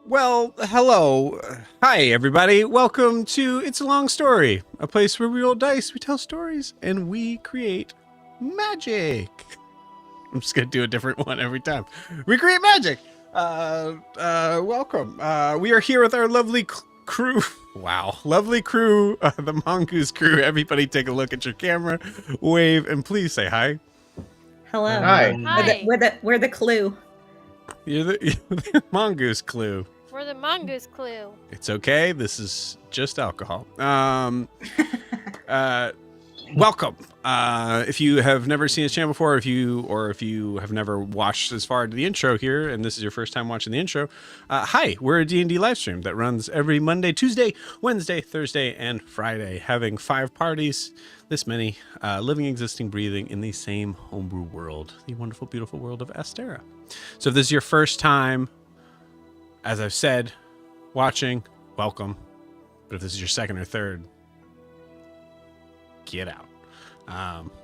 Well, hello. Hi, everybody. Welcome to It's a Long Story, a place where we roll dice, we tell stories, and we create magic. I'm just going to do a different one every time. We create magic. Welcome. We are here with our lovely crew. Wow. Lovely crew, the Mongoose Crew. Everybody take a look at your camera, wave, and please say hi. Hello. Hi. Hi. We're the clue. You're the Mongoose Crew. We're the Mongoose Crew. It's okay. This is just alcohol. Welcome. If you have never seen this channel before, if you have never watched as far into the intro here, and this is your first time watching the intro, hi. We're a D&D live stream that runs every Monday, Tuesday, Wednesday, Thursday, and Friday, having 5 parties, this many, living, existing, breathing in the same homebrew world, the wonderful, beautiful world of Astera. So if this is your first time, as I've said, watching, welcome. But if this is your second or third, get out.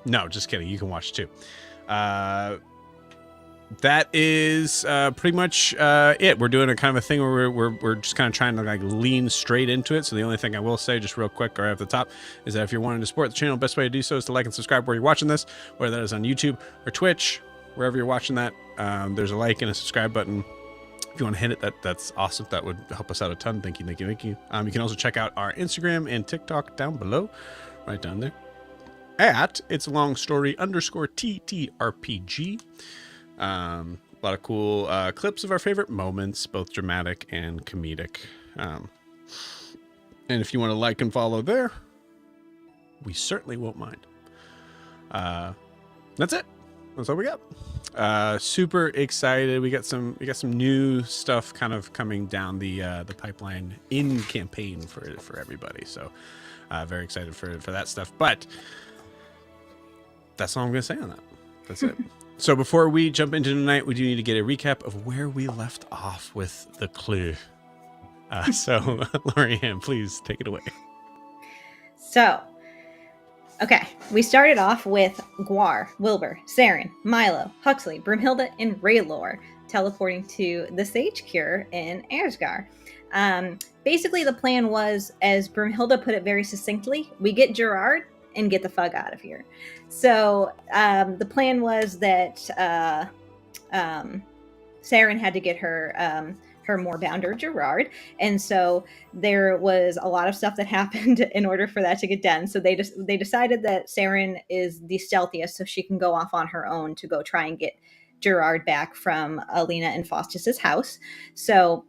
No, just kidding. You can watch too. That is pretty much it. We're doing a kind of a thing where we're just kind of trying to like lean straight into it. So the only thing I will say, just real quick, right off the top, is that if you're wanting to support the channel, the best way to do so is to like and subscribe where you're watching this, whether that is on YouTube or Twitch, wherever you're watching that. There's a like and a subscribe button. If you want to hit it, that's awesome. That would help us out a ton. Thank you. You can also check out our Instagram and TikTok down below, right down there, at It's a Long Story _TTRPG. A lot of cool clips of our favorite moments, both dramatic and comedic. And if you want to like and follow there, we certainly won't mind. That's it. That's all we got. Super excited. We got some new stuff kind of coming down the pipeline in campaign for everybody. So very excited for that stuff. But that's all I'm gonna say on that. That's it. So before we jump into tonight, we do need to get a recap of where we left off with the clue. So Lorianne, please take it away. So, okay, we started off with Guar, Wilbur, Saren, Milo, Huxley, Broomhilda, and Raylor teleporting to the Sage Cure in Erzgar. Basically, the plan was, as Broomhilda put it very succinctly, we get Gerard and get the fuck out of here. So the plan was that Saren had to get her moorbounder Gerard, and so there was a lot of stuff that happened in order for that to get done. So they decided that Saren is the stealthiest, so she can go off on her own to go try and get Gerard back from Alina and Faustus's house. So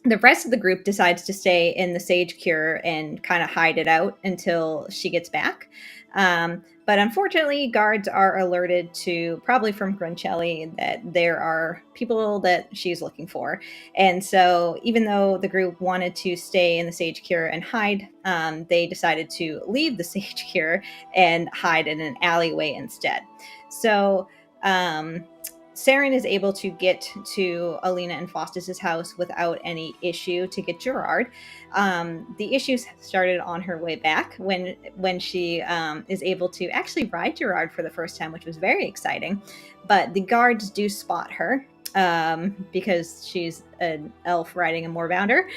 the rest of the group decides to stay in the Sage Cure and kind of hide it out until she gets back. But unfortunately, guards are alerted to, probably from Gruncelli, that there are people that she's looking for. And so even though the group wanted to stay in the Sage Cure and hide, they decided to leave the Sage Cure and hide in an alleyway instead. So Saren is able to get to Alina and Faustus's house without any issue to get Gerard. The issues started on her way back when she is able to actually ride Gerard for the first time, which was very exciting. But the guards do spot her because she's an elf riding a moorbounder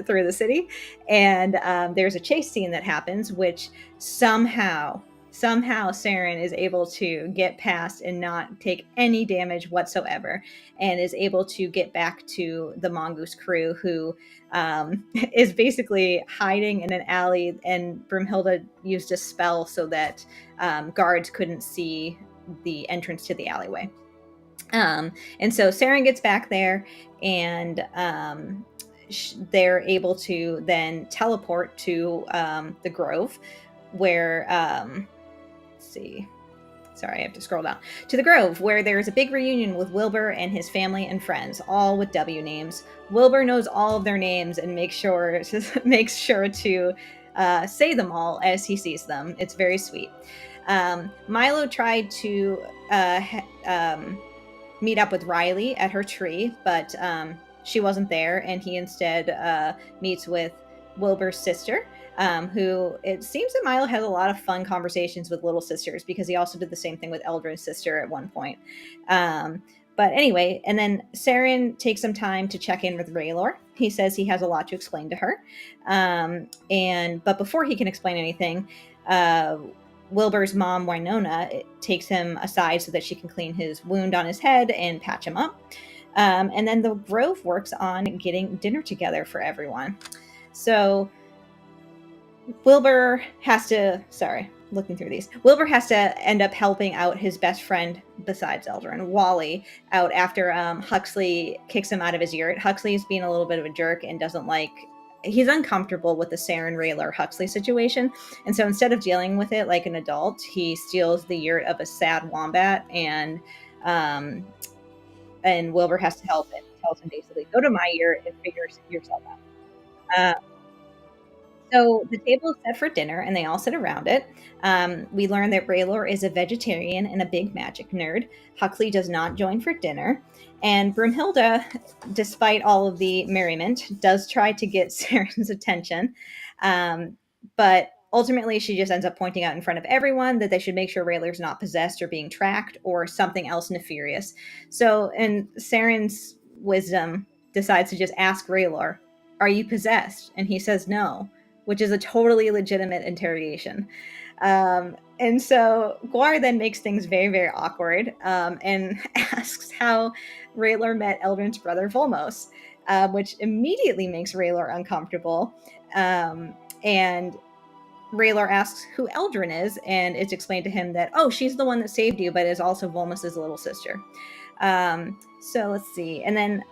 through the city. And there's a chase scene that happens, which somehow Saren is able to get past and not take any damage whatsoever, and is able to get back to the Mongoose Crew, who is basically hiding in an alley, and Broomhilda used a spell so that guards couldn't see the entrance to the alleyway. And so Saren gets back there, and they're able to then teleport to the Grove, where... see. sorry, I have to scroll down to the Grove, where there's a big reunion with Wilbur and his family and friends, all with W names. Wilbur knows all of their names and makes sure to say them all as he sees them. It's very sweet. Milo tried to meet up with Riley at her tree, but she wasn't there, and he instead meets with Wilbur's sister, who it seems that Milo has a lot of fun conversations with little sisters, because he also did the same thing with Eldryn's sister at one point. But anyway, and then Saren takes some time to check in with Raylor. He says he has a lot to explain to her. But before he can explain anything, Wilbur's mom, Winona, takes him aside so that she can clean his wound on his head and patch him up. And then the Grove works on getting dinner together for everyone. So Wilbur has to, Wilbur has to end up helping out his best friend besides Eldryn, Wally, out after Huxley kicks him out of his yurt. Huxley's being a little bit of a jerk and he's uncomfortable with the Saren Rayler Huxley situation. And so instead of dealing with it like an adult, he steals the yurt of a sad wombat, and Wilbur has to help and tells him basically, go to my yurt and figure yourself out. So the table is set for dinner, and they all sit around it. We learn that Raylor is a vegetarian and a big magic nerd. Huxley does not join for dinner. And Broomhilda, despite all of the merriment, does try to get Saren's attention. But ultimately, she just ends up pointing out in front of everyone that they should make sure Raylor's not possessed or being tracked or something else nefarious. So, in Saren's wisdom, decides to just ask Raylor, "Are you possessed?" And he says no, which is a totally legitimate interrogation. And so Guar then makes things very, very awkward, and asks how Raylor met Eldryn's brother Volmos, which immediately makes Raylor uncomfortable. And Raylor asks who Eldryn is, and it's explained to him that, oh, she's the one that saved you, but is also Volmos' little sister. So let's see. And then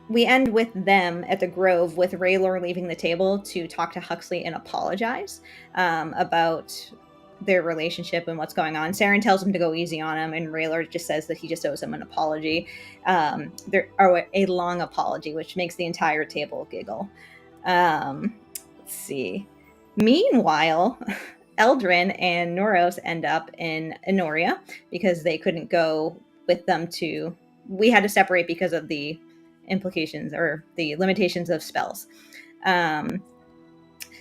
we end with them at the Grove, with Raylor leaving the table to talk to Huxley and apologize about their relationship and what's going on. Saren tells him to go easy on him, and Raylor just says that he just owes him an apology, a long apology, which makes the entire table giggle. Let's see. Meanwhile, Eldryn and Noros end up in Enoria because they couldn't go with them to... We had to separate because of the implications or the limitations of spells.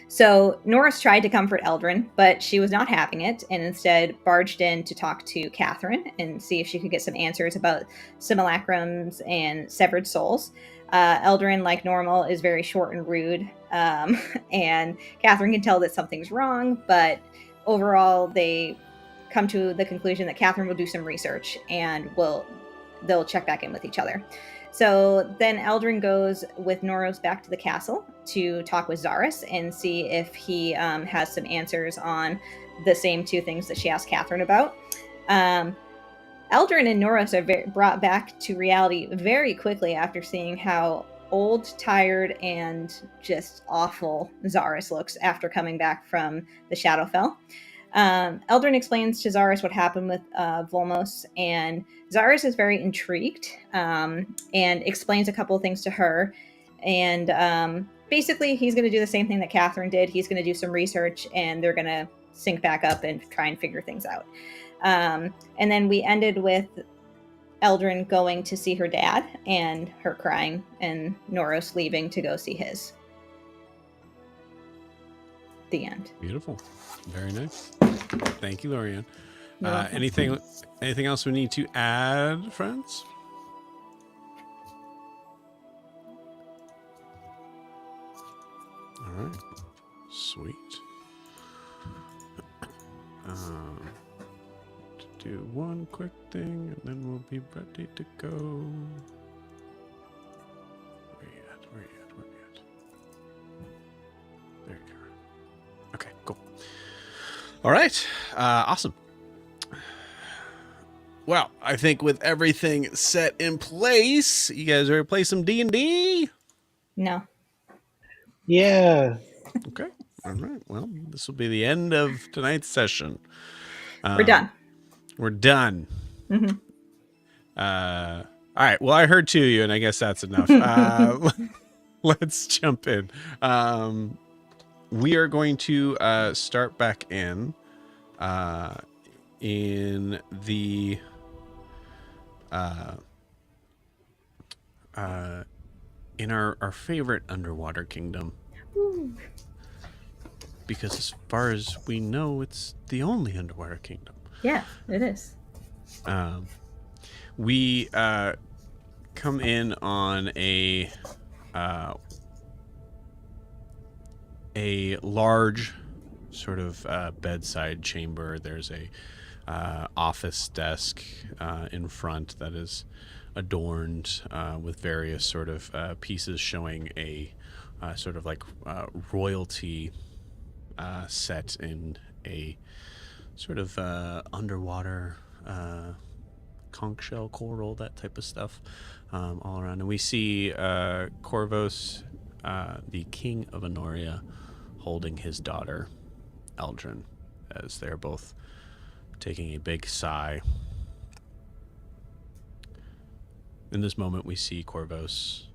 So Norris tried to comfort Eldryn, but she was not having it, and instead barged in to talk to Catherine and see if she could get some answers about simulacrums and severed souls. Eldryn, like normal, is very short and rude, and Catherine can tell that something's wrong, but overall they come to the conclusion that Catherine will do some research and they'll check back in with each other. So then Eldryn goes with Noros back to the castle to talk with Zaris and see if he has some answers on the same two things that she asked Catherine about. Eldryn and Noros are brought back to reality very quickly after seeing how old, tired, and just awful Zaris looks after coming back from the Shadowfell. Eldryn explains to Zaris what happened with Volmos, and Zaris is very intrigued and explains a couple of things to her. And basically, he's going to do the same thing that Catherine did. He's going to do some research, and they're going to sync back up and try and figure things out. And then we ended with Eldryn going to see her dad and her crying, and Noros leaving to go see his. The end. Beautiful. Very nice. Thank you, Lorianne. Anything else we need to add, friends? All right. Sweet. To do one quick thing, and then we'll be ready to go. Where you at? There you go. Okay, cool. All right. Awesome. Well, I think with everything set in place, you guys ready to play some D&D? No. Yeah. Okay. All right. Well, this will be the end of tonight's session. We're done. We're done. Mhm. All right. Well, I heard two of you, and I guess that's enough. Let's jump in. We are going to start back in the in our favorite underwater kingdom. Ooh. Because as far as we know, it's the only underwater kingdom. Yeah, it is. We come in on a large sort of bedside chamber. There's a office desk in front that is adorned with various sort of pieces showing a sort of like royalty set in a sort of underwater conch shell, coral, that type of stuff all around. And we see Corvos, the king of Honoria, holding his daughter, Eldryn, as they're both taking a big sigh. In this moment, we see Corvos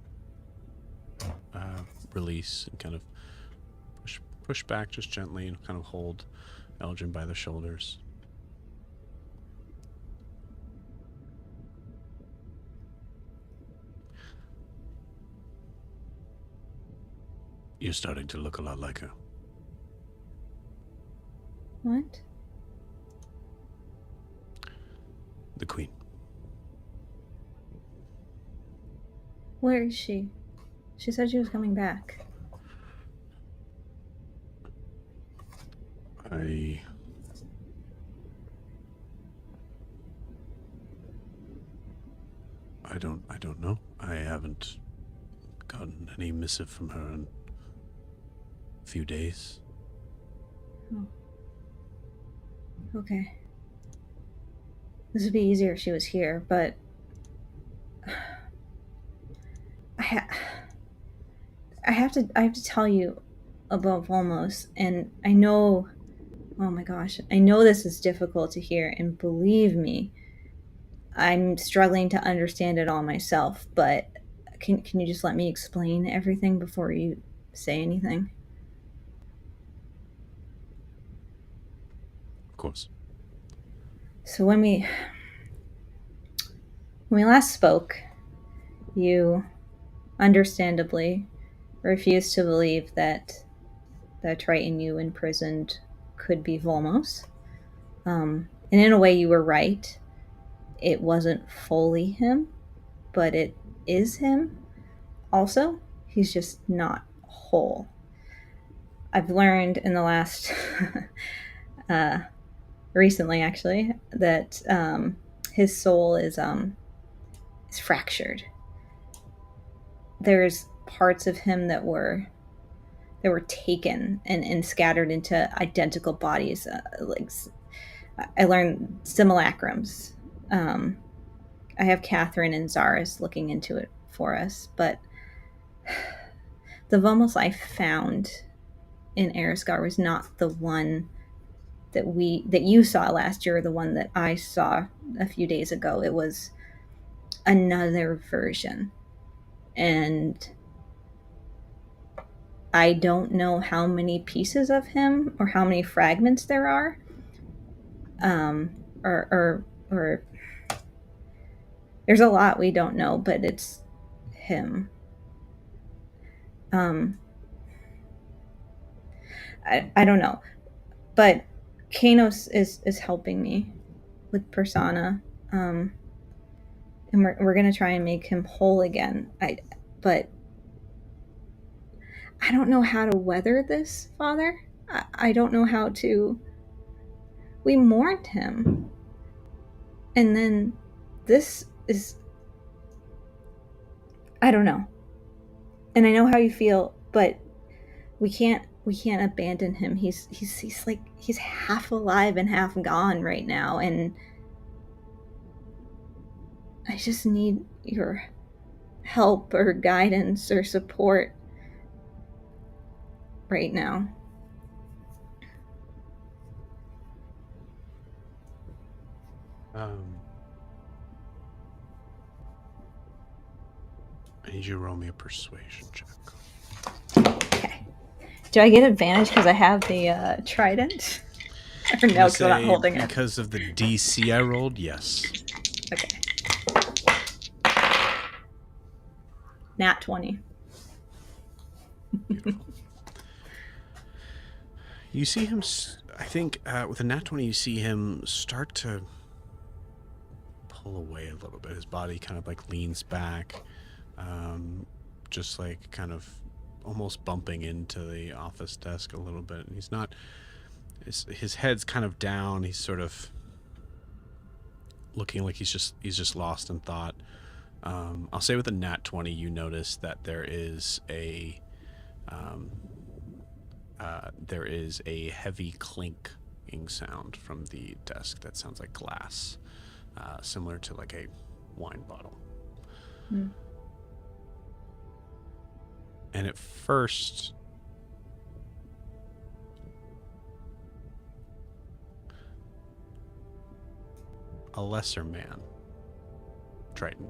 release and kind of push back just gently and kind of hold Eldryn by the shoulders. You're starting to look a lot like her. What? The queen. Where is she? She said she was coming back. I don't know. I haven't gotten any missive from her in a few days. Oh. Okay. This would be easier if she was here, but I have to tell you about Volmos, and I know, oh my gosh, I know this is difficult to hear, and believe me, I'm struggling to understand it all myself, but can you just let me explain everything before you say anything? Of course. So when we last spoke, you understandably refused to believe that the Triton you imprisoned could be Volmos. And in a way, you were right. It wasn't fully him, but it is him. Also, he's just not whole. I've learned in the last, recently actually, that his soul is fractured. There's parts of him that were taken and scattered into identical bodies. Like I learned simulacrums. I have Catherine and Zaris looking into it for us, but the Volmos I found in Erisgar was not the one that you saw last year, or the one that I saw a few days ago. It was another version, and I don't know how many pieces of him or how many fragments there are, or there's a lot we don't know, but it's him. I don't know, but Kanos is helping me with Persona, and we're gonna try and make him whole again. But I don't know how to weather this, Father. I don't know how to. We mourned him, and then this is. I don't know, and I know how you feel, but we can't abandon him. He's like he's half alive and half gone right now, and I just need your help or guidance or support right now. I need you to roll me a persuasion check. Okay. Do I get advantage because I have the trident? Or no, because I'm not holding it. Because of the DC I rolled, yes. Okay. Nat 20. Beautiful. You see him, I think, with a nat 20, you see him start to pull away a little bit. His body kind of like leans back, just like kind of almost bumping into the office desk a little bit. And he's not, his head's kind of down. He's sort of looking like he's just lost in thought. I'll say with a nat 20, you notice that there is a heavy clinking sound from the desk that sounds like glass, similar to like a wine bottle. Mm. And at first, a lesser man, Triton,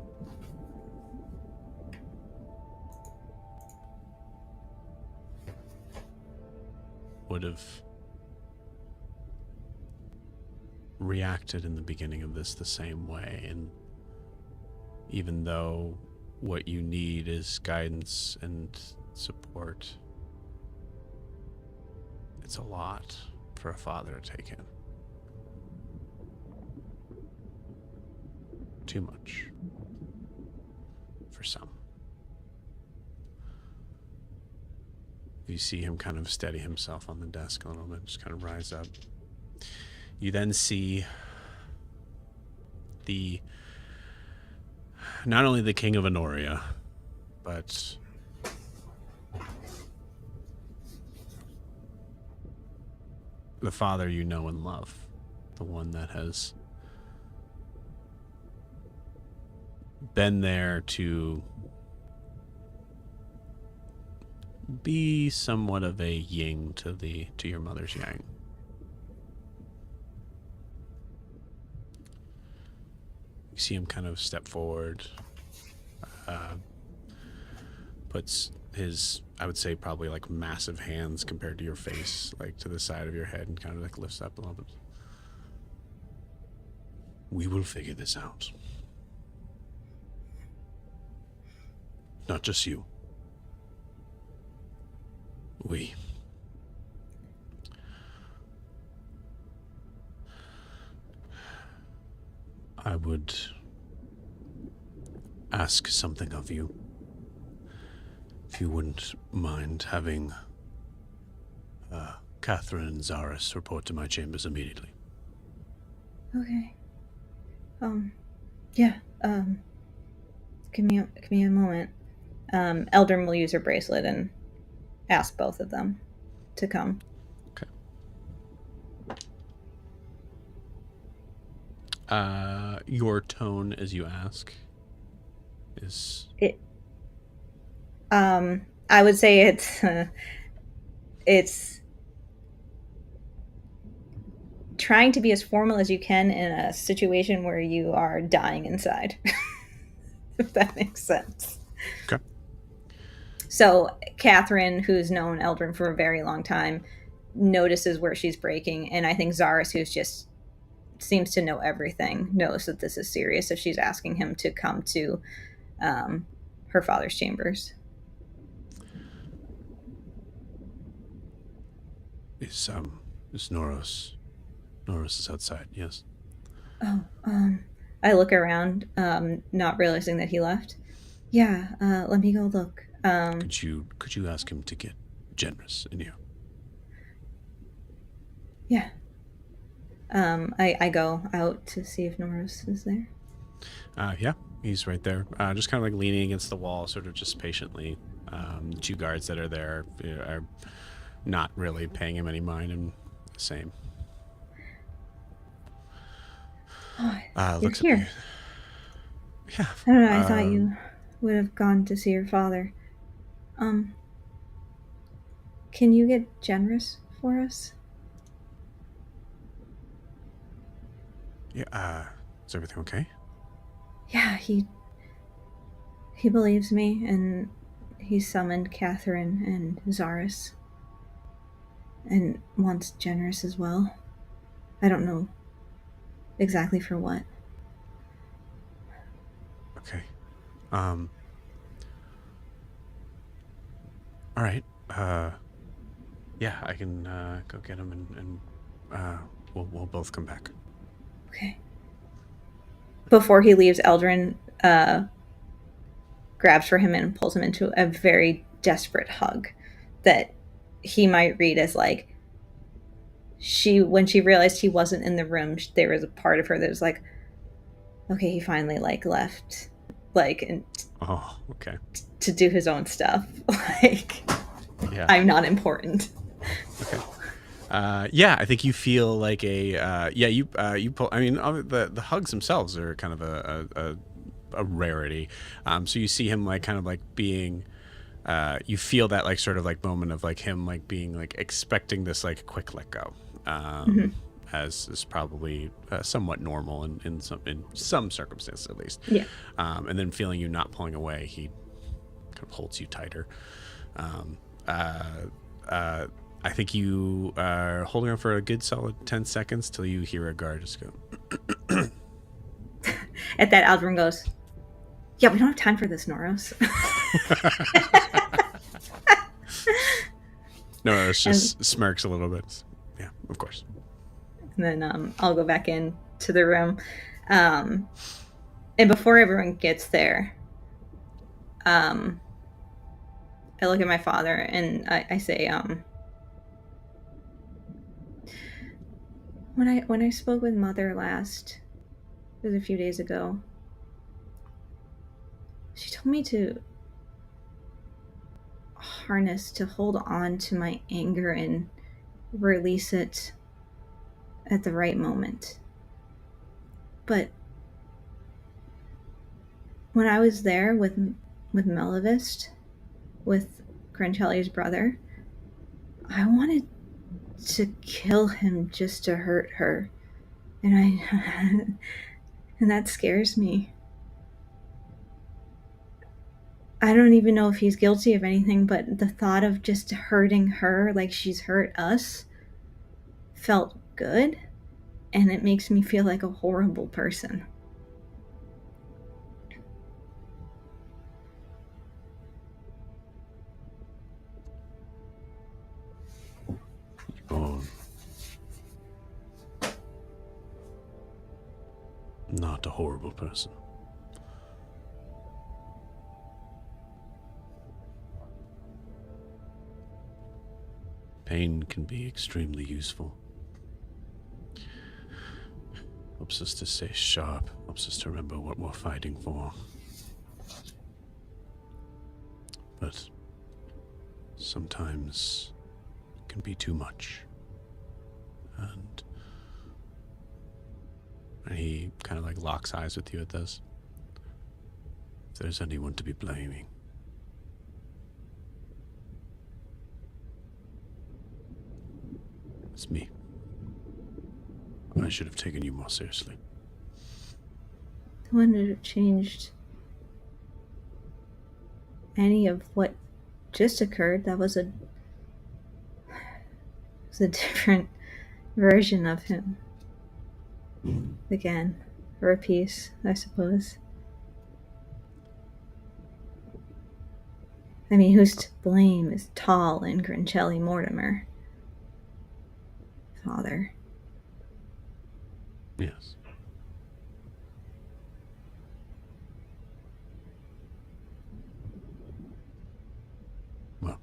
would have reacted in the beginning of this the same way. And even though what you need is guidance and support, it's a lot for a father to take in. Too much for some. You see him kind of steady himself on the desk a little bit, just kind of rise up. You then see not only the King of Honoria, but the father you know and love, the one that has been there to be somewhat of a yin to your mother's yang. You see him kind of step forward, puts his, I would say, probably like massive hands compared to your face, like to the side of your head, and kind of like lifts up a little bit. We will figure this out. Not just you. We. I would ask something of you. If you wouldn't mind having Catherine and Zaris report to my chambers immediately. Okay. Yeah. Give me a moment. Eldryn will use her bracelet and ask both of them to come. Okay. Your tone as you ask is... I would say it's trying to be as formal as you can in a situation where you are dying inside. If that makes sense. Okay. So Catherine, who's known Eldryn for a very long time, notices where she's breaking, and I think Zaris, who's just seems to know everything, knows that this is serious, so she's asking him to come to her father's chambers. Is Noros? Noros is outside, yes. Oh, I look around, not realizing that he left. Yeah, let me go look. Could you ask him to get generous in here? Yeah. I go out to see if Norris is there. Yeah, he's right there. Just kind of like leaning against the wall, sort of just patiently. The two guards that are there are not really paying him any mind, and the same. Oh, looks you're at here. me. Yeah. I don't know, I thought you would have gone to see your father. Can you get generous for us? Yeah, Is everything okay? Yeah, he believes me, and he summoned Catherine and Zaris. And wants Generous as well. I don't know exactly for what. Okay. All right. Yeah, I can go get him, and we'll both come back. Okay. Before he leaves, Eldryn grabs for him and pulls him into a very desperate hug that he might read as like, when she realized he wasn't in the room, there was a part of her that was like, okay, he finally like left, like, and Oh, okay. to do his own stuff. Like, Yeah. I'm not important. Okay. Yeah, I think you feel like you pull. I mean, the hugs themselves are kind of a rarity. So you see him like kind of like being. You feel that like sort of like moment of like him like being like expecting this like quick let go, as is probably somewhat normal in some circumstances at least. Yeah. And then feeling you not pulling away, he kind of holds you tighter. I think you are holding on for a good solid 10 seconds till you hear a guard just go. At that, Eldryn goes, yeah, we don't have time for this, Noros. No, it's just smirks a little bit. Yeah, of course. And then I'll go back in to the room. And before everyone gets there, I look at my father and I say, when I spoke with Mother last, it was a few days ago, she told me to hold on to my anger and release it at the right moment. But when I was there with Melavist, with Grancelli's brother, I wanted to kill him just to hurt her. And and that scares me. I don't even know if he's guilty of anything, but the thought of just hurting her like she's hurt us felt good, and it makes me feel like a horrible person. You're not a horrible person. Pain can be extremely useful. Helps us to stay sharp, helps us to remember what we're fighting for. But sometimes it can be too much. And he kind of like locks eyes with you at this. If there's anyone to be blaming, it's me. I should have taken you more seriously. I wouldn't have changed any of what just occurred. That was a different version of him. Again, for a piece, I suppose. I mean, who's to blame is Tall and Grancelli Mortimer. Father. Yes. Well,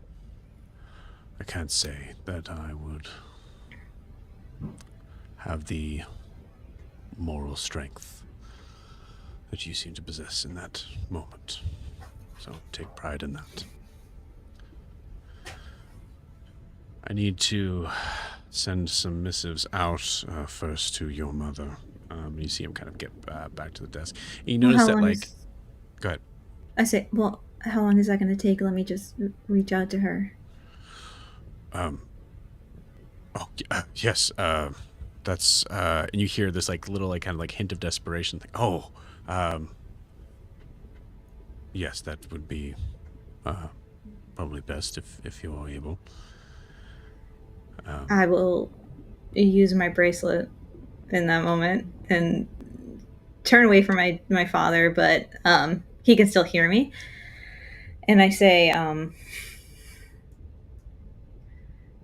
I can't say that I would have the moral strength that you seem to possess in that moment. So take pride in that. I need to send some missives out first to your mother. You see him kind of get back to the desk. And you notice that, like... Go ahead. I say, well, how long is that going to take? Let me just reach out to her. Yes. that's and you hear this like little like kind of like hint of desperation. Like, oh, yes, that would be probably best if you are able. I will use my bracelet in that moment and turn away from my father, but he can still hear me. And I say,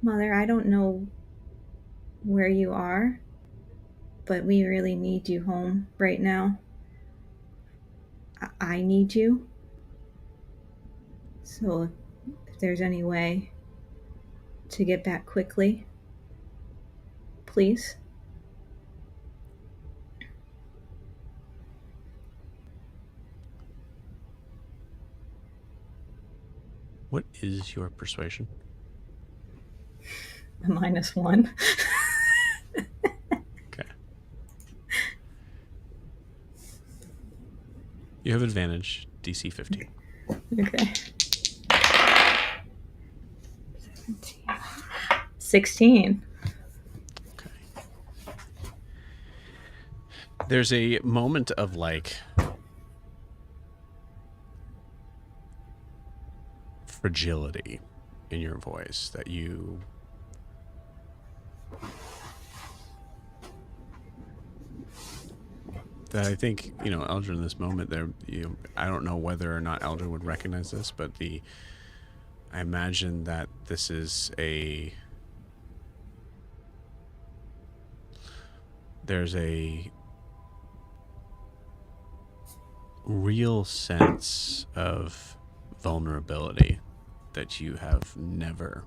Mother, I don't know where you are, but we really need you home right now. I need you. So if there's any way to get back quickly, please. What is your persuasion? A -1. Okay. You have advantage, DC 15. Okay. 16. Okay. There's a moment of like fragility in your voice that you that I think, you know, Eldryn in this moment there, I don't know whether or not Eldryn would recognize this, but I imagine that this is there's a real sense of vulnerability that you have never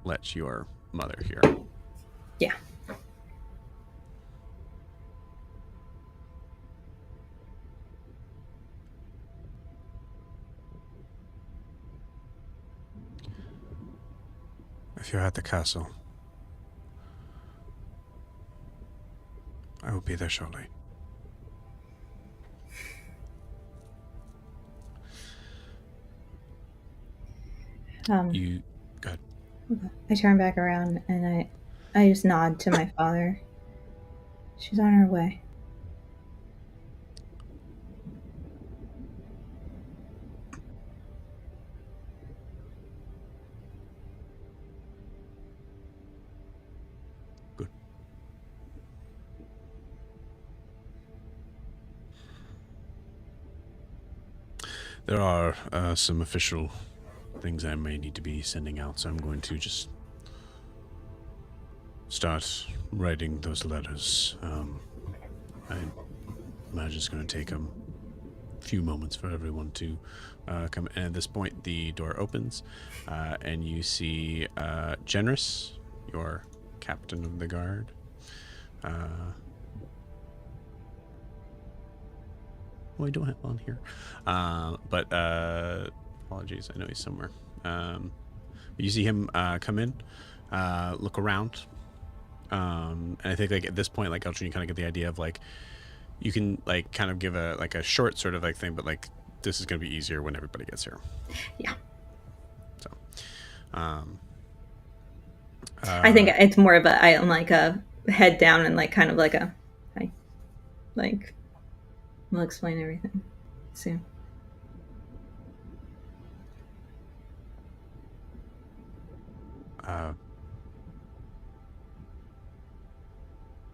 let your mother hear. Yeah. If you're at the castle, I will be there shortly. You got. I turn back around and I just nod to my father. She's on her way. Good. There are some official things I may need to be sending out, so I'm going to just start writing those letters. I imagine it's going to take a few moments for everyone to come. And at this point, the door opens, and you see Generous, your captain of the guard. Well, I don't have on here, but apologies. I know he's somewhere. You see him come in, look around, and I think like at this point, like Eldryn, you kind of get the idea of like you can like kind of give a short sort of like thing, but like this is going to be easier when everybody gets here. Yeah. So, I think it's more of I'm like a head down and like kind of like like we'll explain everything soon.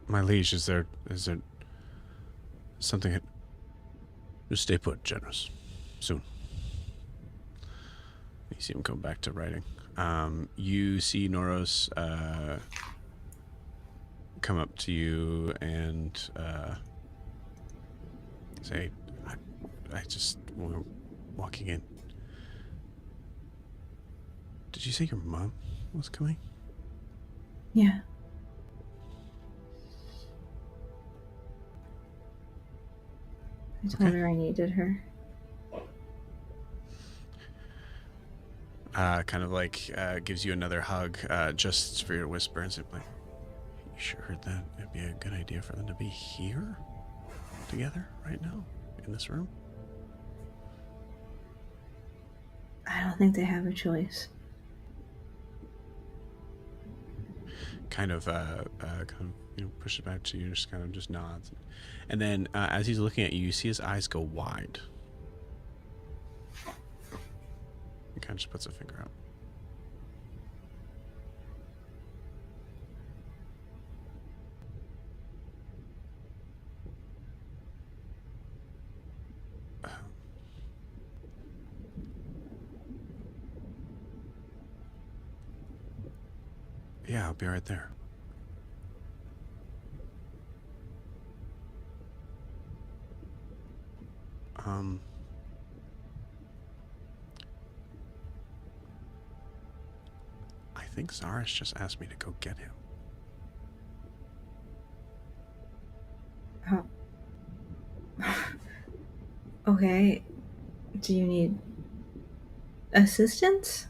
My liege, is there something? Just stay put, Generous. Soon. You see him come back to writing. You see Noros come up to you and say, I just, we were walking in. Did you say your mom was coming? Yeah. I told her I needed her. Kind of like gives you another hug just for your whisper and simply, you sure that it'd be a good idea for them to be here together right now in this room? I don't think they have a choice. kind of pushes it back to you, just kind of just nods, and then as he's looking at you, you see his eyes go wide. He kind of just puts a finger out. Yeah, I'll be right there. I think Zaris just asked me to go get him. Oh. Okay. Do you need assistance?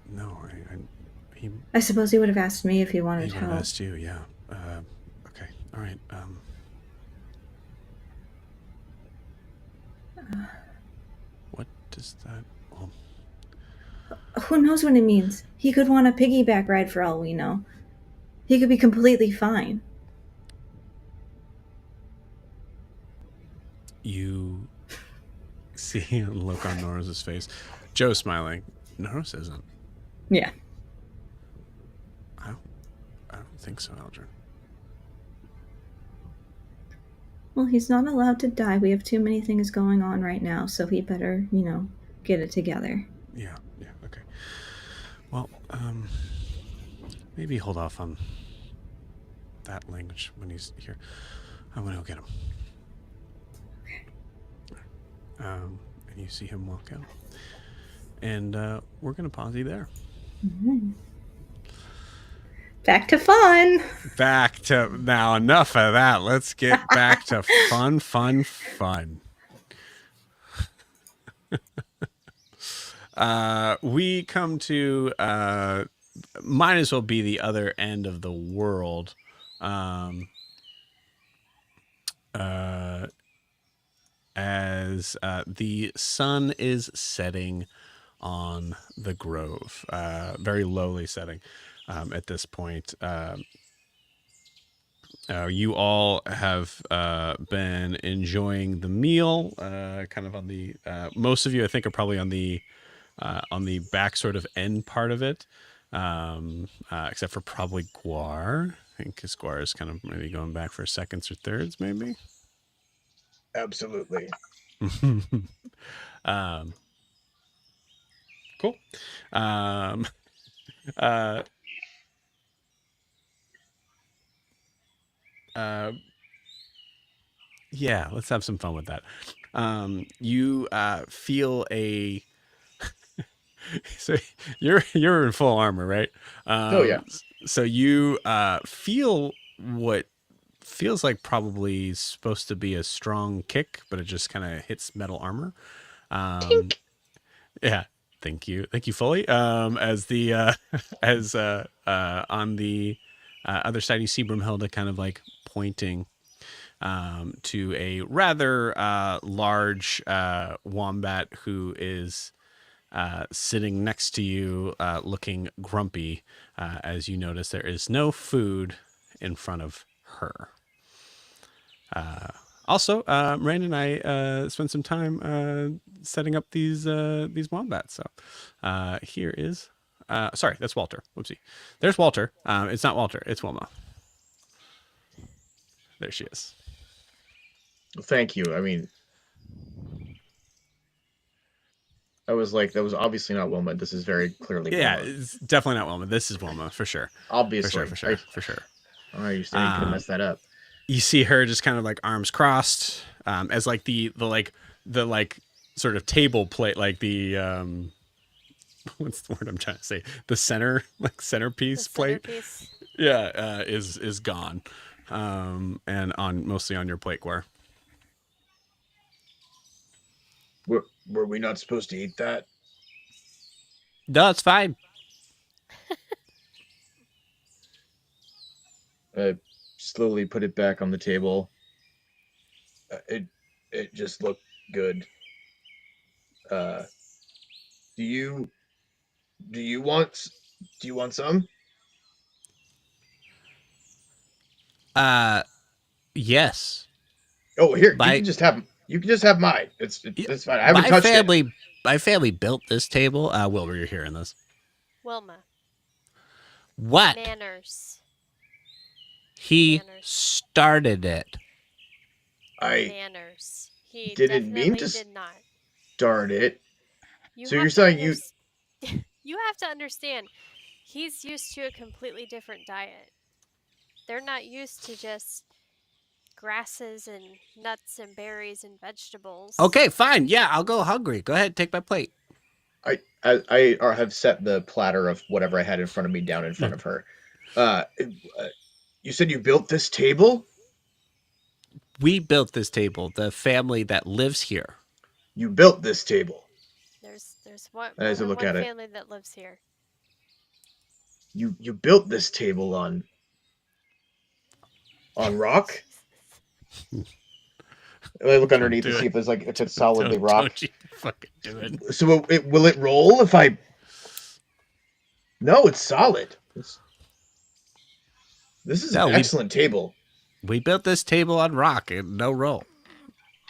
No, I suppose he would have asked me if he wanted he would have help. asked you, yeah. Okay, all right. What does that... Well, who knows what it means? He could want a piggyback ride for all we know. He could be completely fine. You see a look on Nora's face. Joe smiling. Nora's isn't. Yeah. I don't think so, Eldryn. Well, he's not allowed to die. We have too many things going on right now, so he better, get it together. Yeah, okay. Well, maybe hold off on that language when he's here. I'm gonna go get him. And you see him walk out. And we're gonna pause you there. Mm-hmm. Back to fun. Back to... Now, enough of that. Let's get back to fun. We come to might as well be the other end of the world. As the sun is setting on the grove, very lowly setting at this point. You all have been enjoying the meal, kind of on the most of you, I think, are probably on the back sort of end part of it, except for probably Guar. I think Guar is kind of maybe going back for seconds or thirds, maybe. Absolutely. Cool. Yeah, let's have some fun with that. You feel a... So you're in full armor, right? Oh yeah. So you feel what feels like probably supposed to be a strong kick, but it just kind of hits metal armor. Yeah, thank you, Foley. As the as on the other side, you see Broomhilda kind of like pointing to a rather large wombat who is sitting next to you, looking grumpy. As you notice, there is no food in front of her. Also, Rand and I spent some time setting up these wombats. So here is... sorry, that's Walter. Whoopsie. There's Walter. It's not Walter. It's Wilma. There she is. Thank you. I mean, I was like, that was obviously not Wilma. This is very clearly Wilma. Yeah, it's definitely not Wilma. This is Wilma for sure. Obviously. For sure. Oh, you said you could have messed that up. You see her just kind of like arms crossed, as like the sort of table plate, like the what's the word I'm trying to say? The centerpiece plate. Yeah, is gone, and mostly on your plate, Guar. Were we not supposed to eat that? No, it's fine. Slowly put it back on the table. It just looked good. Do you want Do you want some? Yes. Oh, here you My can just have. You can just have mine. It's fine. I haven't my touched it. family my family built this table. Wilbur, you're hearing this. Wilma. What? Manners. He Manners. started it. I Manners. He didn't mean definitely to did not. start it. You So have you're to saying you? you have to understand. He's used to a completely different diet. They're not used to just grasses and nuts and berries and vegetables. Okay, fine. Yeah, I'll go hungry. Go ahead, take my plate. I have set the platter of whatever I had in front of me down in front of her. You said you built this table? We built this table, the family that lives here. You built this table. There's one As I look one at it. family that lives here. You built this table on rock? I look underneath to see if there's if it's solidly rock. Don't you fucking do it. So will it roll if I? No, it's solid. This is an excellent table. We built this table on rock and no roll.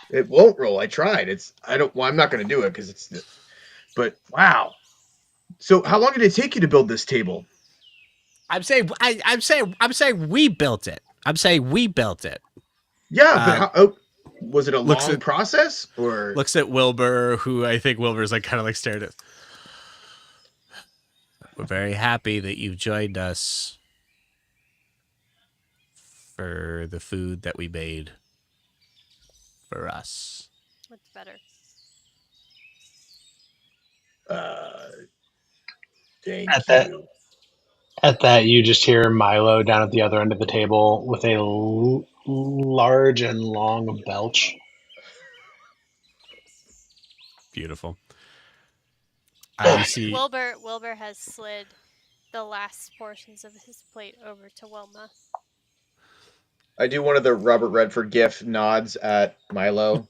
It won't roll. I tried. I'm not going to do it because it's. But wow. So how long did it take you to build this table? I'm saying we built it. I'm saying we built it. Yeah, but was it a long process or? Looks at Wilbur, who I think Wilbur's kind of stared at. We're very happy that you've joined us for the food that we made for us. What's better? Thank you. At that, you just hear Milo down at the other end of the table with a large and long belch. Beautiful. Oh, you see Wilbur has slid the last portions of his plate over to Wilma. I do one of the Robert Redford gif nods at Milo.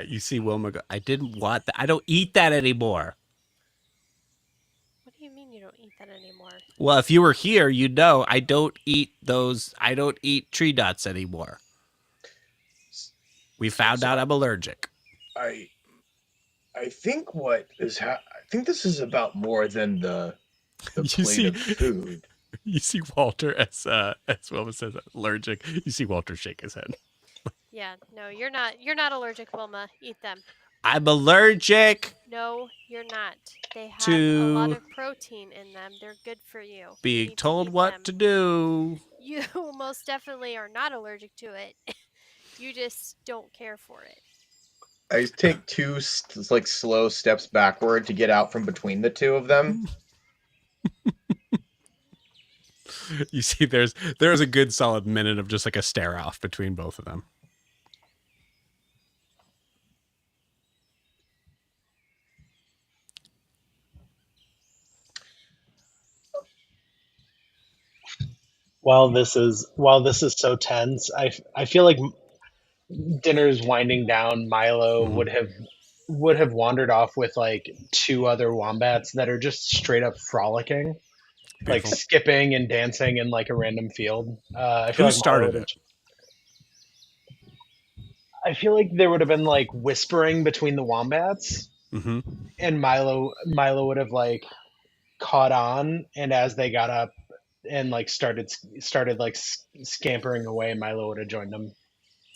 You see Wilma go, I didn't want that. I don't eat that anymore. What do you mean you don't eat that anymore? Well, if you were here, you'd know I don't eat those. I don't eat tree nuts anymore. We found out I'm allergic. I think I think this is about more than the plate of food. You see Walter as Wilma says allergic. You see Walter shake his head. Yeah, no, you're not. You're not allergic, Wilma. Eat them. I'm allergic. No, you're not. They have a lot of protein in them. They're good for you. Being told what to do. You most definitely are not allergic to it. You just don't care for it. I take two slow steps backward to get out from between the two of them. You see, there's a good solid minute of just a stare off between both of them. While this is so tense, I feel like dinner's winding down. Milo would have wandered off with two other wombats that are just straight up frolicking. Beautiful. Skipping and dancing in a random field. I Who feel like started it? I feel like there would have been whispering between the wombats, and Milo would have caught on, and as they got up and started scampering away, Milo would have joined them.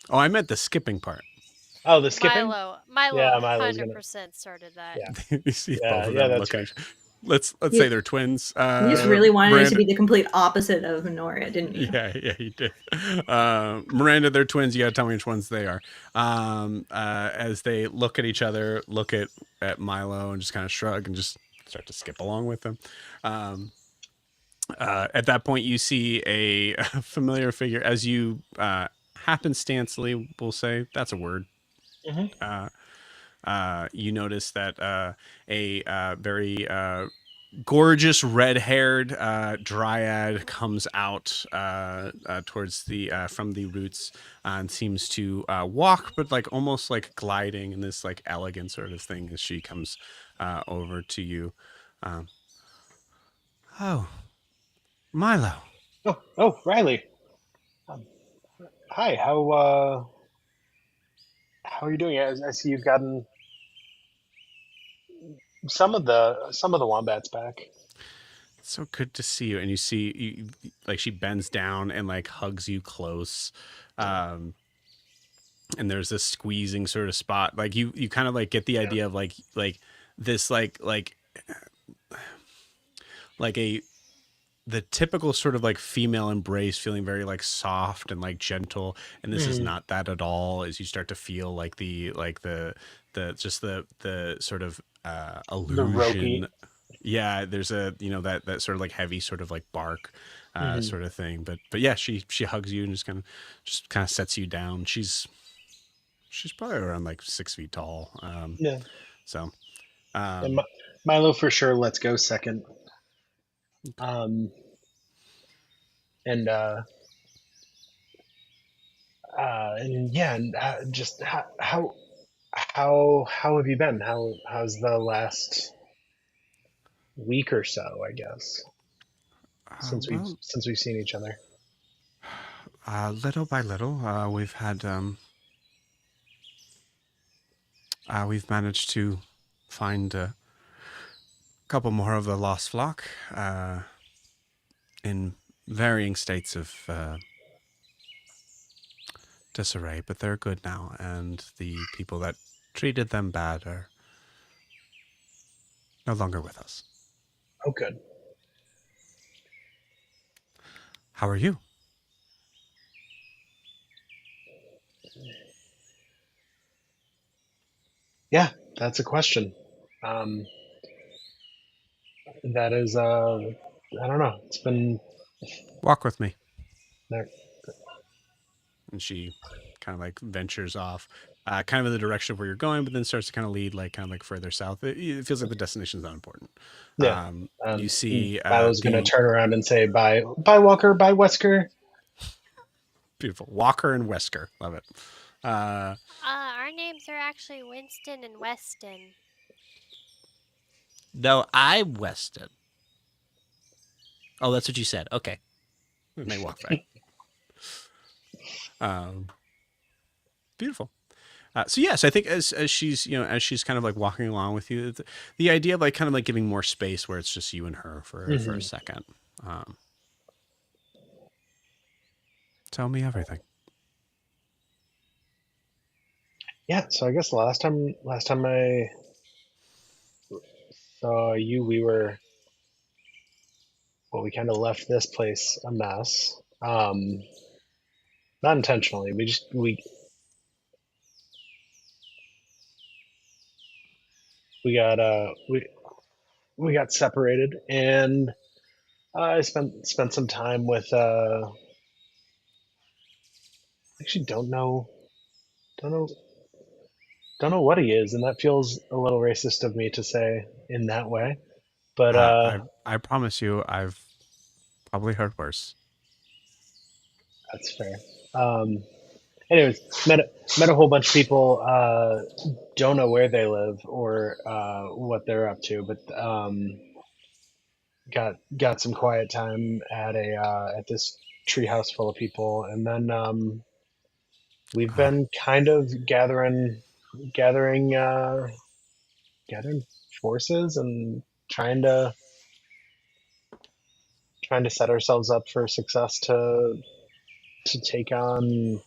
Oh, I meant the skipping part. Oh, the skipping. Milo, yeah, 100% started that. Yeah. You see both of them that's looking. Right. Let's say they're twins. You just really wanted it to be the complete opposite of Nora, didn't you? Yeah, you did. Miranda, they're twins. You got to tell me which ones they are. As they look at each other, look at Milo, and just kind of shrug and just start to skip along with them. At that point, you see a familiar figure. As you happenstancely, we'll say that's a word. You notice that a very gorgeous red-haired dryad comes out towards the from the roots and seems to walk, but almost gliding in this elegant sort of thing as she comes over to you. Oh, Milo. Oh, Riley. Um, Hi. How are you doing? I see you've gotten some of the wombats back. It's so good to see you. And you see, like she bends down and like hugs you close. Um, and there's this squeezing sort of spot. Like you kind of like get the idea of like this like a the typical sort of like female embrace, feeling very like soft and like gentle, and this is not that at all. As you start to feel like the just the sort of The illusion. ropey. Yeah, there's a that sort of like heavy sort of like bark sort of thing. But yeah, she hugs you and just kind of sets you down. She's probably around like 6 feet tall. Yeah. So And um, Milo for sure. Let's go second. Um, and and yeah, and just how have you been? How's the last week or so? I guess well, since we've seen each other. little by little, we've managed to find a couple more of the lost flock in varying states of disarray, but they're good now, and the people that treated them bad are no longer with us. Oh, good. How are you? Yeah, that's a question. Um, that is, I don't know. It's been Walk with me. there. And she kind of like ventures off, kind of in the direction of where you're going, but then starts to kind of lead like kind of like further south. It feels like the destination is not important. Yeah. You see Milo's going to the turn around and say, "Bye, bye, Walker, bye, Wesker." beautiful Walker and Wesker. Love it. Our names are actually Winston and Weston. No, I'm Weston. Oh, that's what you said. Okay. And they walk back. Beautiful. So yes, I think as she's as she's kind of like walking along with you, the idea of like kind of like giving more space where it's just you and her for a second. Tell me everything. Yeah. So I guess the last time I saw you, we kind of left this place a mess. Not intentionally. We got we got separated, and I spent some time with actually don't know don't know what he is, and that feels a little racist of me to say in that way. But I promise you, I've probably heard worse. that's fair. Um, Anyways, met a whole bunch of people. Don't know where they live or what they're up to, but got some quiet time at a at this treehouse full of people, and then we've been kind of gathering gathering forces and trying to set ourselves up for success to take on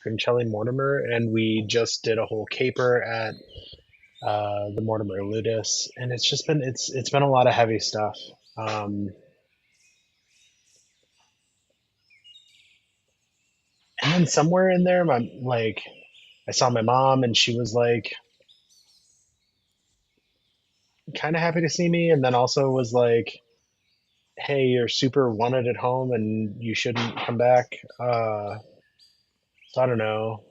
Trincelli Mortimer, and we just did a whole caper at the Mortimer Ludus, and it's been a lot of heavy stuff. Um, and then somewhere in there, I saw my mom, and she was like kind of happy to see me, and then also was like, "Hey, you're super wanted at home, and you shouldn't come back." So I don't know.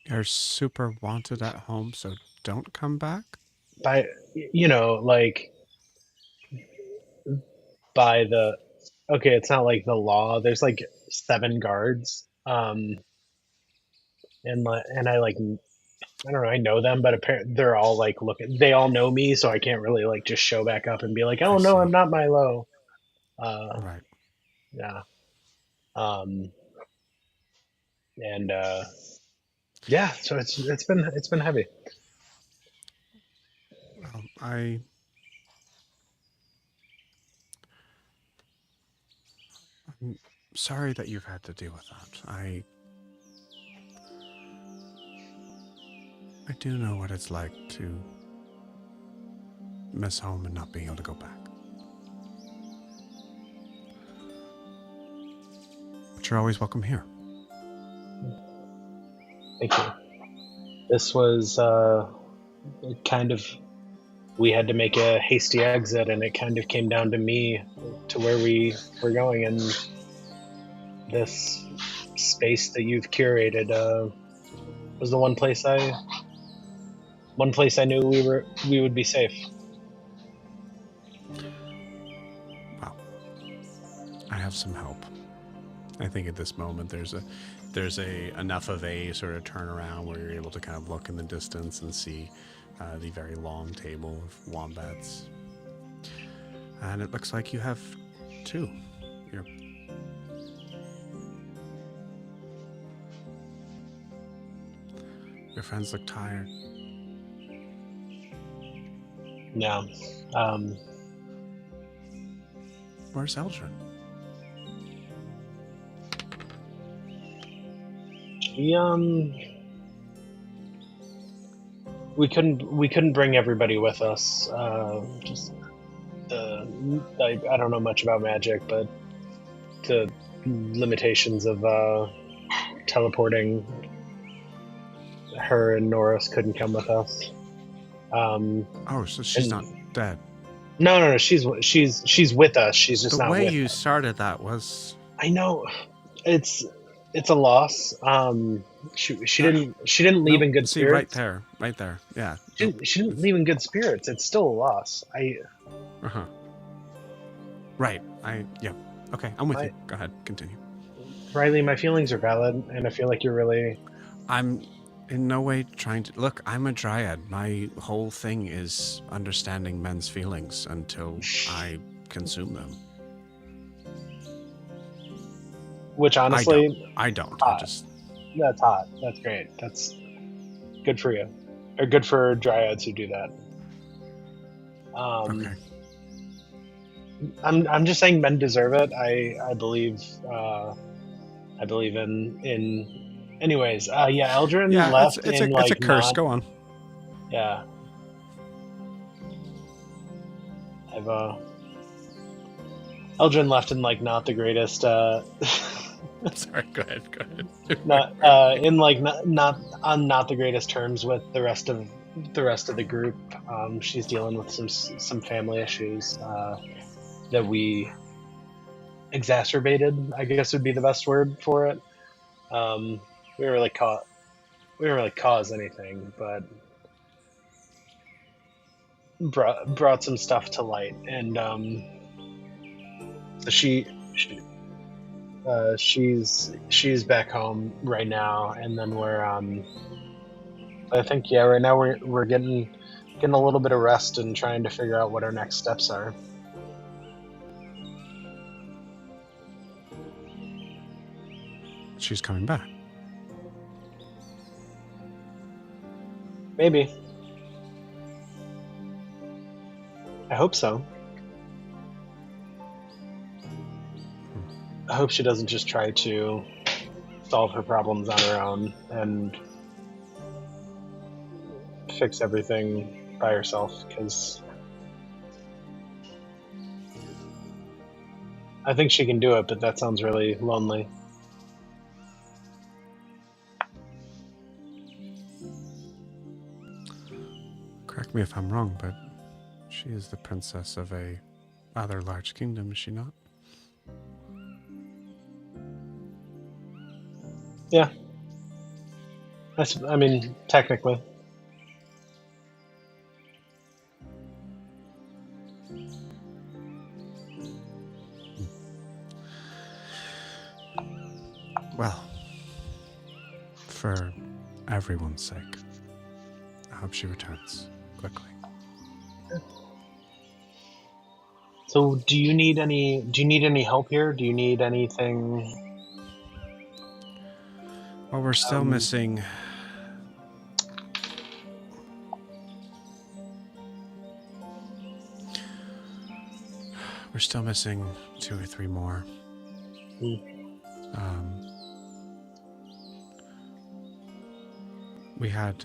You're super wanted at home, so don't come back. By like by the okay, it's not like the law. There's like 7 guards. And I like I don't know, I know them, but apparently they're all like looking. They all know me, so I can't really like just show back up and be like, I "Oh no, see. I'm not Milo." Right. Yeah. And yeah, so it's been heavy. Well, I'm sorry that you've had to deal with that. I do know what it's like to miss home and not being able to go back. But you're always welcome here. Thank you. This was kind of, we had to make a hasty exit, and it kind of came down to me to where we were going, and this space that you've curated was the one place I knew we would be safe. Well, I have some help. I think at this moment there's enough of a sort of turnaround where you're able to kind of look in the distance and see the very long table of wombats, and it looks like you have two. Your friends look tired. Yeah. Where's Eldryn? We couldn't bring everybody with us. Just I don't know much about magic, but the limitations of teleporting, her and Norris couldn't come with us. Oh, so she's not dead. No. She's with us. She's just the not way with you us. started that was. I know, it's a loss. She didn't leave in good spirits. Right there. Yeah. She didn't leave in good spirits. It's still a loss. Right. Yeah. Okay, I'm with you. Go ahead. Continue. Riley, my feelings are valid, and I feel like you're really... I'm in no way trying to... Look, I'm a dryad. My whole thing is understanding men's feelings until I consume them. Which, honestly... I don't. That's hot. That's great. That's good for you. Or good for dryads who do that. Okay. I'm just saying men deserve it. I believe in anyways. Yeah, Eldryn left. It's a curse. Go on. Yeah. Eldryn left in not the greatest. Sorry. Go ahead. Not the greatest terms with the rest of the group. She's dealing with some family issues that we exacerbated, I guess would be the best word for it. We didn't really cause anything, but brought some stuff to light, and so she's back home right now, and then we're I think right now we're getting a little bit of rest and trying to figure out what our next steps are. She's coming back. Maybe. I hope so. I hope she doesn't just try to solve her problems on her own and fix everything by herself, because I think she can do it, but that sounds really lonely. Correct me if I'm wrong, but she is the princess of a rather large kingdom, is she not? Yeah. I mean, technically. Well, for everyone's sake, I hope she returns quickly. So, do you need any help here? Do you need anything? Well, we're still missing. We're still missing 2 or 3 more. We had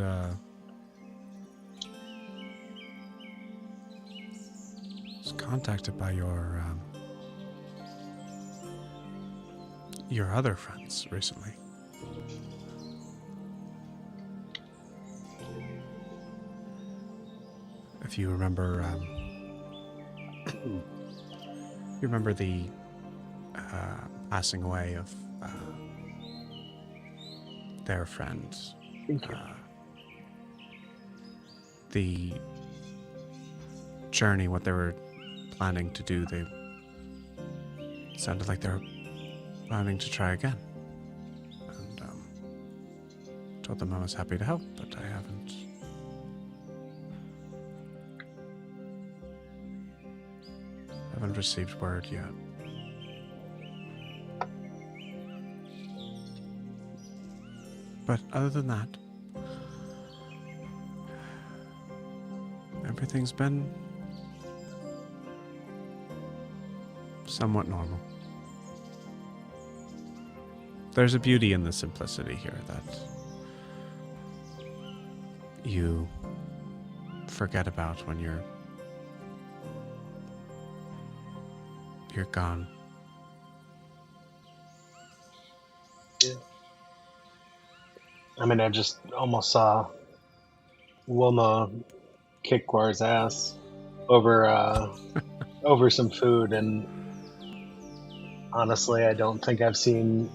was contacted by your other friends recently. If you remember, you remember the passing away of their friends. The journey, what they were planning to do, they sounded like they were planning to try again. And told them I was happy to help, but I haven't received word yet. But other than that, everything's been somewhat normal. There's a beauty in the simplicity here that you forget about when you're gone. Yeah. I mean, I just almost saw Wilma kick Guar's ass over over some food, and honestly, I don't think I've seen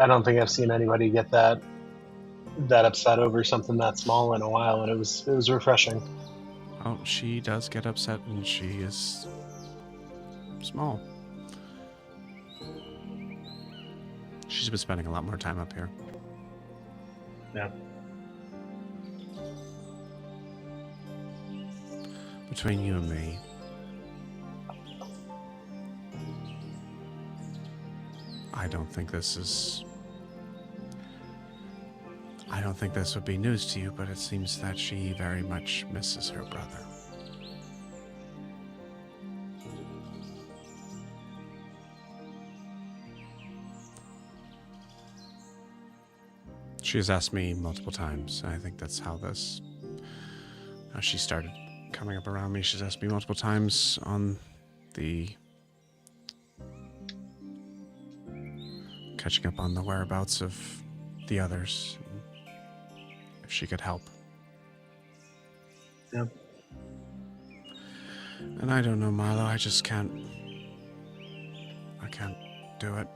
anybody get that upset over something that small in a while, and it was refreshing. Oh, she does get upset, and she is small. She's been spending a lot more time up here. Yeah. Between you and me, I don't think this would be news to you, but it seems that she very much misses her brother. She has asked me multiple times, and I think that's how she started coming up around me. She's asked me multiple times on catching up on the whereabouts of the others, if she could help. Yeah. And I don't know, Milo, I can't do it.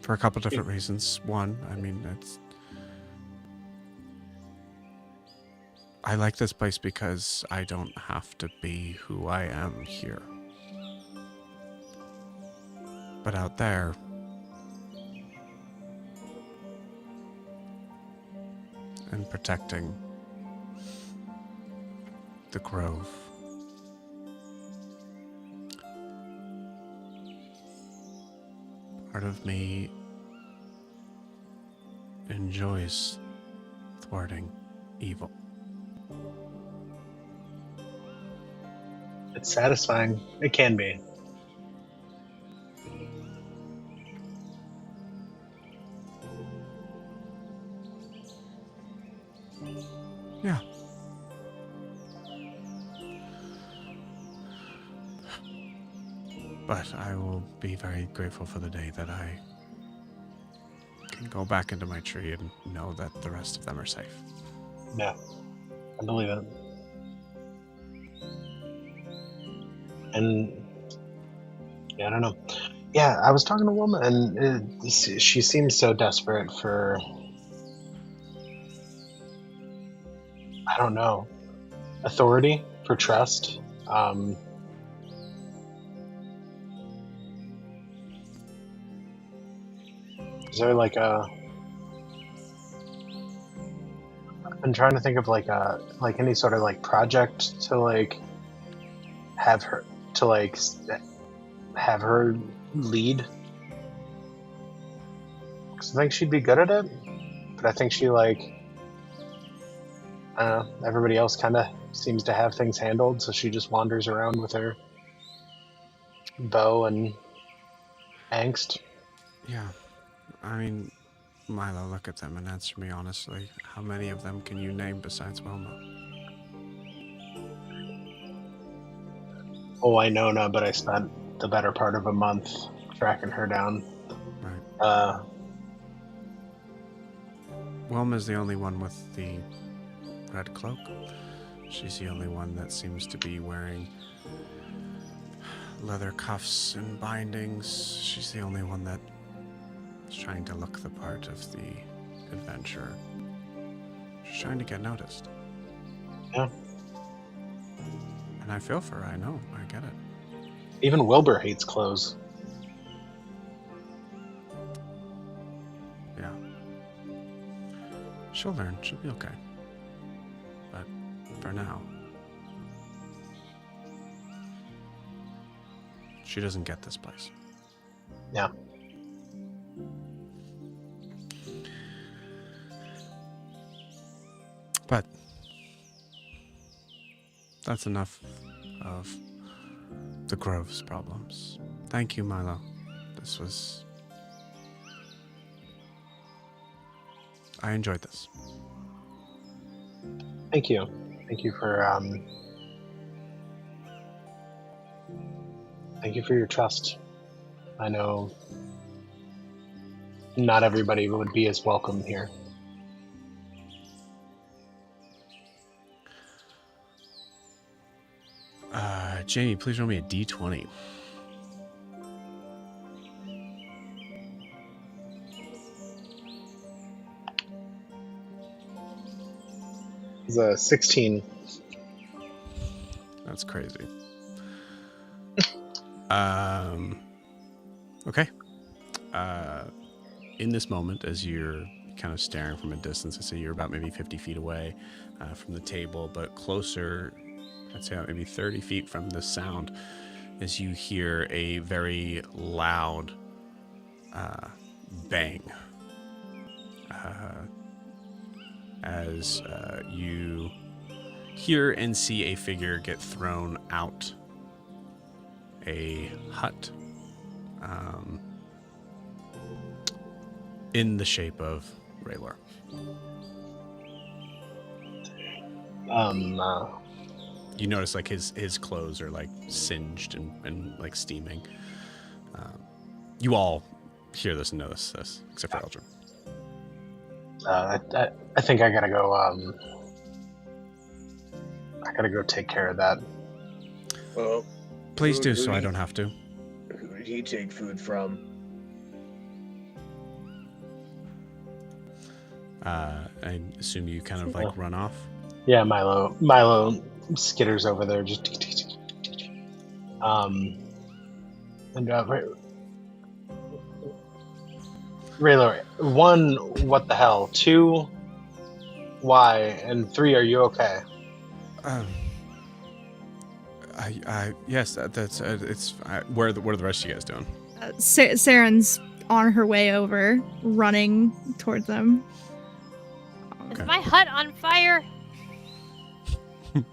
For a couple different reasons. One, I mean, I like this place because I don't have to be who I am here. But out there, and protecting the grove, part of me enjoys thwarting evil. It's satisfying. It can be. Yeah. But I will be very grateful for the day that I can go back into my tree and know that the rest of them are safe. Yeah, I believe it. And yeah, I don't know. Yeah, I was talking to a woman, and she seems so desperate for, I don't know, authority, for trust. Is there like I'm trying to think of like any sort of like project to like have her lead. Because I think she'd be good at it, but I think she like I don't know. Everybody else kind of seems to have things handled, so she just wanders around with her bow and angst. Yeah. I mean, Milo, look at them and answer me honestly. How many of them can you name besides Wilma? Oh, I know now, but I spent the better part of a month tracking her down. Right. Wilma's the only one with the red cloak. She's the only one that seems to be wearing leather cuffs and bindings. She's the only one that is trying to look the part of the adventurer. She's trying to get noticed. Yeah. And I feel for her, I know, I get it. Even Wilbur hates clothes. Yeah. She'll learn, she'll be okay. But for now, she doesn't get this place. Yeah. But that's enough of the Grove's problems. Thank you, Milo. This was... I enjoyed this. Thank you. Thank you for your trust. I know not everybody would be as welcome here. Jamie, please roll me a d20. It's a 16. That's crazy. Okay. In this moment, as you're kind of staring from a distance, I say you're about maybe 50 feet away from the table, but closer, I'd say maybe 30 feet from the sound, as you hear a very loud bang. As you hear and see a figure get thrown out a hut in the shape of Raylor. You notice like his clothes are like singed and like steaming. You all hear this and notice this, except for Eldryn. I think I gotta go. I gotta go take care of that. Well, please do, so I don't have to. Who did he take food from? I assume you kind of like run off. Yeah, Milo skitters over there, just and Raylor, 1, what the hell? 2, why? And 3, are you okay? Yes, that's it's. What are the rest of you guys doing? Saren's on her way over, running towards them. Is my hut on fire?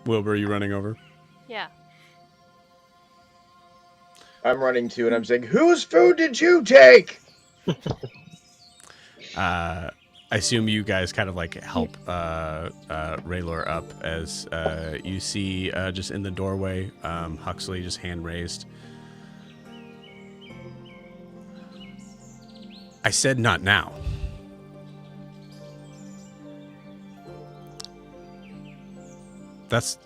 Wilbur, are you running over? Yeah. I'm running too, and I'm saying, whose food did you take? I assume you guys kind of like help Raylor up as you see just in the doorway, Huxley just hand raised. I said not now. That's...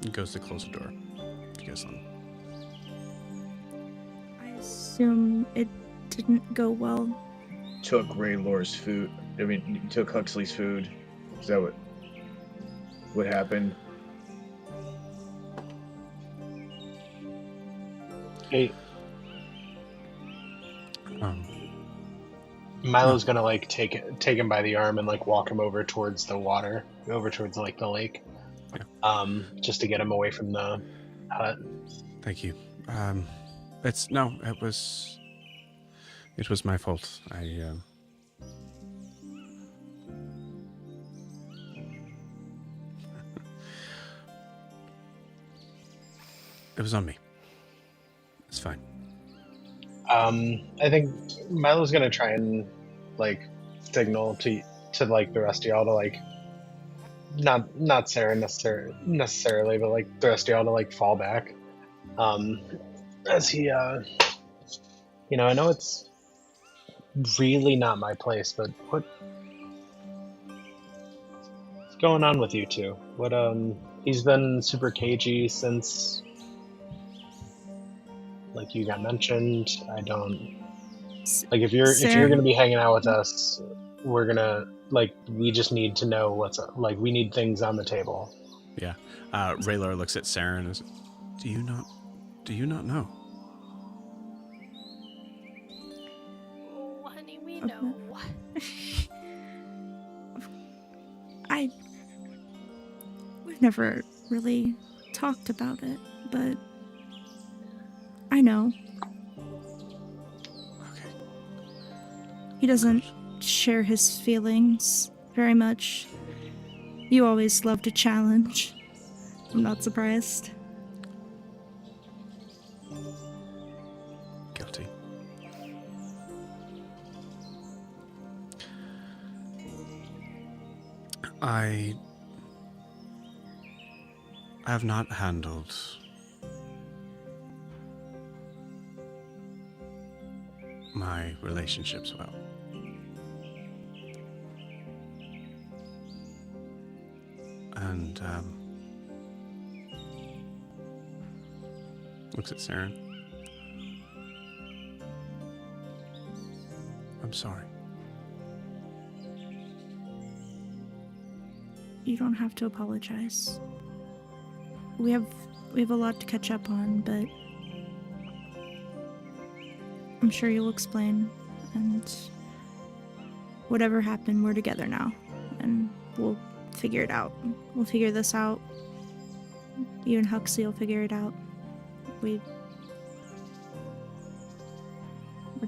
He goes to close the door. You guys on. I assume it didn't go well. Took Raylor's food. I mean, took Huxley's food. Is that what happened? Hey. Milo's gonna like take him by the arm and like walk him over towards the water, over towards like the lake, just to get him away from the hut. Thank you. It was my fault. It was on me. It's fine. I think Milo's gonna try and like signal to like the rest of y'all to like not Sarah necessarily, but like the rest of y'all to like fall back. As he I know it's really not my place, but what's going on with you two? What he's been super cagey since like you got mentioned. I don't like if you're gonna be hanging out with us, we're gonna like we just need to know what's like we need things on the table. Yeah. Raylor looks at Sarah and is, do you not know? Oh, honey, we know. We've never really talked about it, but I know. Okay. He doesn't share his feelings very much. You always love to challenge. I'm not surprised. Guilty. I have not handled my relationships well. And looks at Saren. I'm sorry. You don't have to apologize. We have a lot to catch up on, but I'm sure you'll explain, and whatever happened, we're together now, and we'll figure it out. We'll figure this out. You and Huxley will figure it out. We're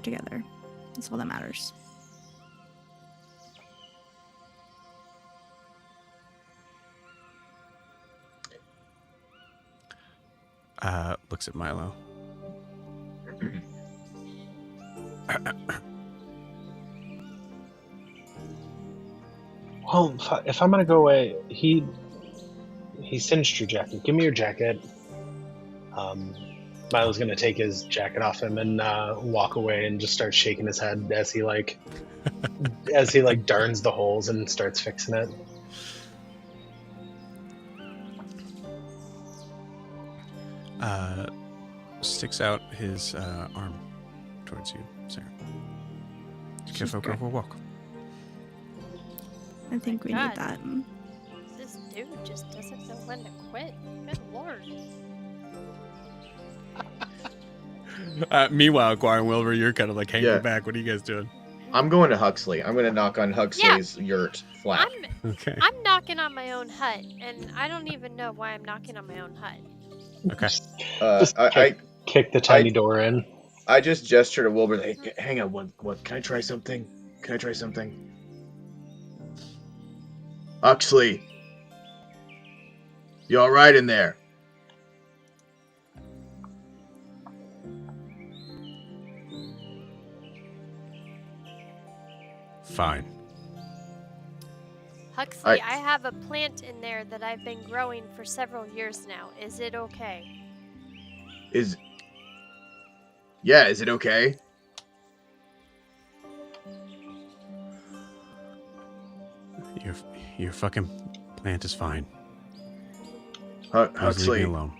together. That's all that matters. Looks at Milo. Well, if I'm gonna go away, he cinched your jacket. Give me your jacket. Milo's gonna take his jacket off him and walk away and just start shaking his head as he darns the holes and starts fixing it. Sticks out his arm towards you, Sarah. Care for a walk? I think we need that. This dude just doesn't know when to quit. Good lord. Meanwhile, Guar and Wilbur, you're kind of like hanging back. What are you guys doing? I'm going to Huxley. I'm going to knock on Huxley's yurt flat. I'm knocking on my own hut, and I don't even know why I'm knocking on my own hut. Okay. I kick the tiny door in. I just gesture to Wilbur, like, hang on, what? Can I try something? Huxley, you all right in there? Fine. Huxley, I have a plant in there that I've been growing for several years now. Is it okay? Is it okay? Your fucking plant is fine. Huxley, leave me alone.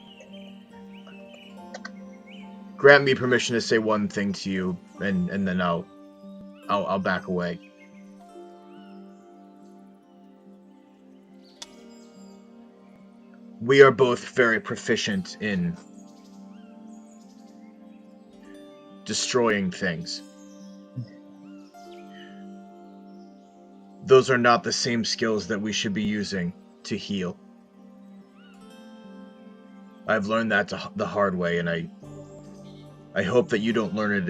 Grant me permission to say one thing to you, and then I'll back away. We are both very proficient in destroying things. those are not the same skills that we should be using to heal. I've learned that the hard way, and I hope that you don't learn it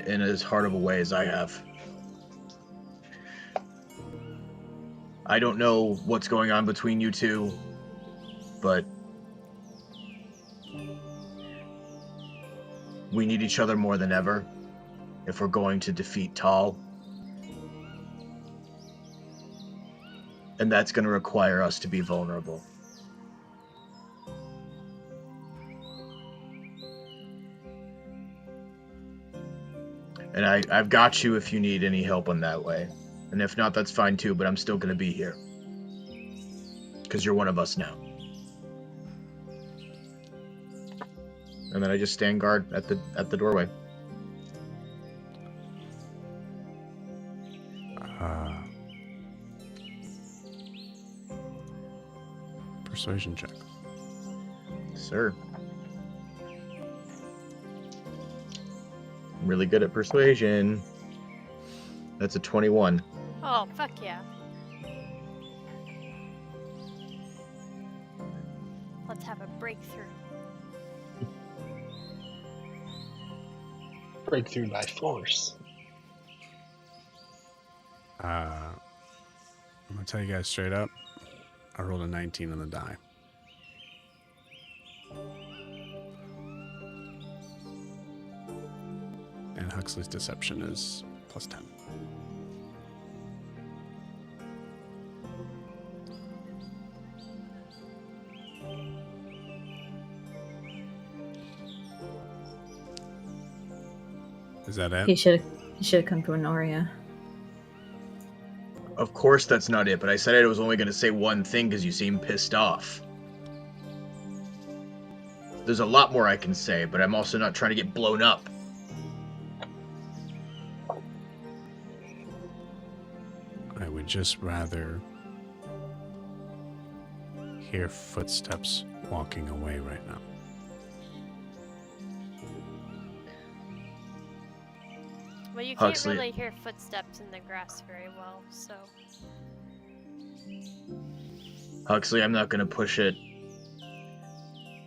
in as hard of a way as I have. I don't know what's going on between you two, but we need each other more than ever if we're going to defeat Tal. And that's going to require us to be vulnerable. And I've got you if you need any help on that way. And if not, that's fine too, but I'm still going to be here. Because you're one of us now. And then I just stand guard at the doorway. Persuasion check. Sir. I'm really good at persuasion. That's a 21. Oh, fuck yeah. Let's have a breakthrough. Breakthrough by force. I'm gonna tell you guys straight up. I rolled a 19 on the die. And Huxley's deception is +10. Is that it? He should have come to Honoria. Of course that's not it, but I said I was only going to say one thing because you seem pissed off. There's a lot more I can say, but I'm also not trying to get blown up. I would just rather hear footsteps walking away right now. Well, you can't Huxley. really hear footsteps in the grass very well, so... Huxley, I'm not going to push it,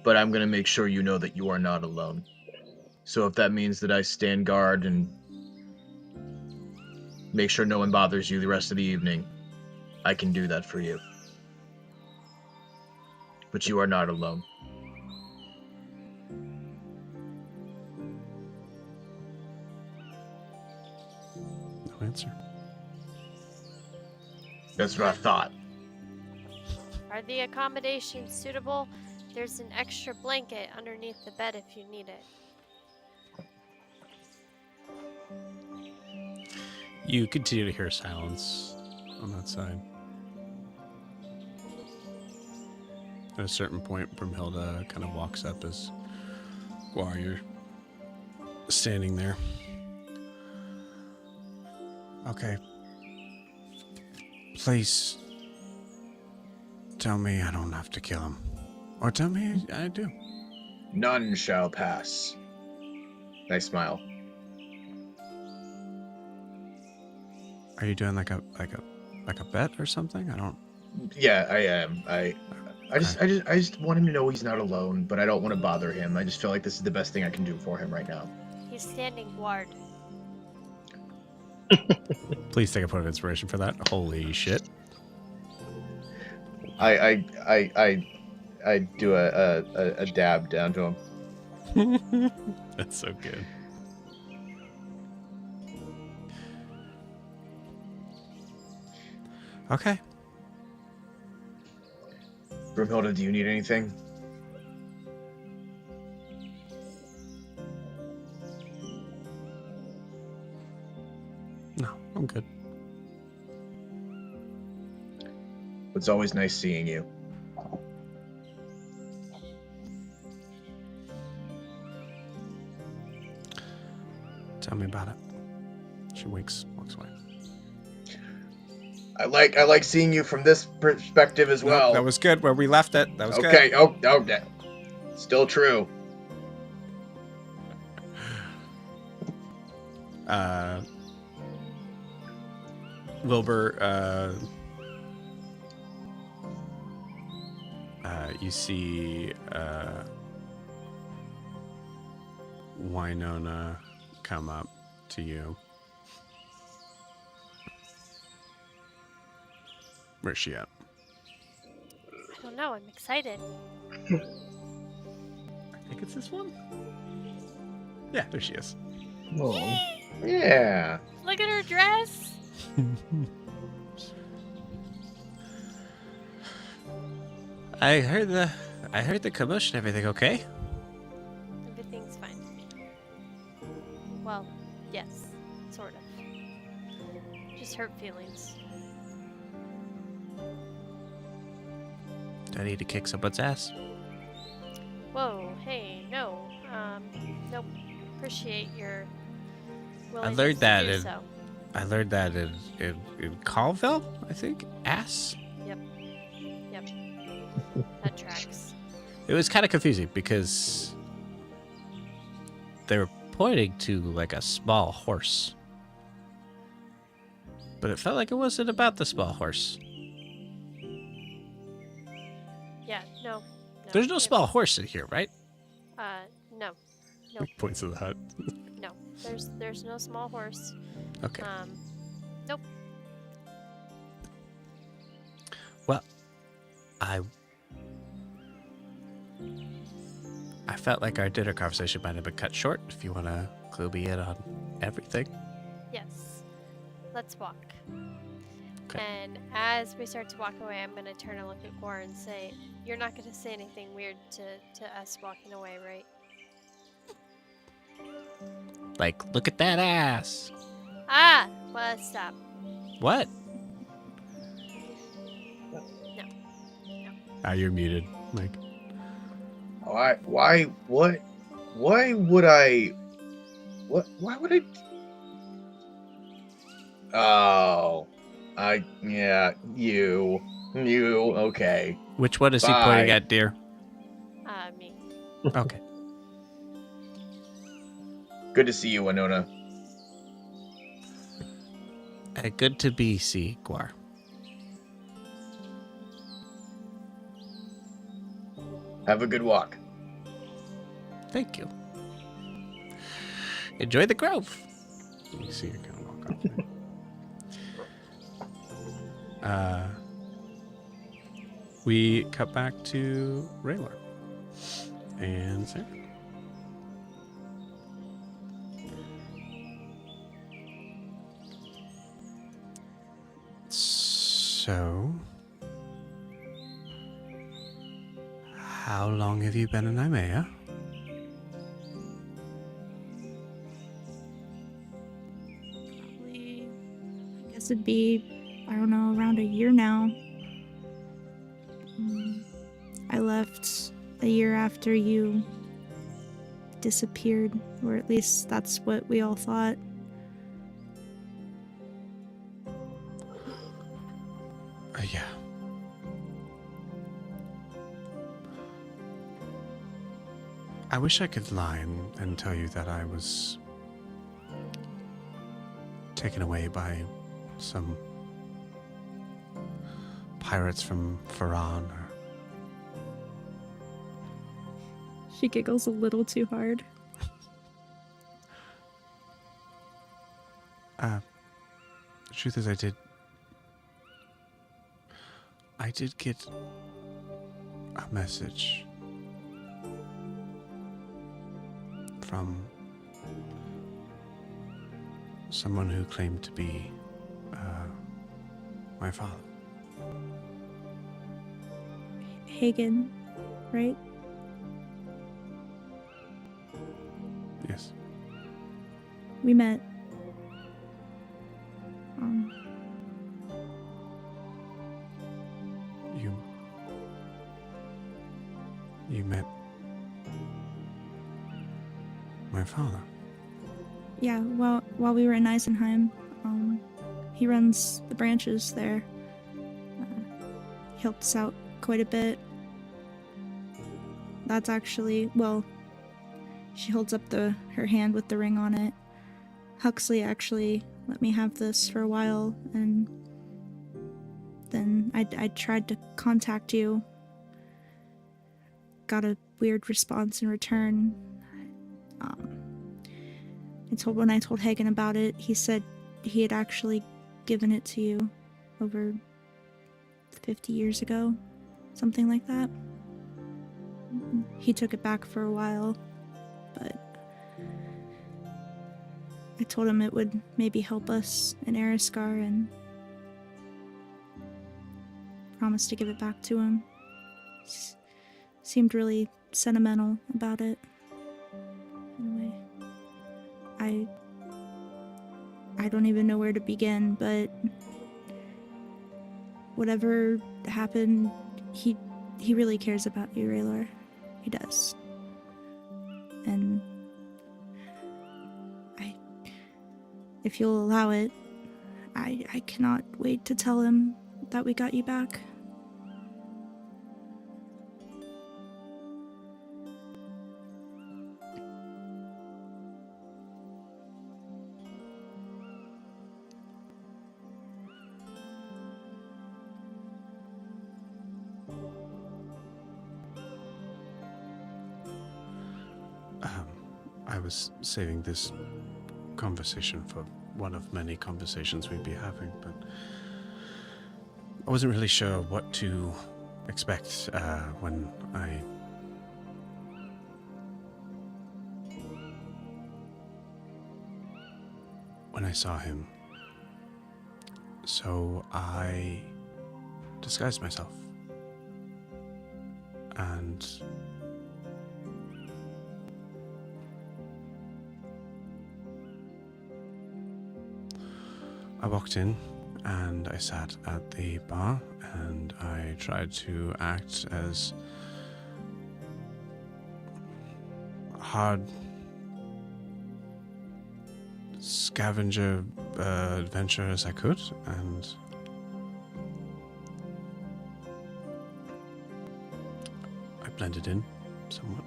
but I'm going to make sure you know that you are not alone. So if that means that I stand guard and make sure no one bothers you the rest of the evening, I can do that for you. But you are not alone. No answer. That's what I thought. Are the accommodations suitable? There's an extra blanket underneath the bed if you need it. You continue to hear silence on that side. At a certain point, Brimhilda kind of walks up as while you're standing there. Okay. Please tell me I don't have to kill him. Or tell me I do. None shall pass. I smile. Are you doing like a bet or something? I don't. Yeah, I am. I just want him to know he's not alone, but I don't want to bother him. I just feel like this is the best thing I can do for him right now. He's standing guard. Please take a point of inspiration for that. Holy shit. I do a dab down to him. That's so good. Okay. Brimhilda, do you need anything? No, I'm good. It's always nice seeing you. Tell me about it. She walks away. I like seeing you from this perspective as well. That was good where we left it. That was good. Okay. Oh, still true. Wilbur, you see Winona come up to you. Where's she at? I don't know. I'm excited. I think it's this one. Yeah, there she is. Oh. Yeah. Look at her dress. I heard the commotion. Everything okay? Everything's fine. Well, yes, sort of. Just hurt feelings. Do I need to kick someone's ass? Whoa, hey, no. Nope. Appreciate your willingness learned that to do in- so. I learned that in Colville, I think. Ass. Yep. That tracks. It was kind of confusing because they were pointing to like a small horse, but it felt like it wasn't about the small horse. Yeah, no. There's no it- small horse in here, right? No. Nope. Points to the hut. No. There's no small horse. Okay. Nope. Well, I felt like our dinner conversation might have been cut short. If you want to clue me in on everything. Yes. Let's walk. Okay. And as we start to walk away, I'm going to turn and look at Gwar and say, you're not going to say anything weird to us walking away, right? Like, look at that ass. Ah! Well, stop. What? No. Ah, you're muted, Mike. Why would I? Why would I? Oh, you, okay. Which one is he Bye. pointing at, dear? Me. Okay. Good to see you, Winona. Good to be see, Gwar. Have a good walk. Thank you. Enjoy the grove. You see her kind of walk off. We cut back to Raylor and Sarah. So, how long have you been in Imea? Probably, I guess it'd be, I don't know, around a year now. I left a year after you disappeared, or at least that's what we all thought. Yeah. I wish I could lie and tell you that I was taken away by some pirates from Faran or She giggles a little too hard. the truth is I did get a message from someone who claimed to be my father. Hagen, right? Yes. We met. You met my father. Yeah, while we were in Eisenheim, he runs the branches there. He helped us out quite a bit. That's actually, well, she holds up her hand with the ring on it. Huxley actually let me have this for a while, and then I tried to contact you. Got a weird response in return. When I told Hagen about it, he said he had actually given it to you over 50 years ago, something like that. He took it back for a while, but I told him it would maybe help us in Eriscar and promised to give it back to him. Seemed really sentimental about it. Anyway, I don't even know where to begin, but whatever happened, he really cares about you, Raylor. He does. And if you'll allow it, I cannot wait to tell him that we got you back. I was saving this conversation for one of many conversations we'd be having, but I wasn't really sure what to expect when I saw him. So I disguised myself and I walked in and I sat at the bar and I tried to act as hard scavenger adventure as I could, and I blended in somewhat.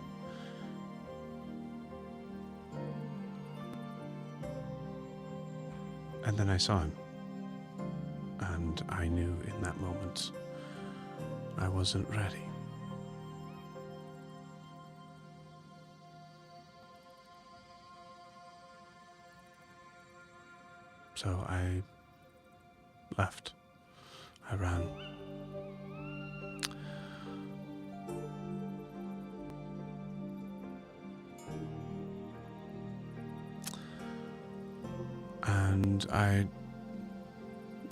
And then I saw him, and I knew in that moment I wasn't ready. So I left. I ran. And I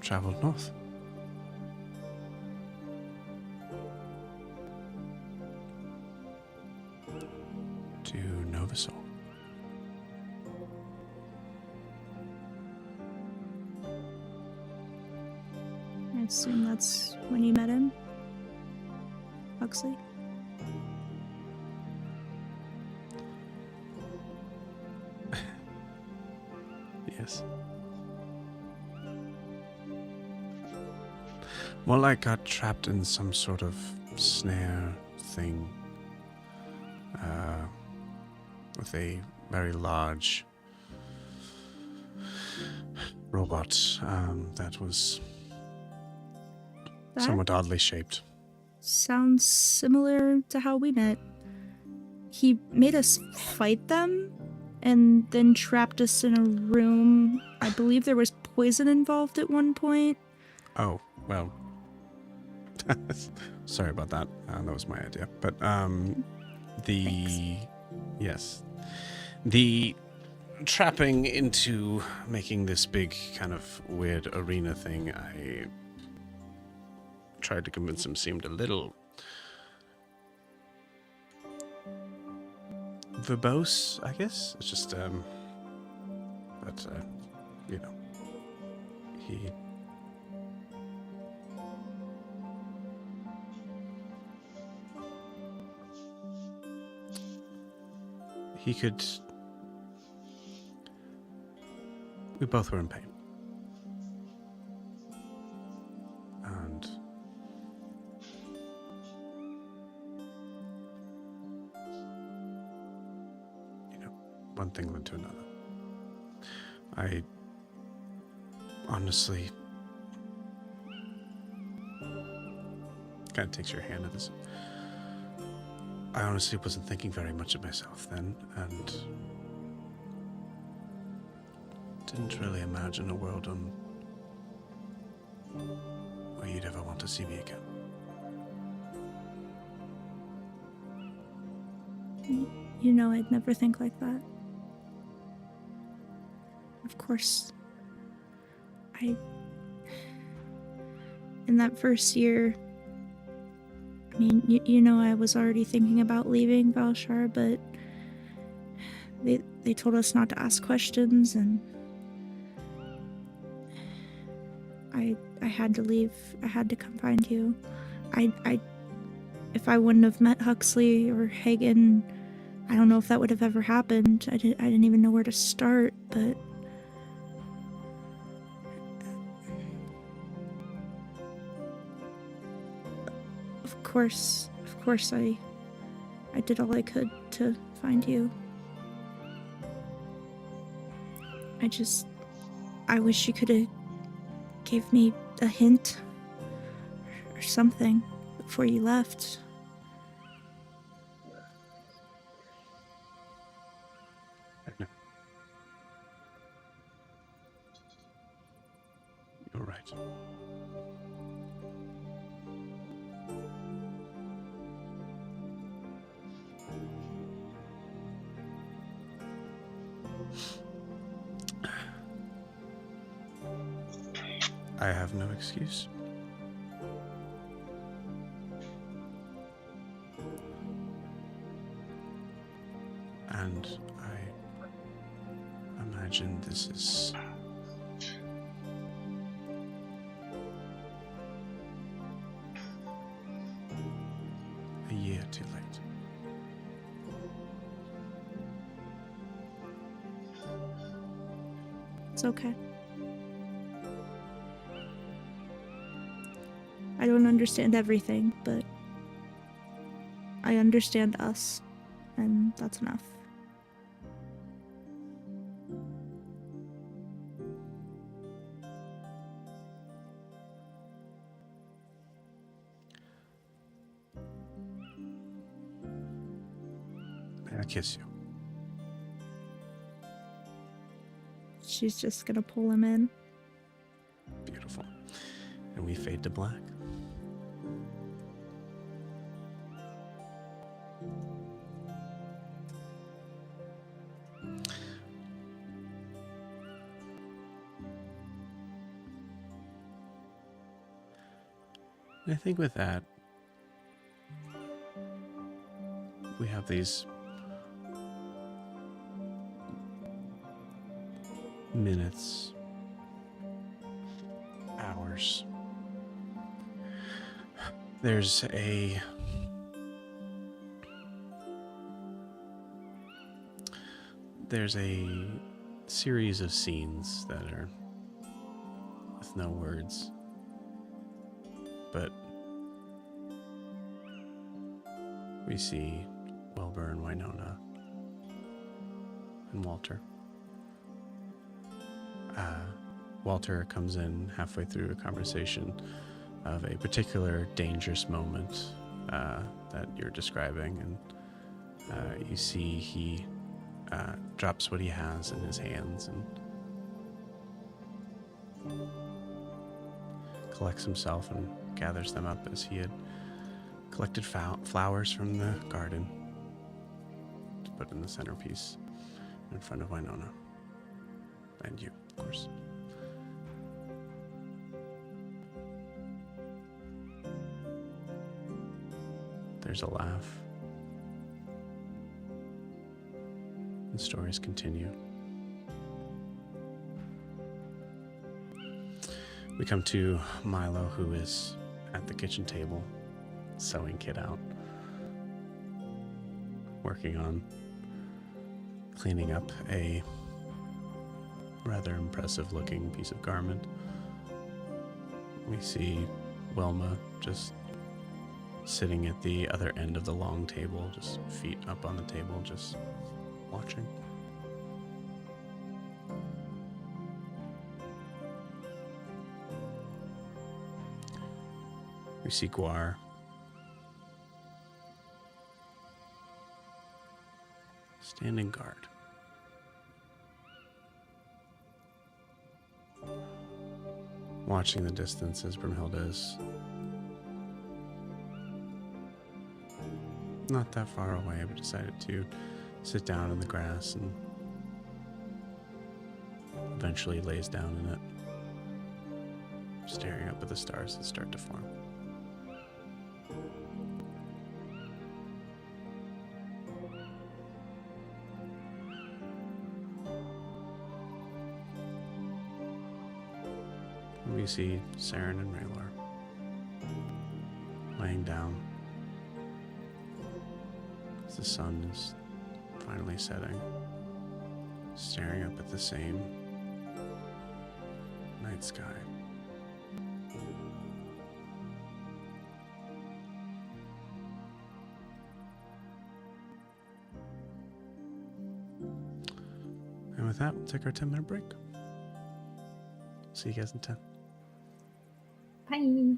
traveled north. To Novasol. I assume that's when you met him, Huxley? Yes. More like got trapped in some sort of snare thing. With a very large robot that was somewhat oddly shaped. Sounds similar to how we met. He made us fight them and then trapped us in a room. I believe there was poison involved at one point. Oh, well. Sorry about that. That was my idea. But Thanks. Yes. The trapping into making this big kind of weird arena thing, I tried to convince him seemed a little verbose, I guess. It's just, but, you know, he could. We both were in pain. And you know, one thing led to another. I honestly, kind of takes your hand at this. I honestly wasn't thinking very much of myself then, and didn't really imagine a world where you'd ever want to see me again. You know I'd never think like that. Of course, in that first year, I mean, you know I was already thinking about leaving Valshar, but they told us not to ask questions, and I had to leave. I had to come find you. If I wouldn't have met Huxley or Hagen, I don't know if that would have ever happened. I didn't even know where to start, but of course I did all I could to find you. I wish you could have gave me a hint or something before you left. You're right. I have no excuse. And I imagine this is a year too late. It's okay. I don't understand everything, but I understand us, and that's enough. May I kiss you? She's just gonna pull him in. Beautiful. And we fade to black. And I think with that, we have these minutes, hours. There's a series of scenes that are with no words, but we see Wilbur and Winona and Walter. Walter comes in halfway through a conversation of a particular dangerous moment that you're describing, and you see he drops what he has in his hands and collects himself and gathers them up as he had collected flowers from the garden to put in the centerpiece in front of Winona. And you, of course. There's a laugh. And stories continue. We come to Milo, who is at the kitchen table, sewing kit out, working on cleaning up a rather impressive looking piece of garment. We see Wilma just sitting at the other end of the long table, just feet up on the table, just watching. We see Guar. Standing guard. Watching the distance as Brimhilda is not that far away, but decided to sit down in the grass and eventually lays down in it, staring up at the stars that start to form. And we see Saren and Raylor laying down as the sun is finally setting, staring up at the same night sky. And with that, we'll take our 10-minute break. See you guys in 10. Bye.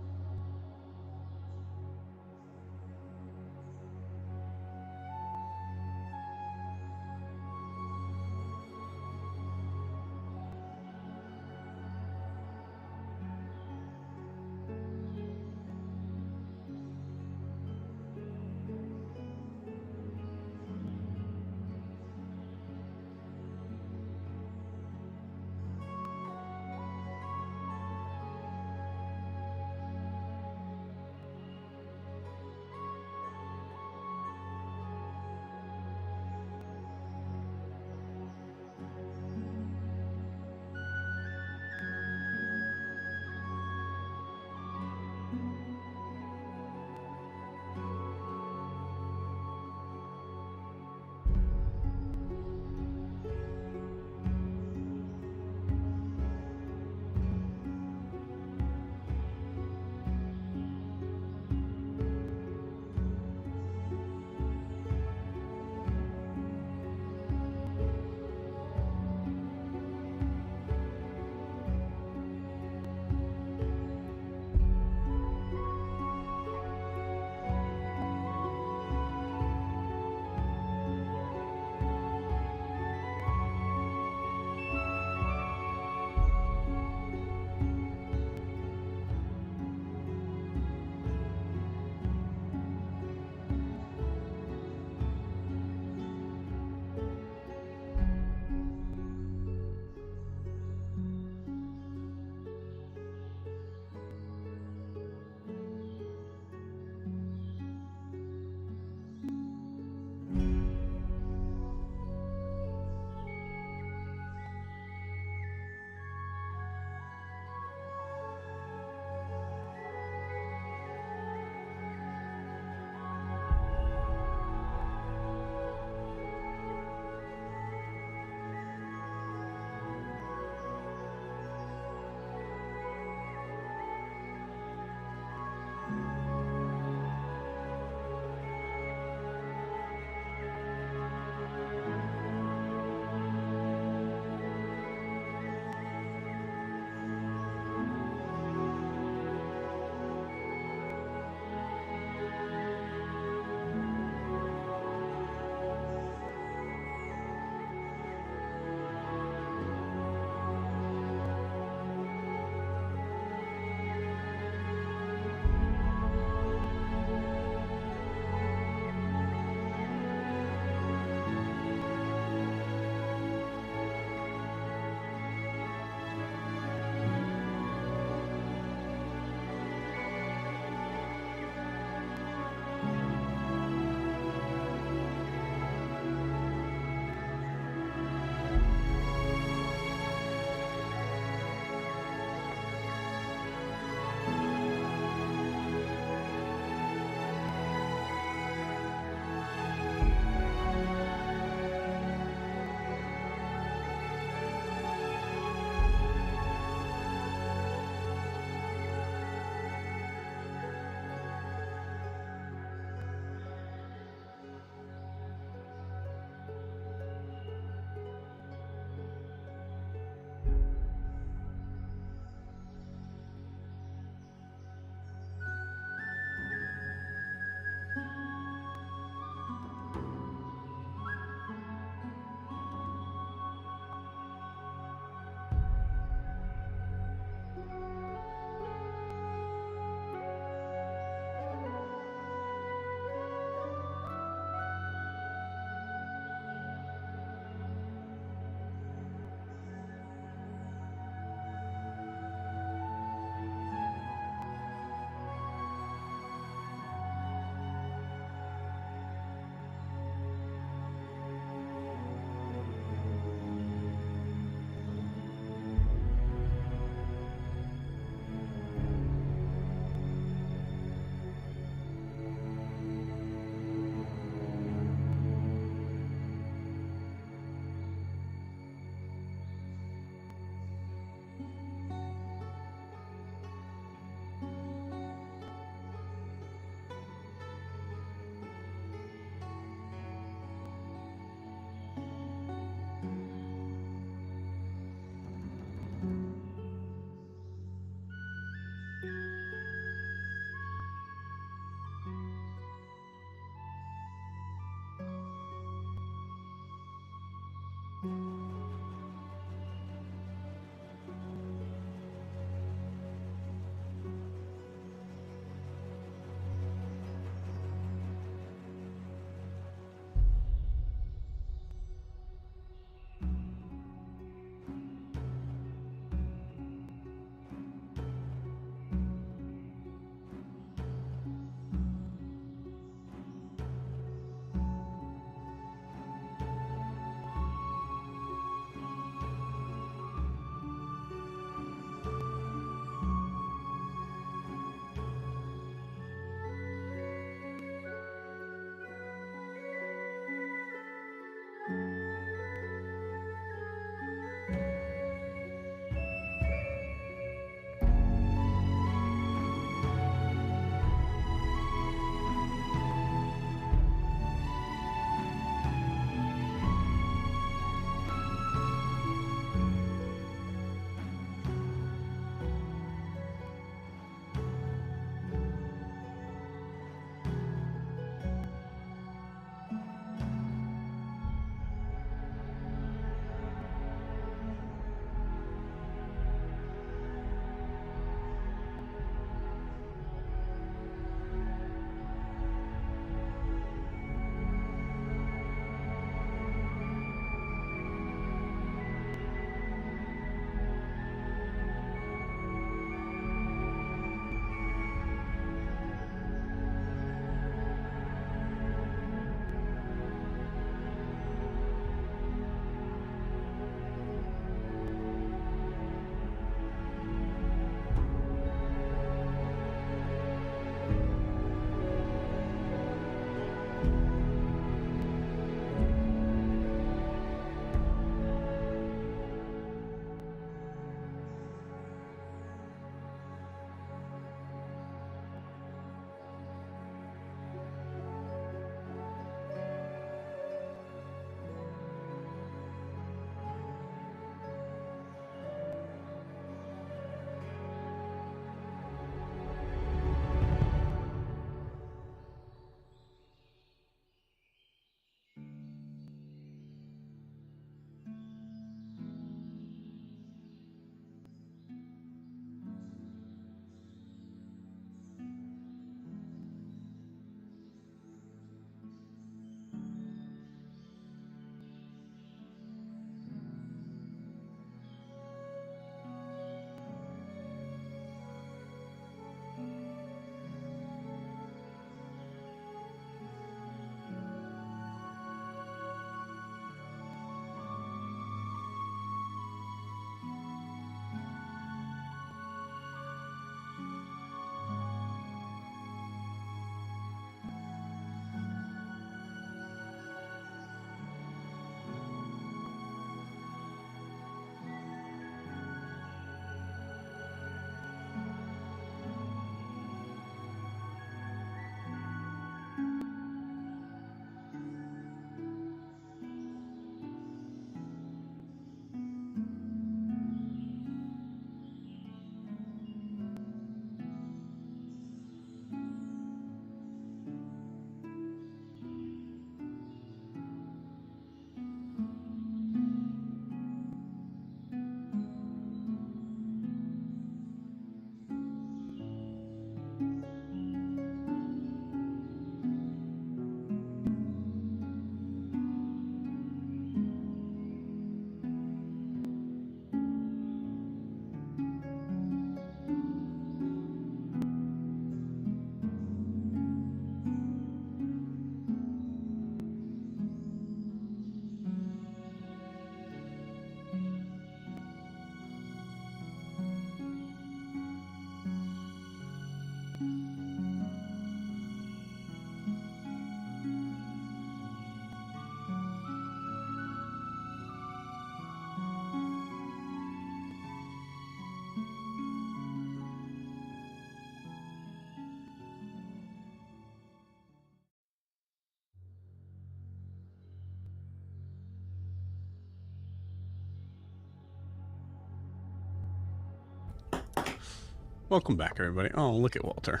Welcome back, everybody. Oh, look at Walter.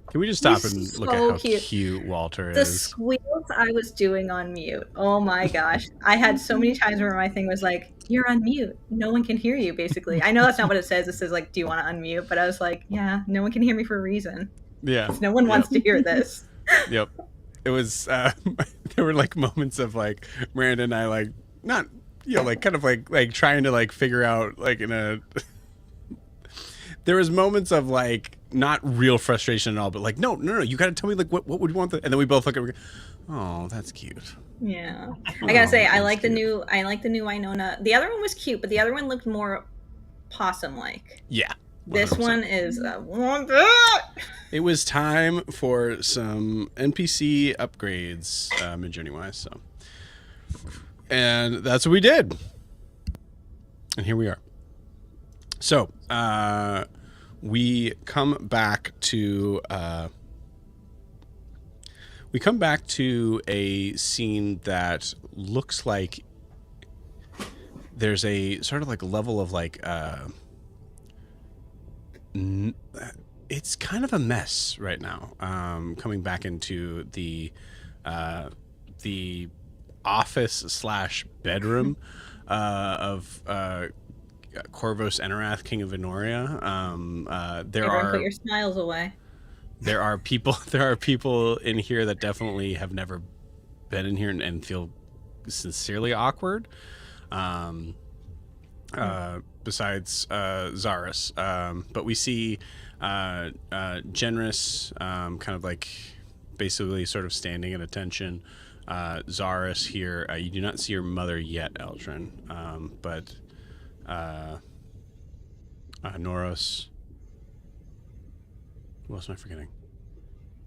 Can we just stop and look at how cute Walter The is? squeals I was doing on mute. Oh my gosh. I had so many times where my thing was like, you're on mute. No one can hear you, basically. I know that's not what it says. It says, like, do you want to unmute? But I was like, yeah, no one can hear me for a reason. Yeah. No one wants to hear this. Yep. It was, there were like moments of like Miranda and I like, not, you know, like kind of like trying to like figure out like in a, there was moments of like not real frustration at all, but like, no, you got to tell me like what would you want? And then we both look at, oh, that's cute. Yeah. I gotta say, I like the new Winona. The other one was cute, but the other one looked more possum-like. Yeah. 100%. This one is It was time for some NPC upgrades, Midjourney wise. So, and that's what we did. And here we are. So, we come back to a scene that looks like there's a sort of like level of like it's kind of a mess right now. Coming back into the office / bedroom of Corvos Enerath, King of Venoria. Put your smiles away. There are people in here that definitely have never been in here and feel sincerely awkward. Besides Zaris, but we see Generous, kind of like basically sort of standing at attention. Zaris here. You do not see your mother yet, Eldryn, but Noros. Who else am I forgetting?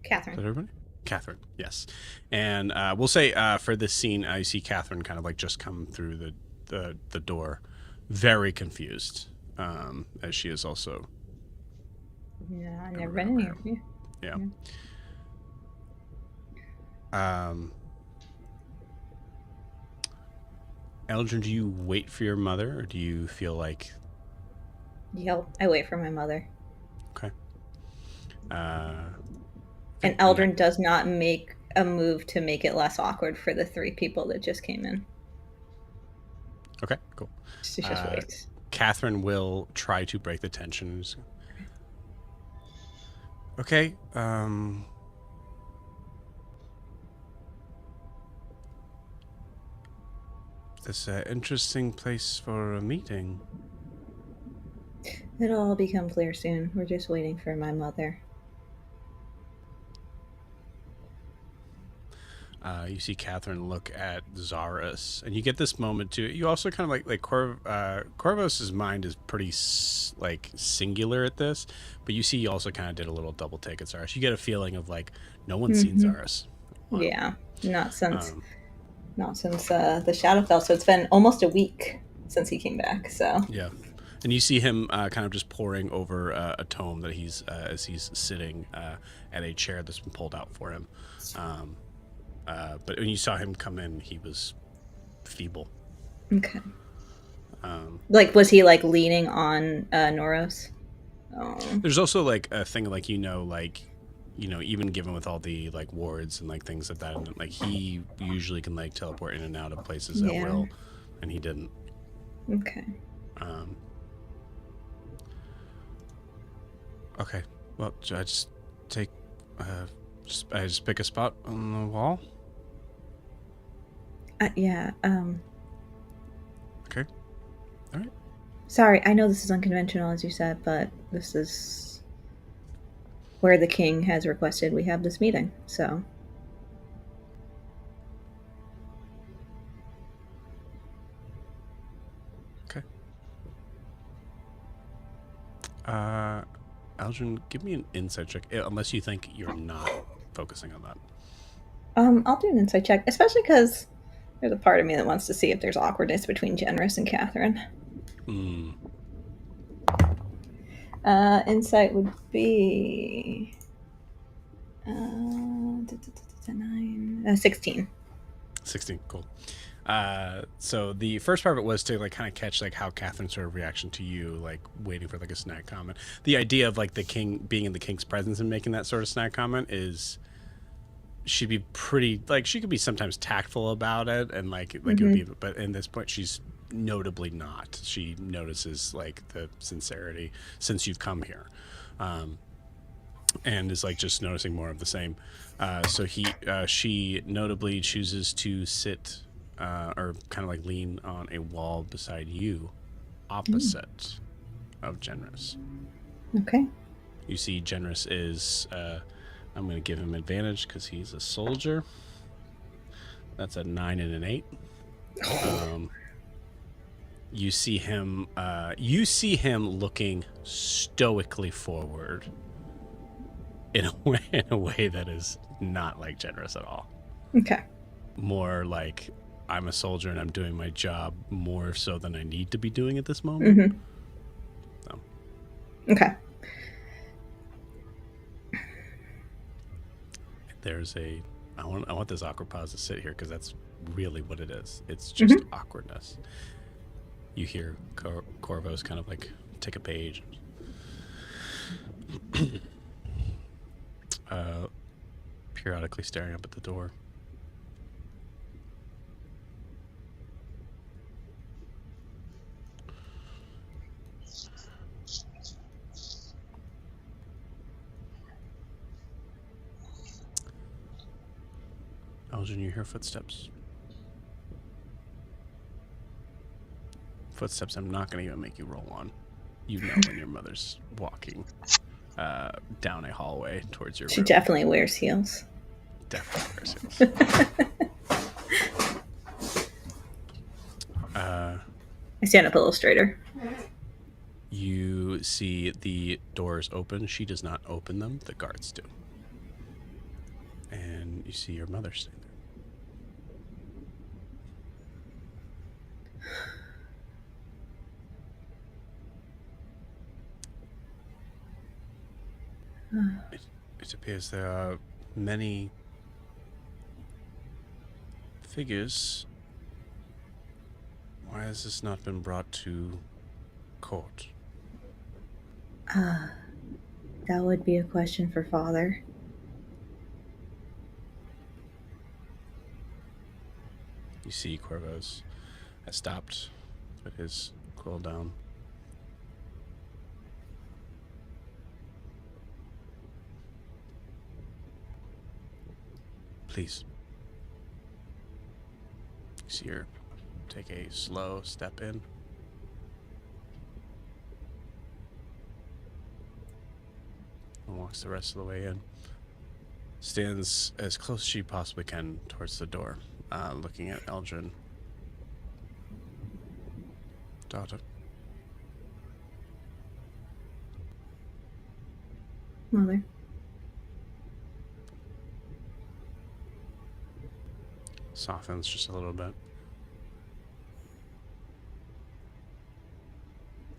Catherine. Is that everybody? Catherine, yes. And we'll say for this scene, you see Catherine kind of like just come through the door, very confused, as she is also. Yeah, I never been in here. Yeah. Eldryn, do you wait for your mother, or do you feel like? Yep, I wait for my mother. Okay. And Eldryn does not make a move to make it less awkward for the 3 people that just came in. Okay, cool. She just waits. Catherine will try to break the tension. Okay. This interesting place for a meeting. It'll all become clear soon. We're just waiting for my mother. You see Catherine look at Zaris, and you get this moment too. You also kind of like Corvos's mind is pretty like singular at this, but you see he also kind of did a little double take at Zaris. You get a feeling of like no one's seen Zaris. Wow. Yeah, not since the Shadowfell. So it's been almost a week since he came back. So yeah. And you see him kind of just poring over a tome that he's as he's sitting at a chair that's been pulled out for him. But when you saw him come in, he was feeble. Okay. Like, was he like leaning on Noros? Oh. There's also like a thing like even given with all the like wards and like things like that, and like he usually can like teleport in and out of places at will, and he didn't. Okay. Okay. Well, I just take I just pick a spot on the wall. Yeah. Okay. All right. Sorry, I know this is unconventional, as you said, but this is where the king has requested we have this meeting. So. Okay. Eldryn, give me an insight check, unless you think you're not focusing on that. I'll do an insight check, especially because there's a part of me that wants to see if there's awkwardness between Generous and Catherine. Insight would be 16. 16, cool. So the first part of it was to like kind of catch like how Catherine's sort of reaction to you, like waiting for like a snide comment. The idea of like the king being in the king's presence and making that sort of snide comment is, she'd be pretty like, she could be sometimes tactful about it and like it would be, but in this point she's notably not. She notices like the sincerity since you've come here, and is like just noticing more of the same. So she notably chooses to sit or kind of like lean on a wall beside you, opposite of Generous. Okay. You see Generous is, I'm going to give him advantage because he's a soldier. That's a 9 and an 8. You see him looking stoically forward in a way that is not like Generous at all. Okay. More like, I'm a soldier and I'm doing my job more so than I need to be doing at this moment. So. Okay. There's I want this awkward pause to sit here because that's really what it is. It's just awkwardness. You hear Corvos kind of like take a page. Periodically staring up at the door. Eldryn, you hear footsteps. Footsteps I'm not going to even make you roll on. You know when your mother's walking down a hallway towards your room. She definitely wears heels. Definitely wears heels. I stand up a little straighter. You see the doors open. She does not open them. The guards do. And you see your mother standing there. It appears there are many figures. Why has this not been brought to court? That would be a question for Father. You see Corvos has stopped, put his quill down. Please. You see her take a slow step in. And walks the rest of the way in. Stands as close as she possibly can towards the door, looking at Eldryn. Daughter. Mother. Softens just a little bit.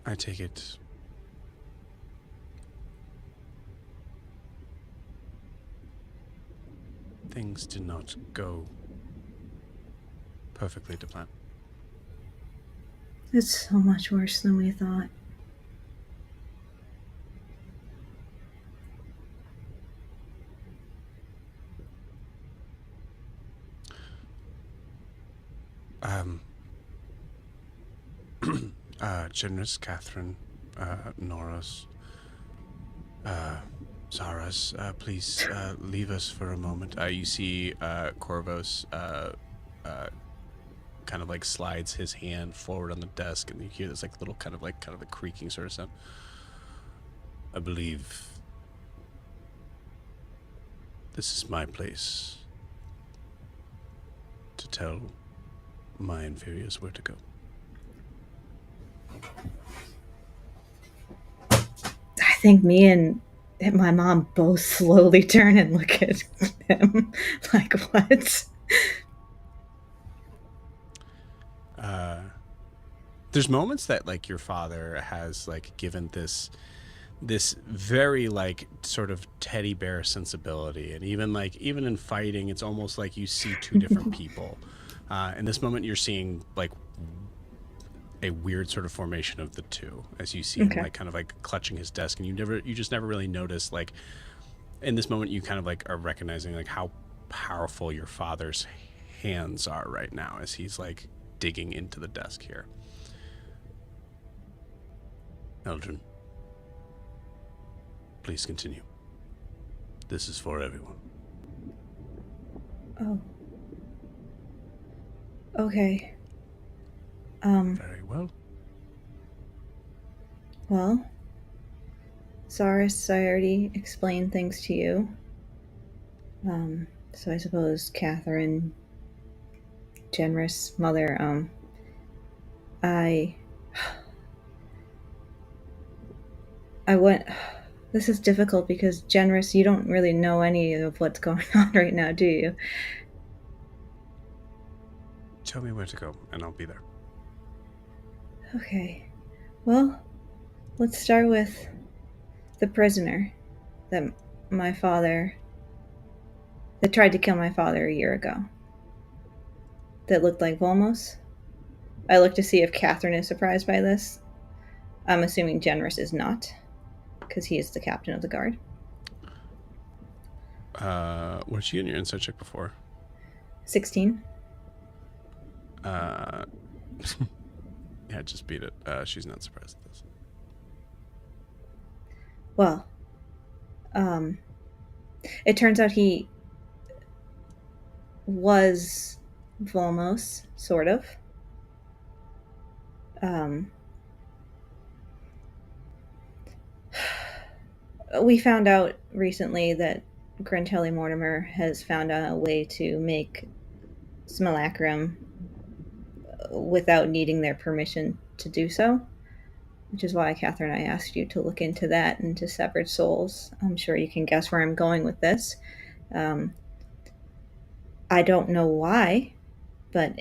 I take it things did not go perfectly to plan. It's so much worse than we thought. Generous, Catherine, Norris, Zaras, please leave us for a moment. You see Corvos kind of like slides his hand forward on the desk, and you hear this like little kind of a creaking sort of sound. I believe this is my place to tell my inferiors where to go. I think me and my mom both slowly turn and look at him like, what? There's moments that like your father has like given this very like sort of teddy bear sensibility, and even in fighting it's almost like you see two different people. In this moment, you're seeing like a weird sort of formation of the two as you see him like kind of like clutching his desk, and you just never really notice, like in this moment you kind of like are recognizing like how powerful your father's hands are right now as he's like digging into the desk here. Eldryn, please continue. This is for everyone. Oh. Okay. Very well. Well, Zaris, I already explained things to you. So I suppose Catherine, generous mother, I went... This is difficult because, generous, you don't really know any of what's going on right now, do you? Tell me where to go, and I'll be there. Okay. Well, let's start with the prisoner that tried to kill my father a year ago. That looked like Volmos. I look to see if Catherine is surprised by this. I'm assuming Generous is not, because he is the captain of the guard. What did you get in your insight check before? 16. Yeah, just beat it. She's not surprised at this. Well, it turns out he was Volmos, sort of. We found out recently that Grentelli Mortimer has found a way to make simulacrum without needing their permission to do so, which is why, Catherine, I asked you to look into that and to severed souls. I'm sure you can guess where I'm going with this. I don't know why, but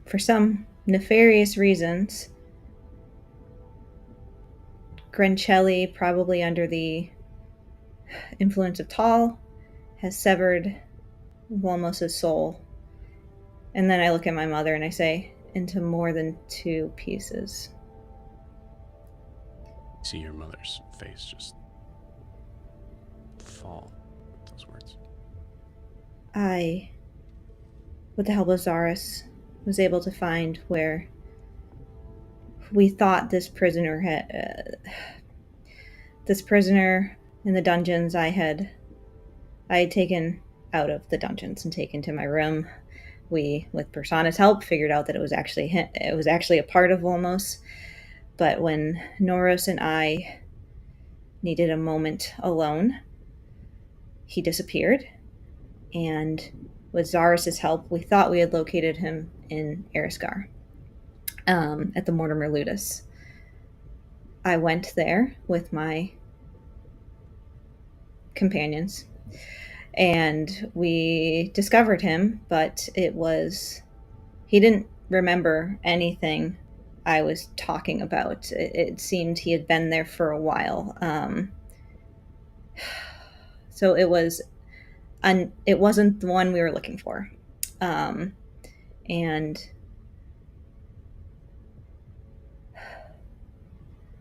for some nefarious reasons, Grencelli, probably under the influence of Tal, has severed Volmos' soul. And then I look at my mother and I say, into more than 2 pieces. See your mother's face just fall with those words. I, with the help of Zaris, was able to find where we thought this prisoner had... this prisoner in the dungeons I had taken out of the dungeons and taken to my room. We, with Persana's help, figured out that it was actually a part of Volmos. But when Noros and I needed a moment alone, he disappeared. And with Zaris' help, we thought we had located him in Erisgar, at the Mortimer Ludus. I went there with my companions, and we discovered him, but he didn't remember anything I was talking about. It seemed he had been there for a while. So it wasn't the one we were looking for. And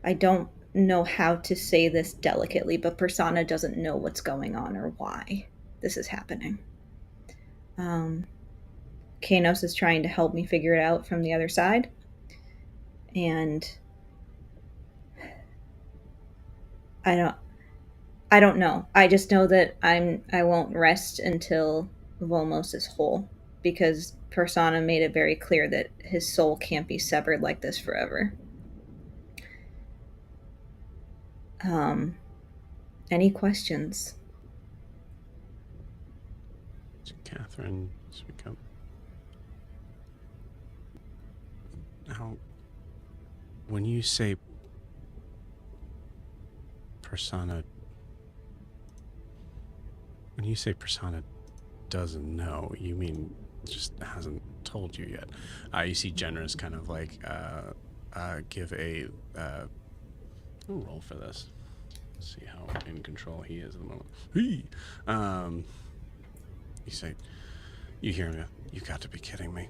I don't know how to say this delicately, but Persana doesn't know what's going on or why this is happening. Kanos is trying to help me figure it out from the other side. And I don't know. I just know that I won't rest until Volmos is whole, because Persana made it very clear that his soul can't be severed like this forever. Any questions? Catherine, speak up. Now, when you say Persana doesn't know, you mean just hasn't told you yet. You see Generous kind of like give a roll for this. Let's see how in control he is at the moment. You hear me? You got to be kidding me.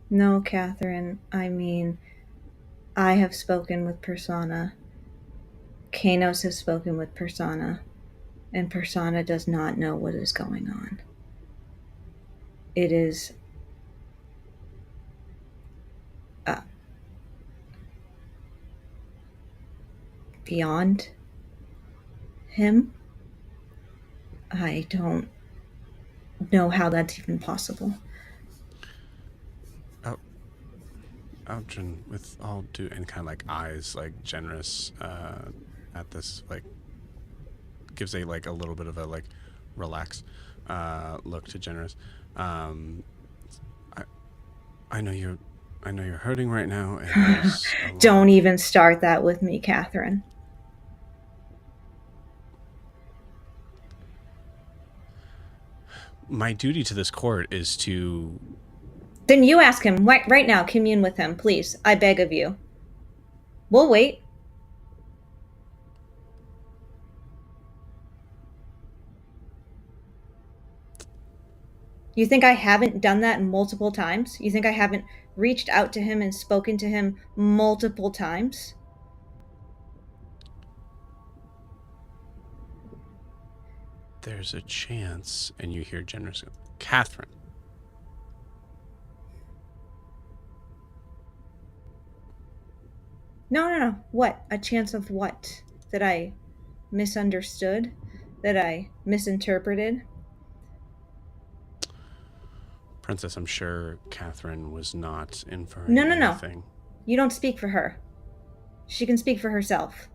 No, Catherine. I mean, I have spoken with Persona. Kanos has spoken with Persona. And Persona does not know what is going on. It is beyond him. I don't know how that's even possible. Eldryn, with all due, and kind of like eyes like generous at this, like gives a like a little bit of a like relax look to generous. I know you're hurting right now. And Don't even start that with me, Catherine. My duty to this court is to... Then you ask him right now. Commune with him, please. I beg of you. We'll wait. You think I haven't done that multiple times? You think I haven't reached out to him and spoken to him multiple times? There's a chance, and you hear generous... Catherine. No. What? A chance of what? That I misunderstood? That I misinterpreted? Princess, I'm sure Catherine was not inferring anything. No. You don't speak for her. She can speak for herself.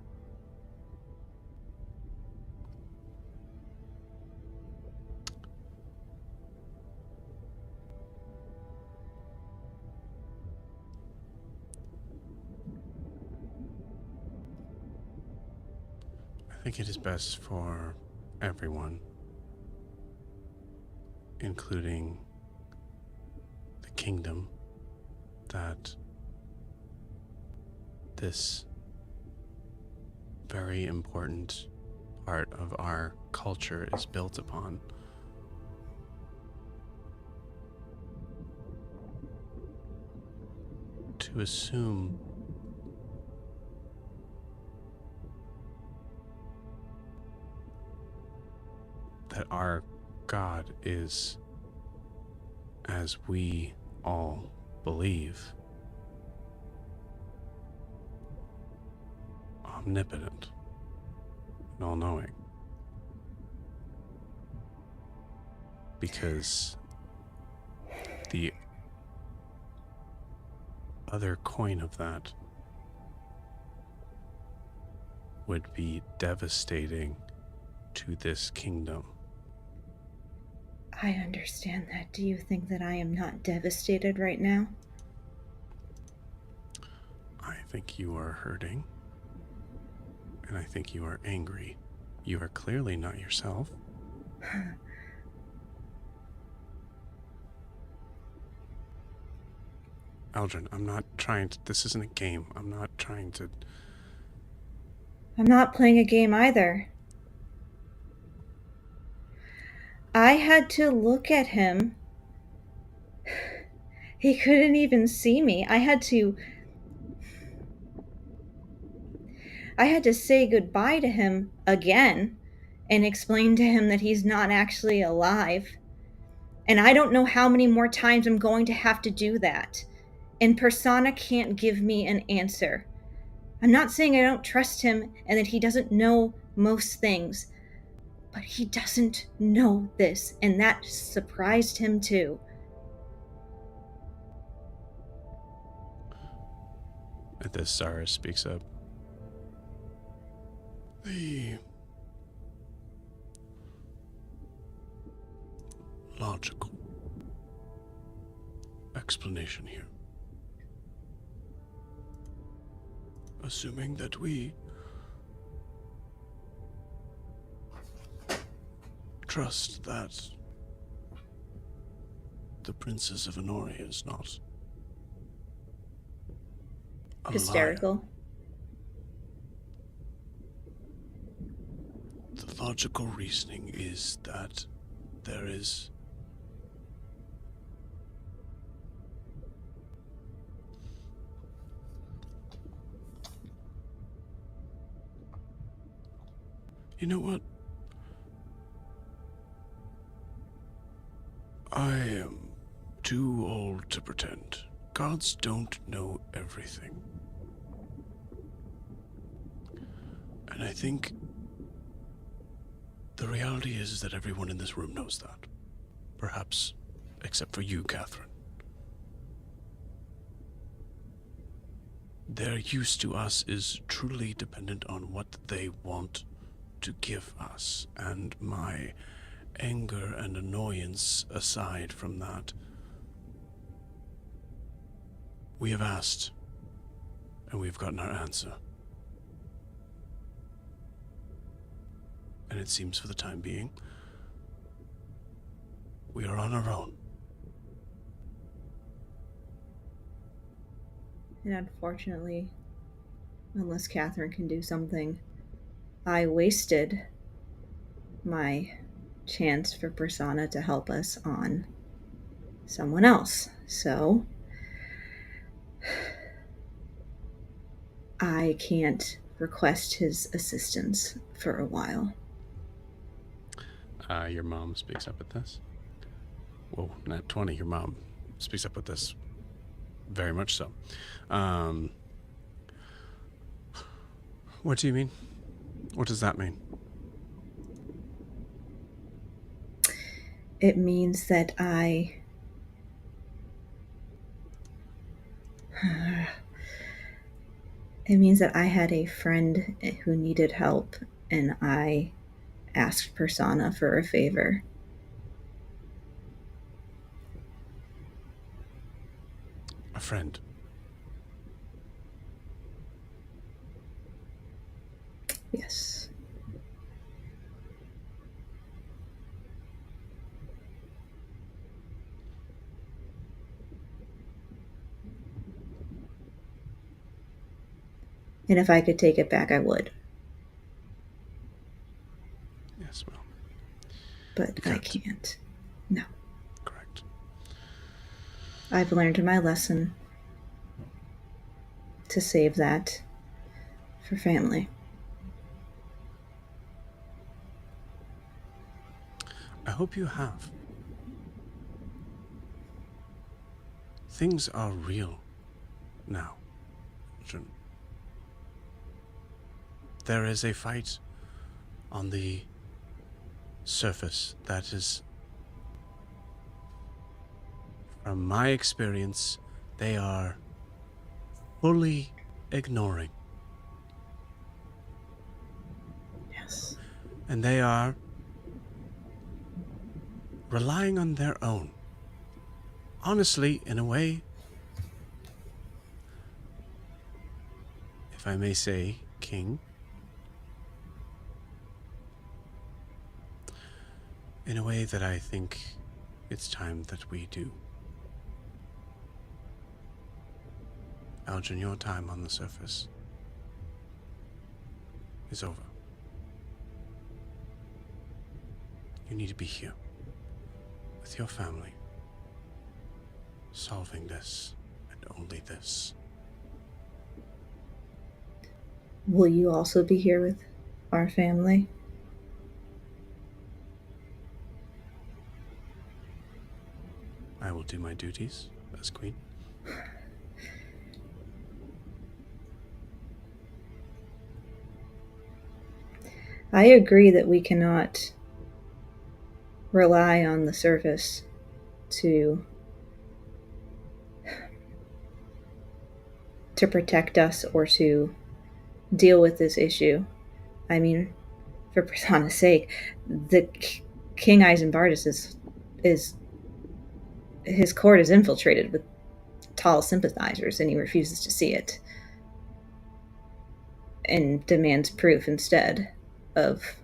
I think it is best for everyone, including the kingdom, that this very important part of our culture is built upon. To assume that our God is, as we all believe, omnipotent and all-knowing. Because the other coin of that would be devastating to this kingdom. I understand that. Do you think that I am not devastated right now? I think you are hurting. And I think you are angry. You are clearly not yourself. Eldryn, I'm not trying to... This isn't a game. I'm not trying to... I'm not playing a game either. I had to look at him. He couldn't even see me. I had to say goodbye to him again and explain to him that he's not actually alive. And I don't know how many more times I'm going to have to do that. And Persona can't give me an answer. I'm not saying I don't trust him and that he doesn't know most things, but he doesn't know this, and that surprised him too. At this, Zara speaks up. The logical explanation here, assuming that we trust that the Princess of Honoria is not a hysterical. liar. The logical reasoning is that there is You know what? I am too old to pretend. Gods don't know everything. And I think the reality is that everyone in this room knows that. Perhaps except for you, Catherine. Their use to us is truly dependent on what they want to give us, and my anger and annoyance aside from that, we have asked, and we've gotten our answer. And it seems for the time being, we are on our own. And unfortunately, unless Catherine can do something, I wasted my chance for Persona to help us on someone else. So I can't request his assistance for a while. Your mom speaks up at this. Whoa, not 20. Your mom speaks up with this. Very much so. What do you mean? What does that mean? It means that It means that I had a friend who needed help, and I asked Persona for a favor. A friend. Yes. And if I could take it back, I would. Yes, well. But I can't. No. Correct. I've learned my lesson to save that for family. I hope you have. Things are real now. There is a fight on the surface that is, from my experience, they are fully ignoring. Yes. And they are relying on their own. Honestly, in a way, if I may say, King, in a way that I think it's time that we do. Eldryn, your time on the surface is over. You need to be here with your family, solving this and only this. Will you also be here with our family? I will do my duties as queen. I agree that we cannot rely on the surface to protect us or to deal with this issue. I mean, for Persana's sake, the King Eisenbardus is his court is infiltrated with tall sympathizers, and he refuses to see it and demands proof instead of.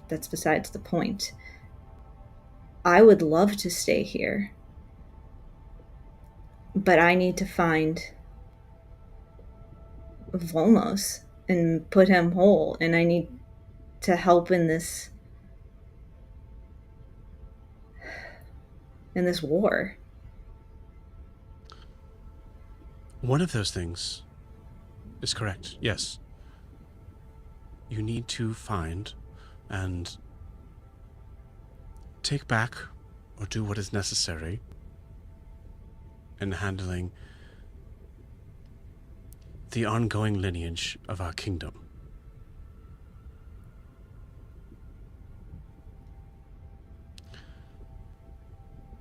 That's besides the point. I would love to stay here, but I need to find Volmos and put him whole, and I need to help in this war. One of those things is correct, yes. You need to find and take back or do what is necessary in handling the ongoing lineage of our kingdom.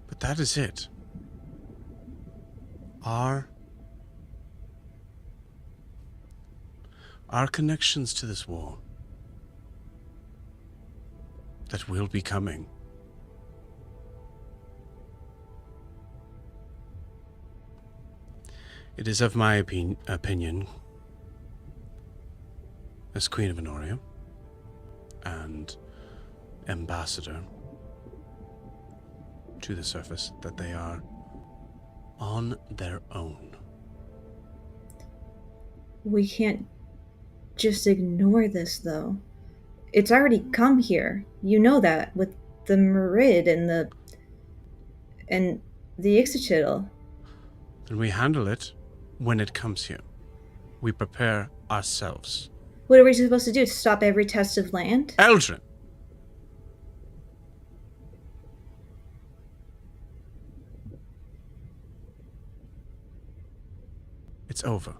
But that is it. Our connections to this war that will be coming it is of my opinion as Queen of Honoria and ambassador to the surface that they are on their own. We can't just ignore this, though. It's already come here. You know that, with the Merid and the Ixochitl. Then we handle it when it comes here. We prepare ourselves. What are we supposed to do? Stop every test of land? Eldryn! It's over.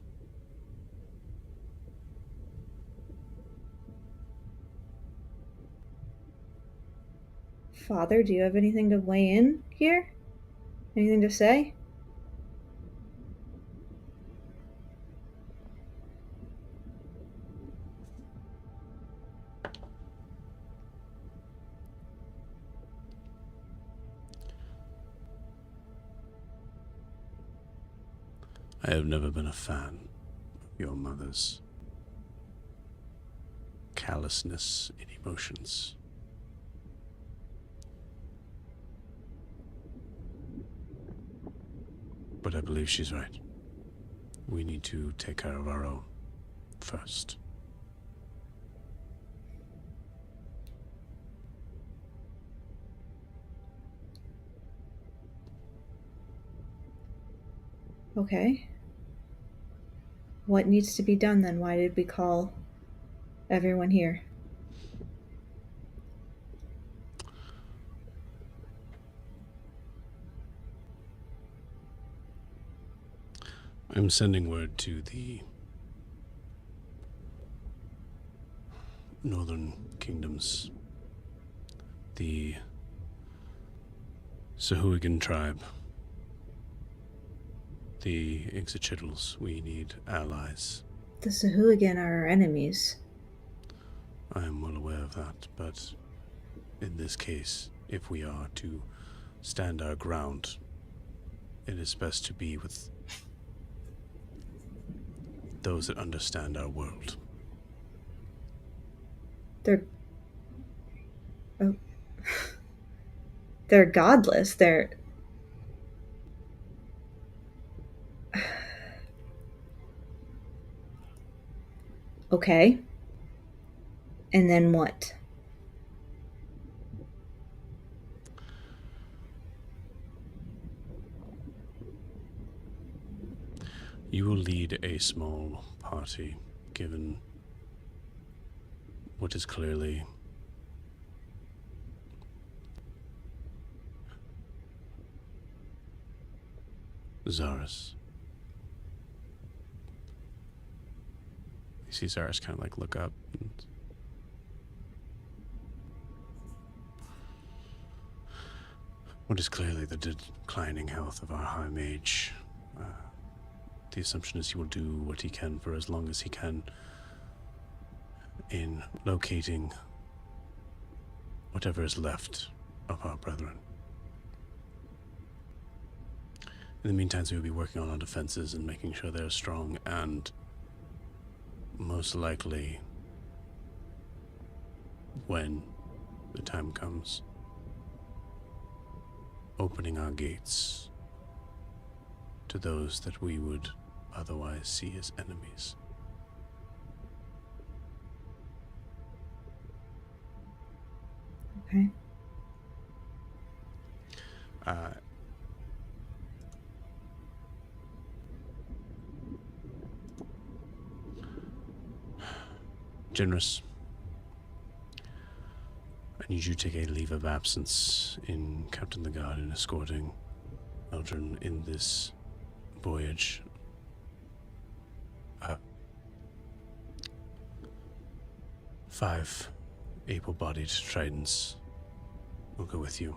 Father, do you have anything to weigh in here? Anything to say? I have never been a fan of your mother's callousness in emotions. But I believe she's right. We need to take care of our own first. Okay. What needs to be done then? Why did we call everyone here? I'm sending word to the northern kingdoms, the Sahuagin tribe, the Ixochitls. We need allies. The Sahuagin are our enemies. I am well aware of that, but in this case, if we are to stand our ground, it is best to be with those that understand our world. They're godless. They're okay. And then what? You will lead a small party, given what is clearly Zaris. You see Zaris kind of like look up. What is clearly the declining health of our High Mage. The assumption is he will do what he can for as long as he can in locating whatever is left of our brethren. In the meantime, we will be working on our defenses and making sure they're strong, and most likely, when the time comes, opening our gates to those that we would otherwise see as enemies. Okay. Generous, I need you to take a leave of absence in Captain the Guard in escorting Eldryn in this voyage. 5 able-bodied tridents will go with you.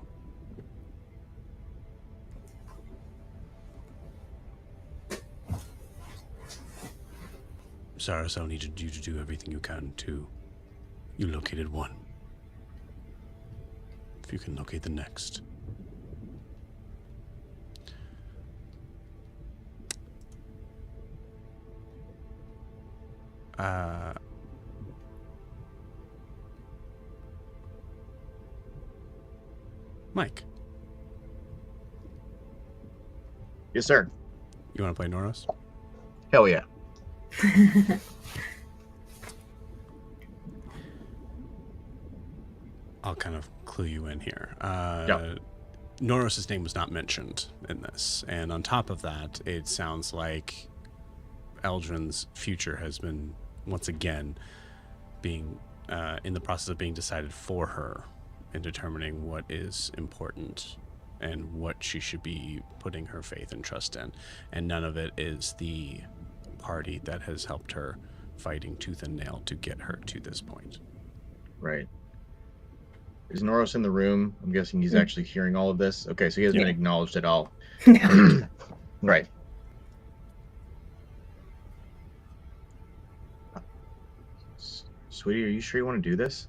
Saras, I'll need you to do everything you can to... You located one. If you can locate the next. Mike, Yes, sir. you want to play Noros? Hell yeah. I'll kind of clue you in here. Yeah. Noros' name was not mentioned in this, and on top of that, it sounds like Eldryn's future has been, once again, being in the process of being decided for her in determining what is important and what she should be putting her faith and trust in. And none of it is the party that has helped her fighting tooth and nail to get her to this point. Right. Is Noros in the room? I'm guessing he's actually hearing all of this. Okay, so he hasn't been acknowledged at all. No. Right. Sweetie, are you sure you want to do this?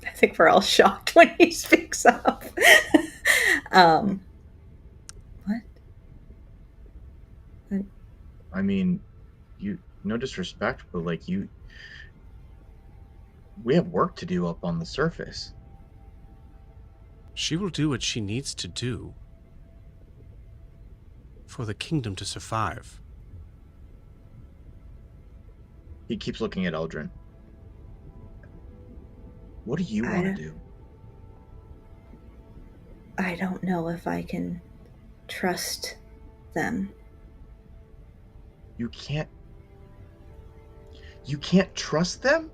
I think we're all shocked when he speaks up. What? I mean, no disrespect, but like we have work to do up on the surface. She will do what she needs to do for the kingdom to survive. He keeps looking at Eldryn. What do you want to do? I don't know if I can trust them. You can't trust them?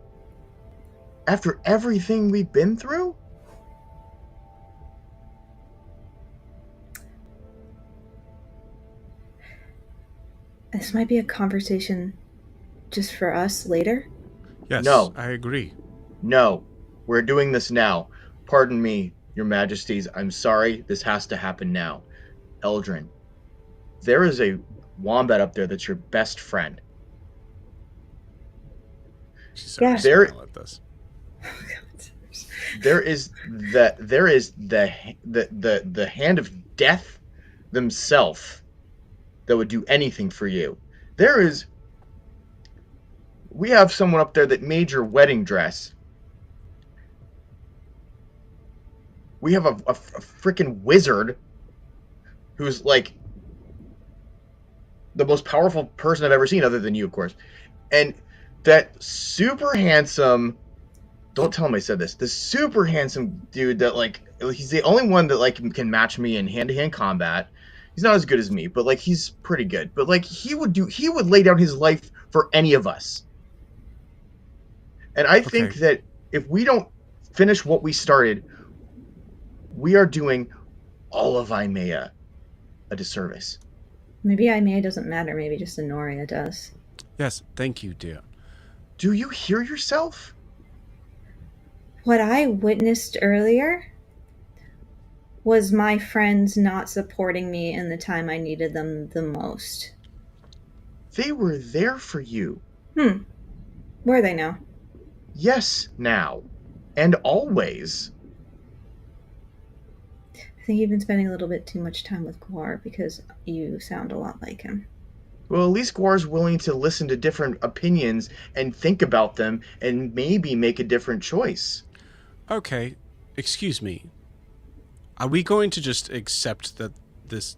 After everything we've been through? This might be a conversation just for us later. Yes, No. I agree. No. We're doing this now. Pardon me, your majesties. I'm sorry. This has to happen now. Eldryn, there is a wombat up there that's your best friend. She's Yeah. smile at this. There is the hand of death themselves that would do anything for you. We have someone up there that made your wedding dress. We have a freaking wizard who's like the most powerful person I've ever seen, other than you, of course. And that super handsome, don't tell him I said this, the super handsome dude that, like, he's the only one that, like, can match me in hand-to-hand combat. He's not as good as me, but, like, he's pretty good. But, like, he would lay down his life for any of us. And I think that if we don't finish what we started, we are doing all of Imea a disservice. Maybe Imea doesn't matter. Maybe just Honoria does. Yes, thank you, dear. Do you hear yourself? What I witnessed earlier was my friends not supporting me in the time I needed them the most. They were there for you. Where are they now? Yes, now. And always. I think you've been spending a little bit too much time with Guar because you sound a lot like him. Well, at least Guar's willing to listen to different opinions and think about them and maybe make a different choice. Okay, excuse me. Are we going to just accept that this...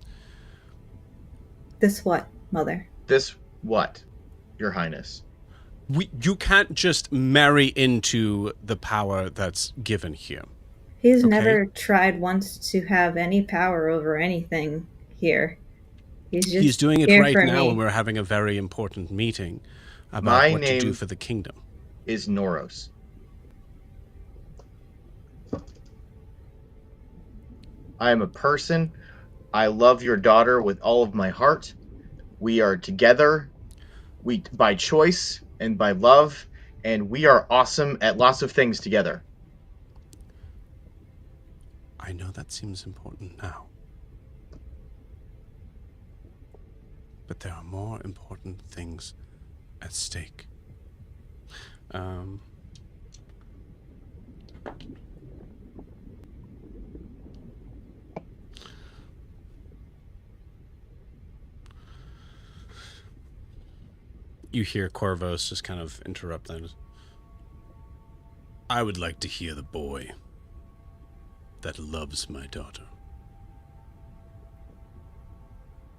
This what, Mother? This what, Your Highness? You can't just marry into the power that's given here. He's Okay. never tried once to have any power over anything here. He's doing it here right for now me. when we're having a very important meeting about My what to do name for the kingdom. is Noros. I am a person. I love your daughter with all of my heart. We are together. We by choice and by love, and we are awesome at lots of things together. I know that seems important now. But there are more important things at stake. You hear Corvos just kind of interrupt them. I would like to hear the boy that loves my daughter.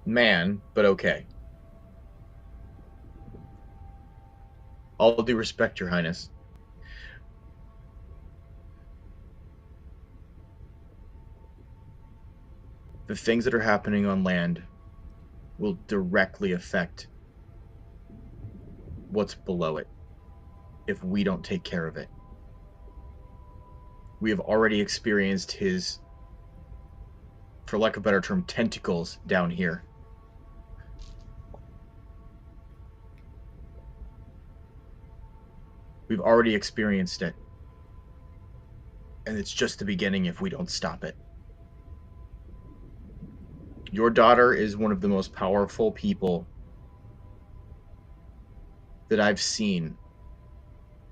Man, but okay. All due respect, Your Highness. The things that are happening on land will directly affect what's below it if we don't take care of it. We have already experienced his, for lack of a better term, tentacles down here. We've already experienced it. And it's just the beginning if we don't stop it. Your daughter is one of the most powerful people that I've seen,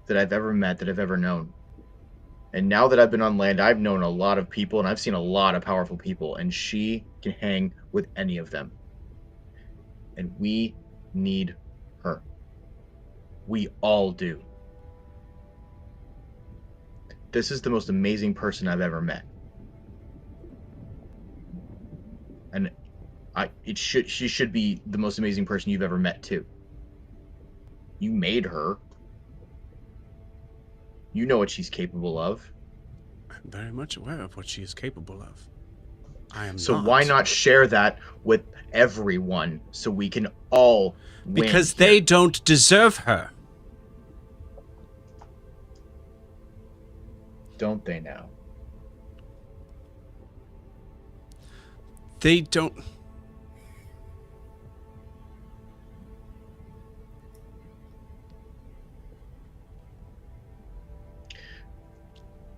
that I've ever met, that I've ever known. And now that I've been on land, I've known a lot of people, and I've seen a lot of powerful people, and she can hang with any of them. And we need her. We all do. This is the most amazing person I've ever met. And she should be the most amazing person you've ever met, too. You made her. You know what she's capable of. I'm very much aware of what she is capable of. I am So not. why not share that with everyone so we can all win? Because here? they don't deserve her. Don't they now? They don't.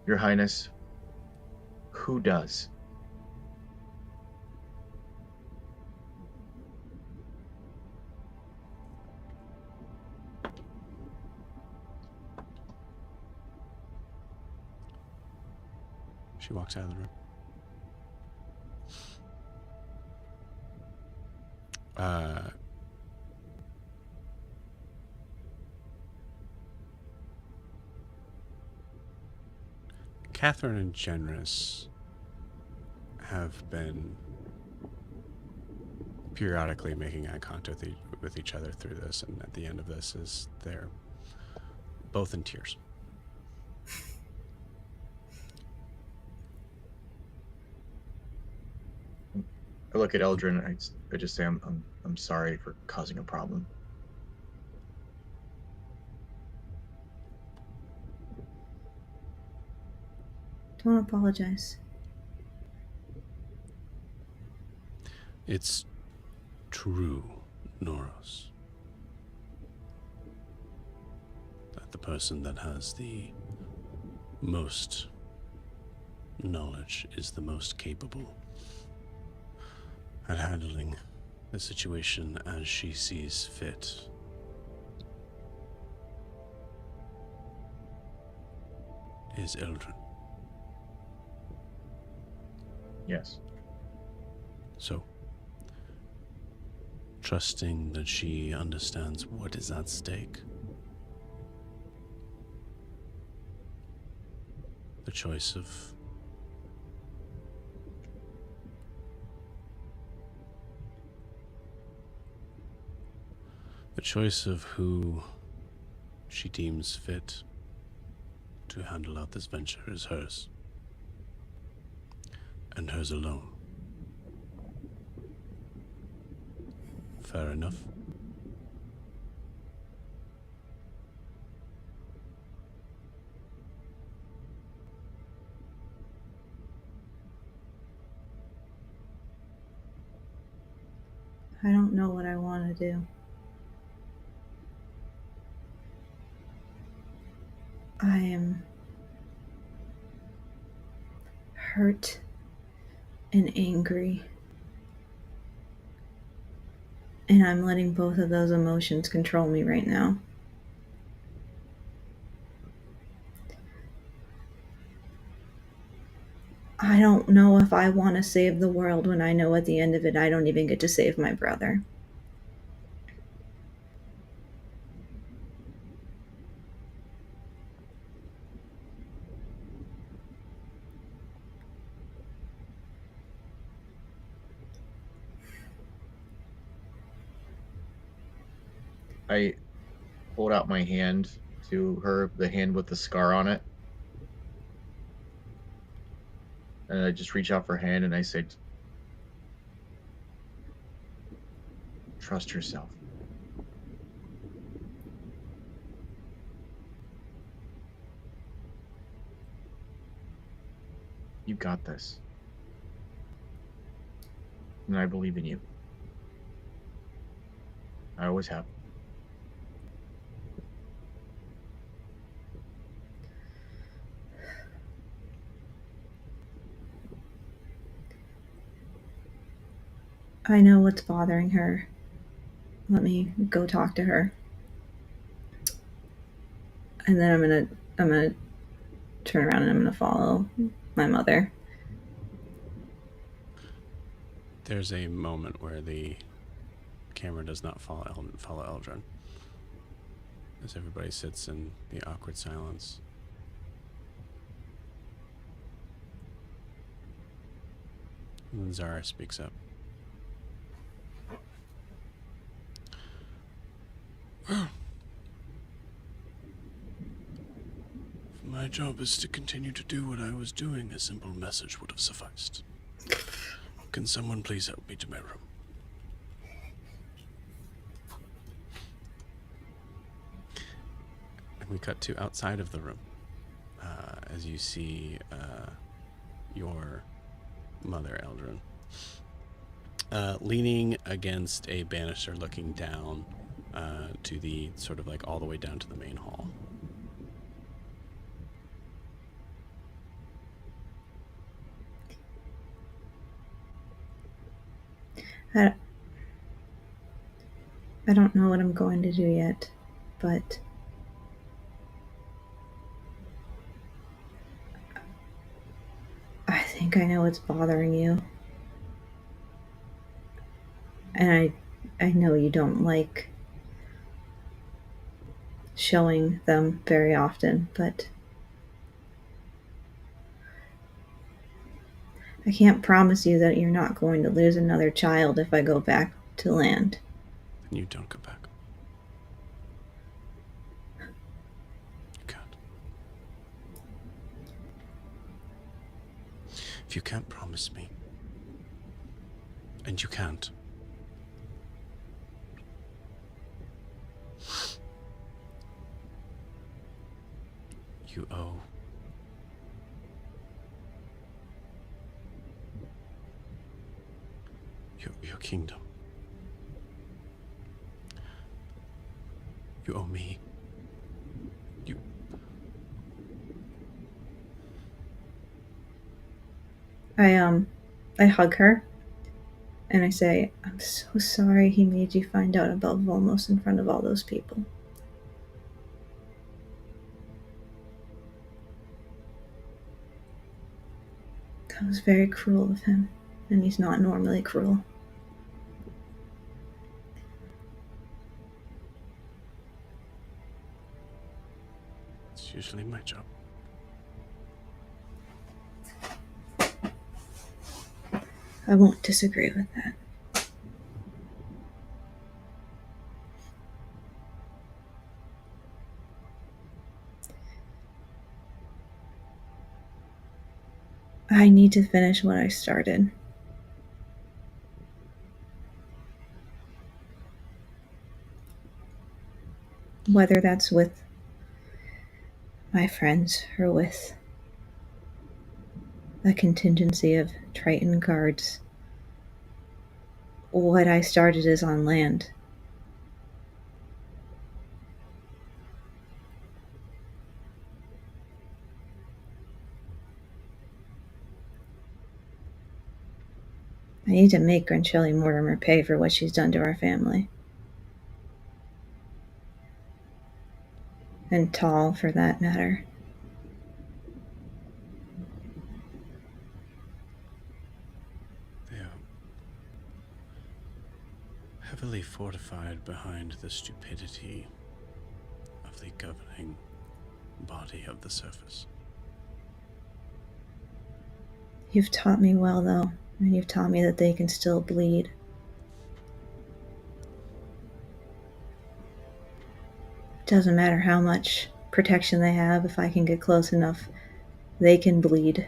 Your Highness, who does? She walks out of the room. Catherine and Generous have been periodically making eye contact with each other through this, and at the end of this is they're both in tears. I look at Eldryn and I just say I'm sorry for causing a problem. Don't apologize. It's true, Noros, that the person that has the most knowledge is the most capable at handling the situation as she sees fit. Is Eldryn. Yes. So, trusting that she understands what is at stake. The choice of who she deems fit to handle out this venture is hers. And hers alone. Fair enough? I don't know what I want to do. I am hurt and angry. And I'm letting both of those emotions control me right now. I don't know if I want to save the world when I know at the end of it I don't even get to save my brother. I hold out my hand to her, the hand with the scar on it. And I just reach out for her hand and I say, trust yourself. You got this. And I believe in you. I always have. I know what's bothering her. Let me go talk to her. And then I'm gonna turn around and I'm gonna follow my mother. There's a moment where the camera does not follow Eldryn. As everybody sits in the awkward silence. And then Zara speaks up. Well, if my job is to continue to do what I was doing, a simple message would have sufficed. Can someone please help me to my room? And we cut to outside of the room, as you see your mother, Eldryn, leaning against a banister looking down to the sort of like all the way down to the main hall. I don't know what I'm going to do yet, but I think I know what's bothering you. And I know you don't like showing them very often, but I can't promise you that you're not going to lose another child if I go back to land. Then you don't go back. You can't. If you can't promise me, and you can't, you owe your kingdom. You owe me. I hug her and I say, I'm so sorry he made you find out about Volmos in front of all those people. That was very cruel of him, and he's not normally cruel. It's usually my job. I won't disagree with that. I need to finish what I started. Whether that's with my friends or with a contingency of Triton guards. What I started is on land. I need to make Granchilli Mortimer pay for what she's done to our family. And Tall, for that matter. They are heavily fortified behind the stupidity of the governing body of the surface. You've taught me well, though, and you've taught me that they can still bleed. It doesn't matter how much protection they have, if I can get close enough, they can bleed.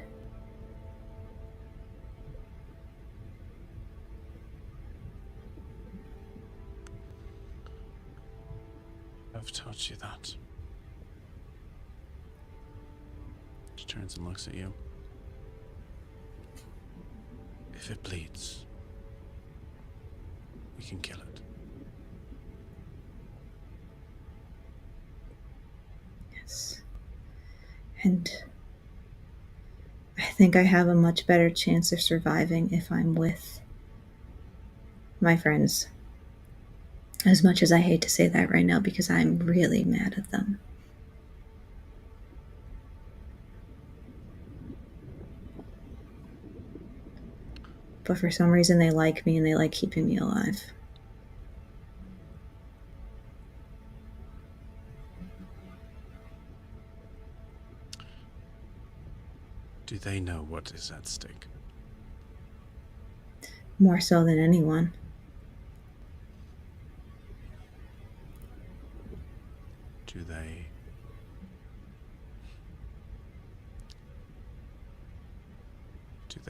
I've taught you that. She turns and looks at you. If it bleeds, we can kill it. Yes. And I think I have a much better chance of surviving if I'm with my friends. As much as I hate to say that right now because I'm really mad at them. But for some reason they like me and they like keeping me alive. Do they know what is at stake? More so than anyone. Do they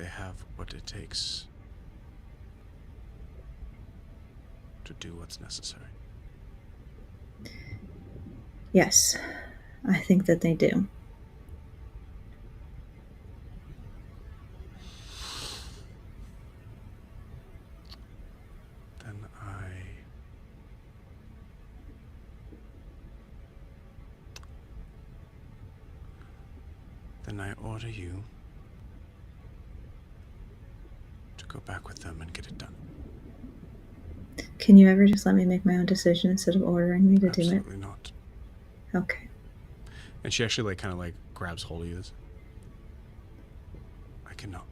have what it takes to do what's necessary? Yes, I think that they do. Then I order you to go back with them and get it done. Can you ever just let me make my own decision instead of ordering me to do it? Absolutely not. Okay. And she actually kind of grabs hold of you. I cannot.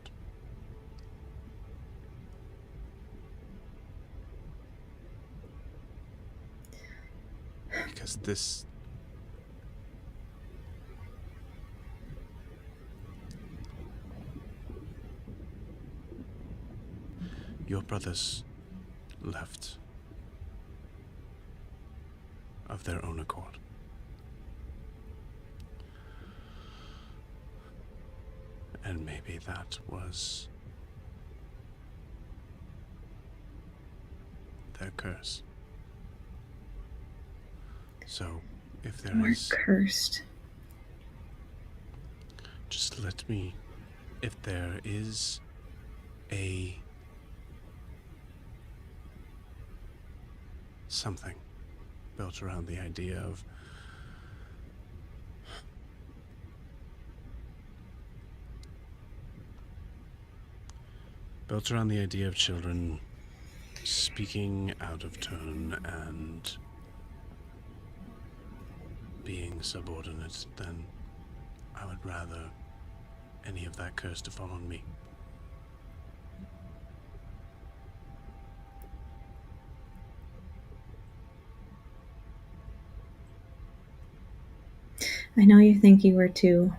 Because this... Your brothers left of their own accord. And maybe that was their curse. So, if there We're is... cursed. Just let me... If there is a... something built around the idea of children speaking out of turn and being subordinate, then I would rather any of that curse to fall on me. I know you think you were too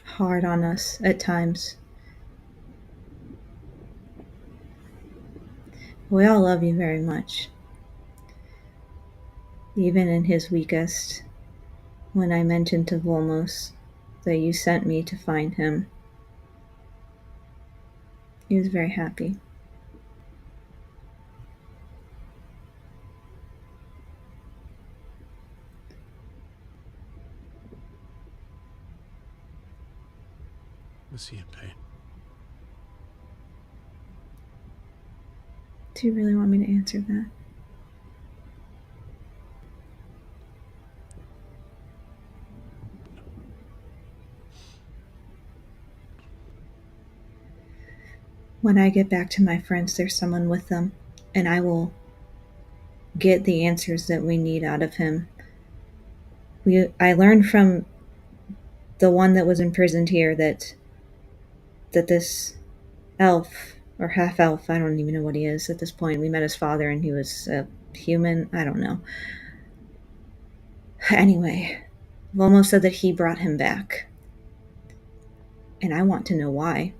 hard on us at times. We all love you very much. Even in his weakest, when I mentioned to Volmos that you sent me to find him. He was very happy. Was he in pain? Do you really want me to answer that? When I get back to my friends, there's someone with them, and I will get the answers that we need out of him. I learned from the one that was imprisoned here that this elf, or half elf, I don't even know what he is at this point. We met his father and he was a human. I don't know. Anyway, Volmos said that he brought him back. And I want to know why.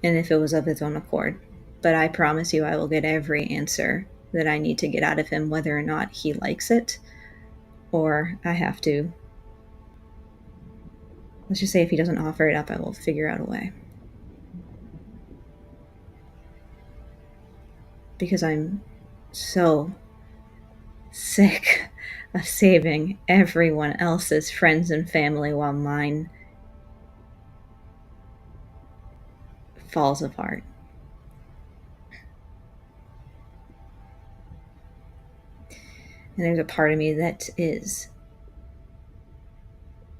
And if it was of his own accord. But I promise you I will get every answer that I need to get out of him, whether or not he likes it, or I have to. Let's just say if he doesn't offer it up, I will figure out a way. Because I'm so sick of saving everyone else's friends and family while mine falls apart. And there's a part of me that is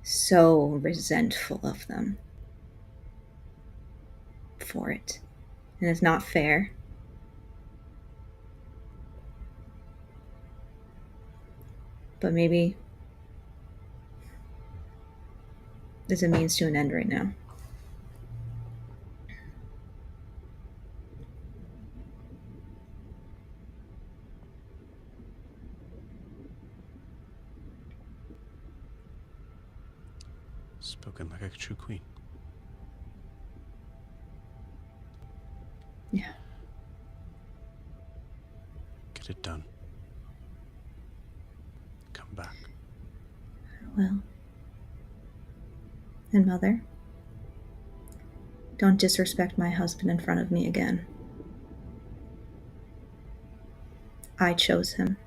so resentful of them for it. And it's not fair. But maybe there's a means to an end right now. Spoken like a true queen. Yeah. Get it done. Come back. Well. And Mother, don't disrespect my husband in front of me again. I chose him.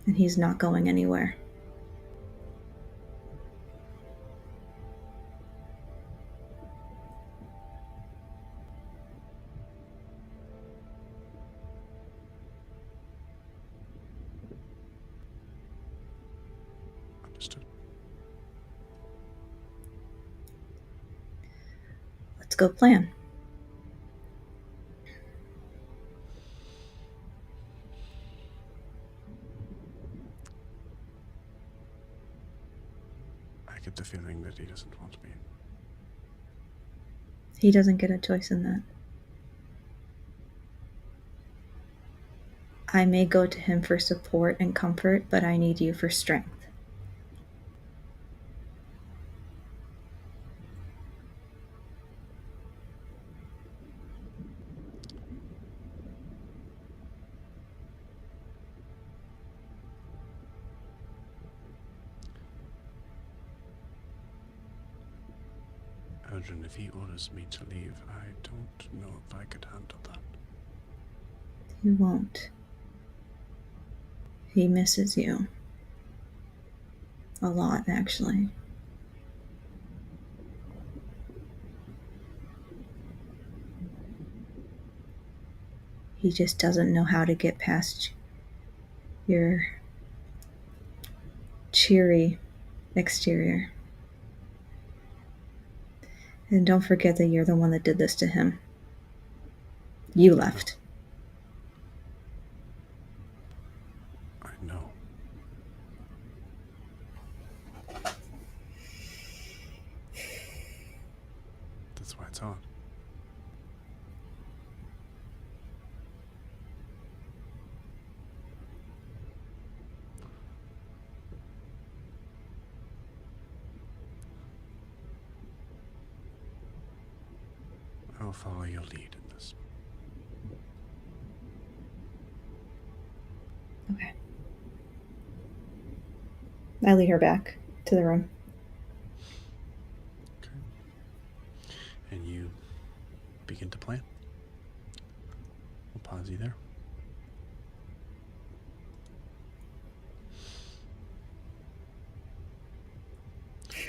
And he's not going anywhere. Understood. Let's go plan. I get the feeling that he doesn't want me. He doesn't get a choice in that. I may go to him for support and comfort, but I need you for strength. Eldryn, if he orders me to leave, I don't know if I could handle that. You won't. He misses you. A lot, actually. He just doesn't know how to get past your cheery exterior. And don't forget that you're the one that did this to him. You left. I know. That's why it's hard. I'll follow your lead in this. I lead her back to the room. Okay. And you begin to plan. We'll pause you there.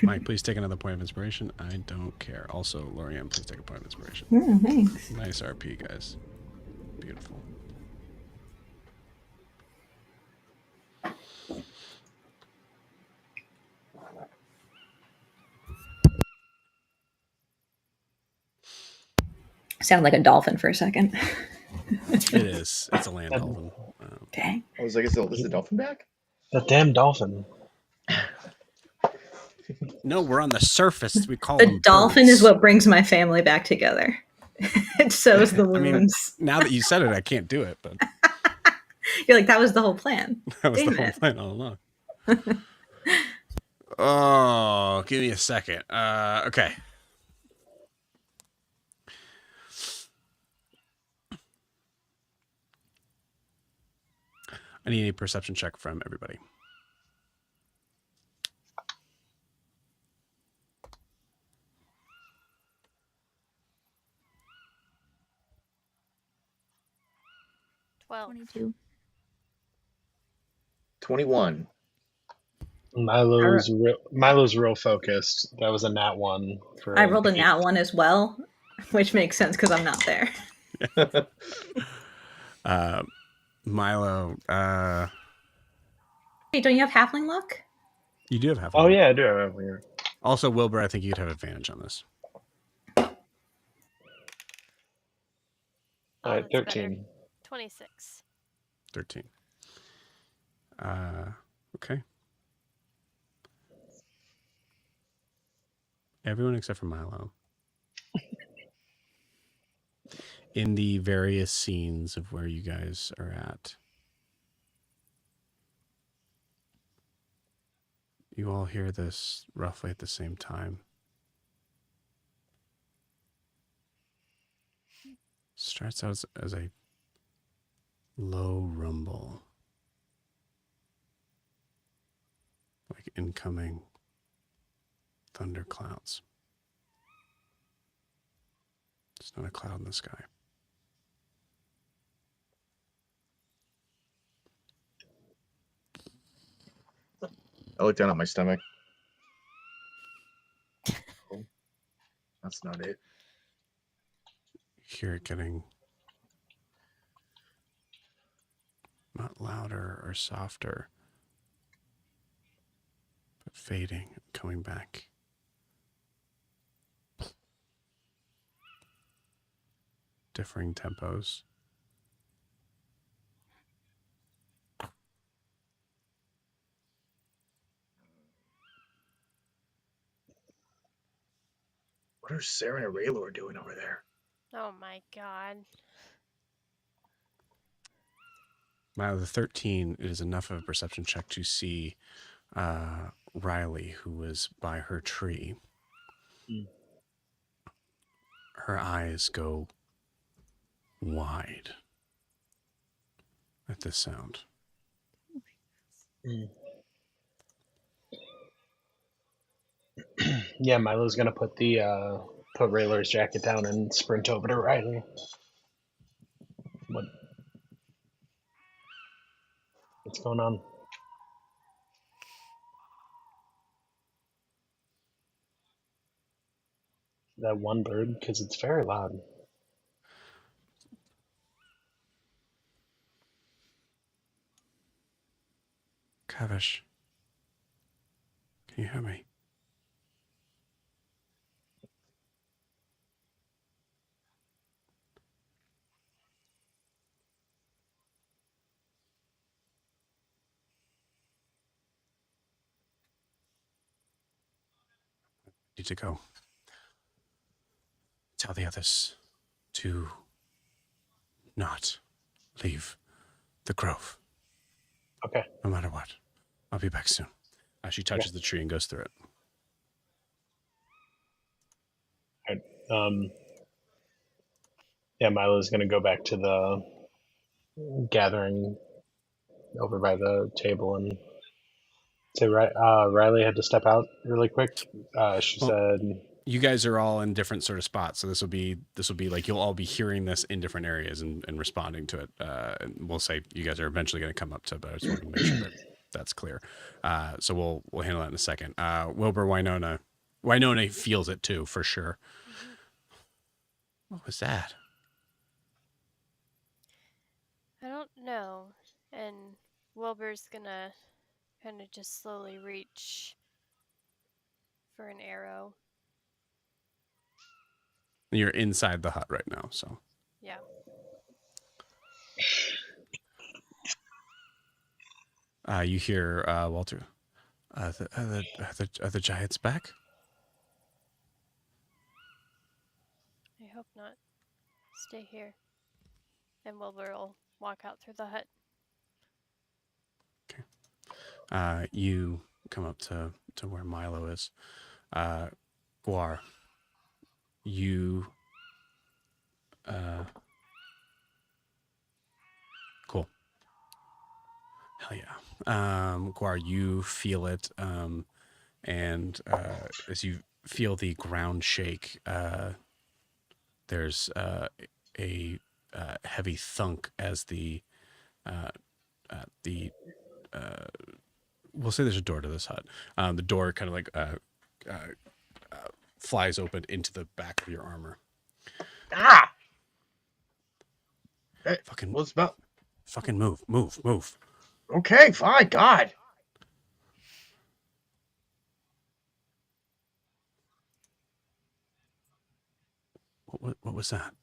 Mike, please take another point of inspiration. I don't care. Also, Lorianne, please take a point of inspiration. Oh, thanks. Nice RP, guys. Beautiful. Sound like a dolphin for a second. It is. It's a land dolphin. Dang. I was like, is the dolphin back? That damn dolphin. No, we're on the surface. We call The them dolphin birds. is what brings my family back together. It sews the wounds. I mean, now that you said it, I can't do it, but You're like, that was the whole plan. that was Damn the whole it. plan all along. Oh, give me a second. Okay. I need a perception check from everybody. Well, 22. 21. Milo's real focused. That was a nat 1 for. I rolled a nat 1 as well, which makes sense because I'm not there. Milo, Hey, don't you have halfling luck? you do have half. Oh yeah, I do have here. Also, Wilbur, I think you'd have advantage on this. All right, that's better. 13. 26. 13. Okay. Everyone except for Milo. In the various scenes of where you guys are at, you all hear this roughly at the same time. Starts out as a low rumble, like incoming thunderclouds. There's not a cloud in the sky. I look down at my stomach. Oh, that's not it. You hear it getting not louder or softer, but fading, coming back. Differing tempos. What are Sarah and Raylor doing over there? Oh my god. Wow, the 13 is enough of a perception check to see Riley, who was by her tree. Mm. Her eyes go wide at this sound. Mm. Yeah, Milo's gonna put Rayler's jacket down and sprint over to Riley. What's going on? That one bird, because it's very loud. Kavish, can you hear me? Need to go. Tell the others to not leave the grove. Okay. No matter what. I'll be back soon. She touches the tree and goes through it. All right. Yeah, Milo's gonna go back to the gathering over by the table and So Riley had to step out really quick. She Well, said, you guys are all in different sort of spots, so this will be like you'll all be hearing this in different areas and responding to it. And we'll say you guys are eventually going to come up to, but I just wanted to make sure that that's clear. So we'll handle that in a second. Wilbur, Winona feels it too for sure. Mm-hmm. What was that? I don't know. And Wilbur's gonna kind of just slowly reach for an arrow. You're inside the hut right now, so Yeah. you hear Walter. Are the giants back? I hope not. Stay here. And Wilbur will walk out through the hut. You come up to where Milo is. Guar, you cool. Hell yeah. Guar, you feel it, and as you feel the ground shake, there's a heavy thunk as the we'll say there's a door to this hut. The door kind of like flies open into the back of your armor. Ah! Hey, Fucking what's about? fucking move. Okay, fine. God. What was that?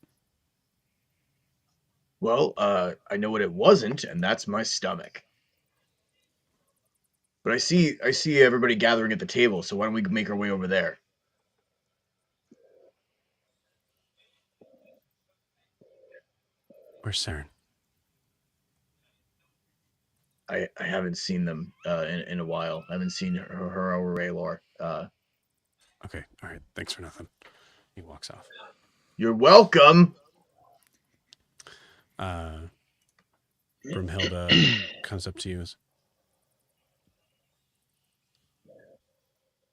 Well, I know what it wasn't, and that's my stomach. But I see everybody gathering at the table, so why don't we make our way over there? Where's Saren? I haven't seen them in a while. I haven't seen her or Raylor. Okay, all right. Thanks for nothing. He walks off. You're welcome. Brumhilda comes up to you.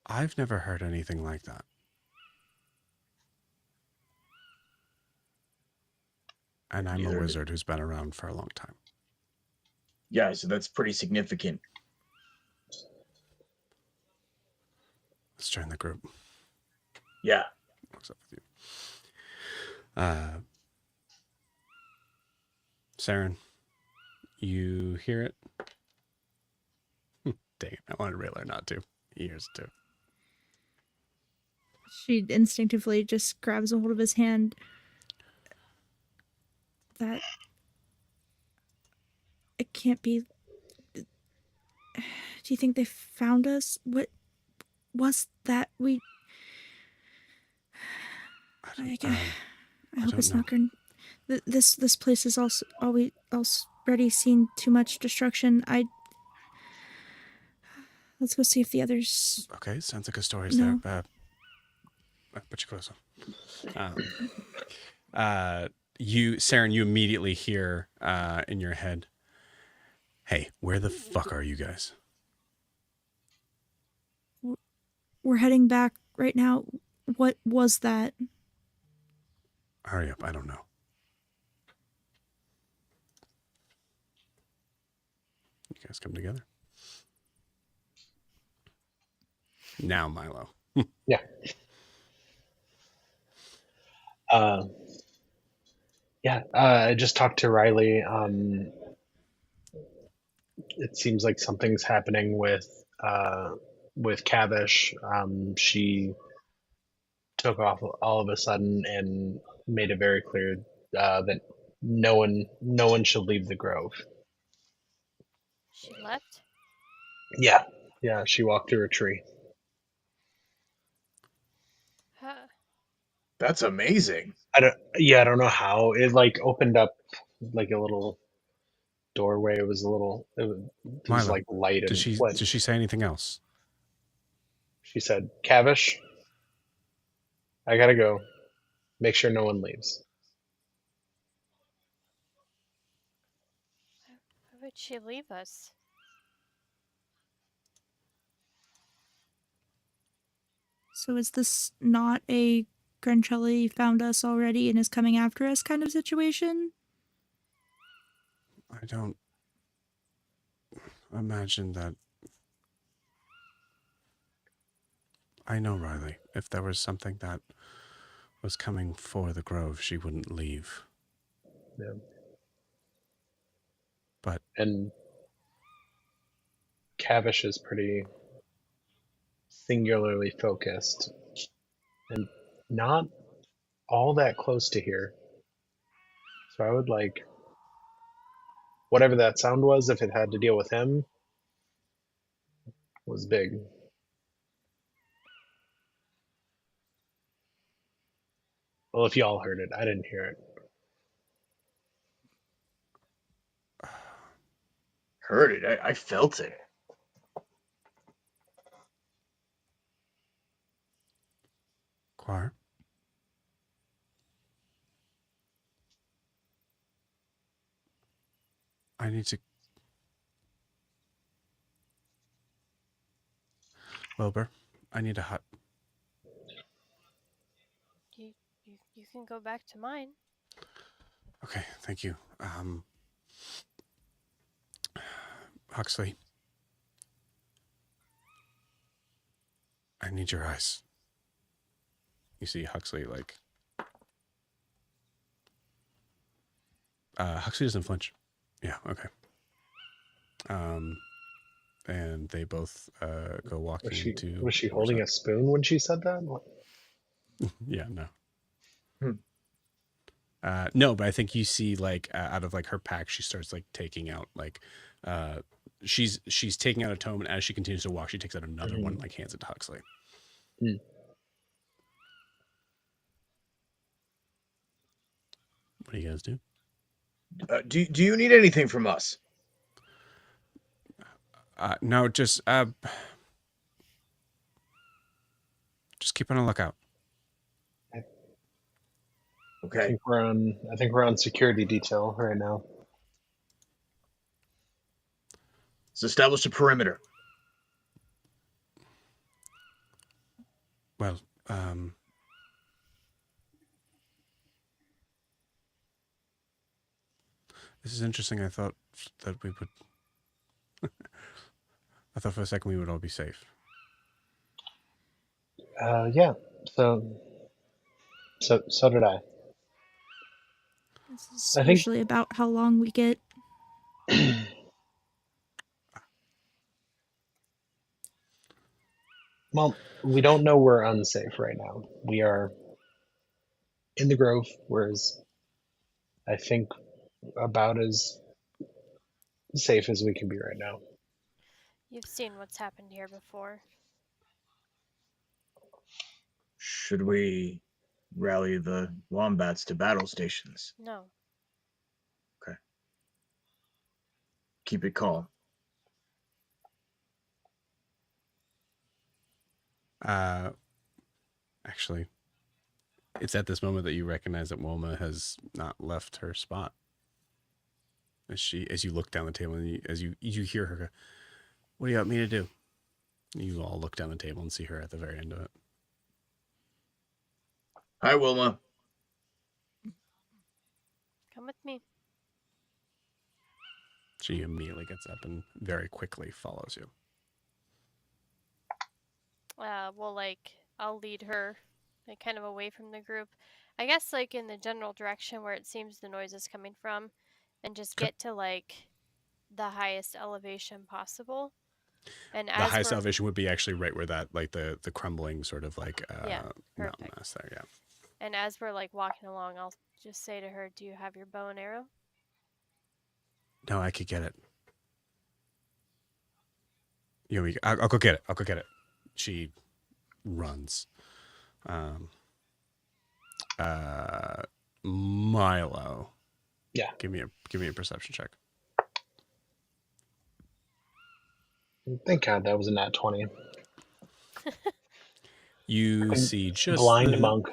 I've never heard anything like that. And I'm a wizard who's been around for a long time. Yeah, so that's pretty significant. Let's join the group. Yeah. What's up with you? Saren, you hear it? Dang it, I wanted Raylar not to. He hears it too. She instinctively just grabs a hold of his hand. That... It can't be... Do you think they found us? What was that? I hope it's not going... This place has also already seen too much destruction. Let's go see if the others... Okay, sounds like a story's there. Put your clothes on. Saren, you immediately hear in your head, hey, where the fuck are you guys? We're heading back right now. What was that? Hurry up, I don't know. You guys come together. Now, Milo. yeah. I just talked to Riley. It seems like something's happening with Cavish. She took off all of a sudden and made it very clear that no one should leave the grove. She left? Yeah. She walked through a tree. Huh. That's amazing. I don't know how it opened up like a little doorway. It was Milo, like light. Did she say anything else? She said, "Cavish, I gotta go. Make sure no one leaves." Why would she leave us? So is this not a Grancelli found us already and is coming after us kind of situation? I don't imagine that. I know Riley. If there was something that was coming for the Grove, she wouldn't leave. Yeah. But And Cavish is pretty singularly focused and not all that close to here. So I would like whatever that sound was, if it had to deal with him, was big. Well, if y'all heard it, I didn't hear it. Heard it. I felt it. Quar? I need to... Wilbur, I need a hut. You can go back to mine. Okay, thank you. Huxley. I need your eyes. You see Huxley, like... Huxley doesn't flinch. Yeah, okay. And they both go walking into... Was she holding a spoon when she said that? Yeah, no. No, but I think you see, like, out of, like, her pack, she starts, like, taking out, like... she's taking out a tome, and as she continues to walk, she takes out another one and, like, hands it to Huxley. What do you guys do? Do you need anything from us? No, just keep on the lookout. Okay. I think we're on security detail right now. Let's establish a perimeter. Well, this is interesting. I thought that we would... I thought for a second we would all be safe. Yeah. So did I. This is I think- usually about how long we get. Well, we don't know we're unsafe right now. We are in the Grove, whereas I think about as safe as we can be right now. You've seen what's happened here before. Should we rally the wombats to battle stations? No. Okay. Keep it calm. Actually, it's at this moment that you recognize that Wilma has not left her spot. As you look down the table and as you hear her go, "What do you want me to do?" You all look down the table and see her at the very end of it. Hi, Wilma. Come with me. She immediately gets up and very quickly follows you. Well, like, I'll lead her, like, kind of away from the group. I guess, like, in the general direction where it seems the noise is coming from, and just get to, like, the highest elevation possible. And The highest elevation would be actually right where that, like, the crumbling sort of, like, mountain mass there, yeah. And as we're, like, walking along, I'll just say to her, do you have your bow and arrow? No, I could get it. I'll go get it. I'll go get it. She runs. Milo. Yeah. Give me a perception check. Thank God that was a nat 20. You see just blind monk.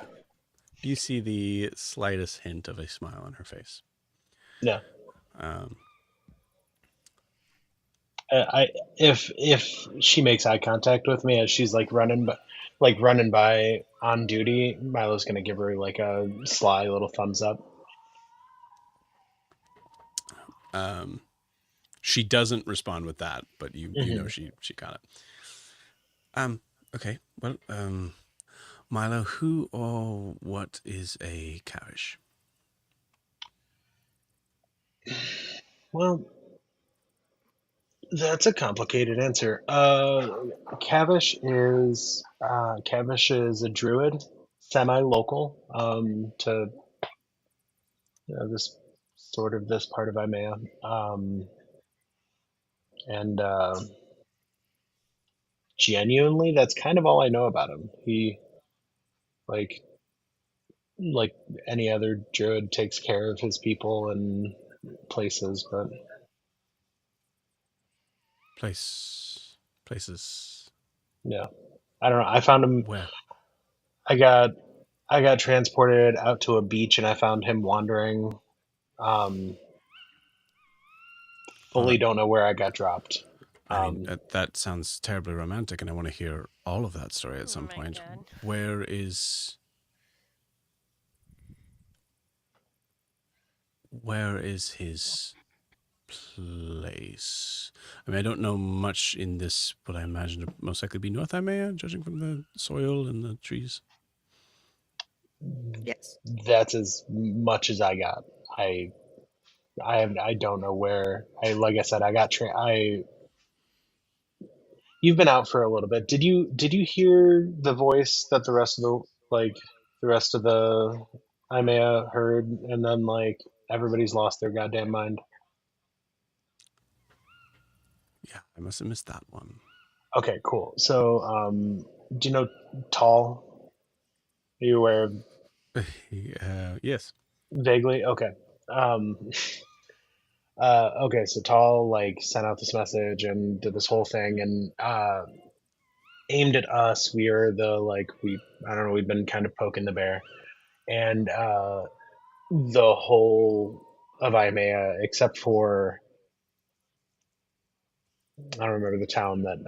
You see the slightest hint of a smile on her face. Yeah. If she makes eye contact with me as she's like running like running by on duty, Milo's gonna give her like a sly little thumbs up. She doesn't respond with that, but you know Mhm. she got it. Okay. Well, Milo, who or what is a Kavish? Well, that's a complicated answer. Kavish is a druid, semi-local, to this part of Imea, and genuinely, that's kind of all I know about him. He like like any other druid takes care of his people and places, but Places. yeah, I don't know. I found him. Where? I got I got transported out to a beach and I found him wandering. Um, Well, Fully don't know where I got dropped. I mean, that sounds terribly romantic, and I want to hear all of that story at Oh some my point. God. Where is his place? I mean, I don't know much in this, but I imagine it most likely be North Imea, judging from the soil and the trees. Yes. That's as much as I got. I don't know where. Like I said, I got I. You've been out for a little bit. Did you hear the voice that the rest of the Imea heard, and then like everybody's lost their goddamn mind? Yeah, I must have missed that one. Okay, cool. So, do you know Tall? Are you aware of Yes. vaguely? Okay. Um, okay, so Tall like sent out this message and did this whole thing and aimed at us. We are I don't know, we've been kind of poking the bear. And the whole of Imea, except for I don't remember the town that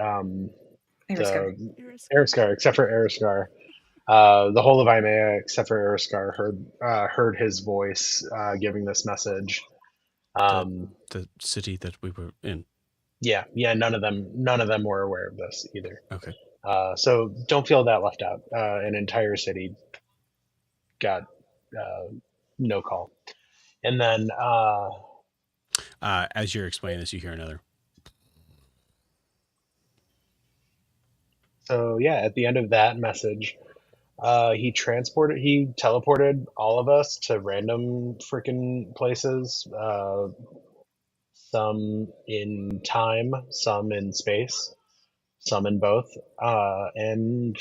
Eriskar. the Eriskar, except for Eriskar. The whole of Imea, except for Eriskar, heard his voice giving this message. The city that we were in. Yeah. None of them were aware of this either. Okay. So don't feel that left out. An entire city got no call, and then As you're explaining this, you hear another. so yeah, at the end of that message, he teleported all of us to random freaking places. Some in time, some in space, some in both. And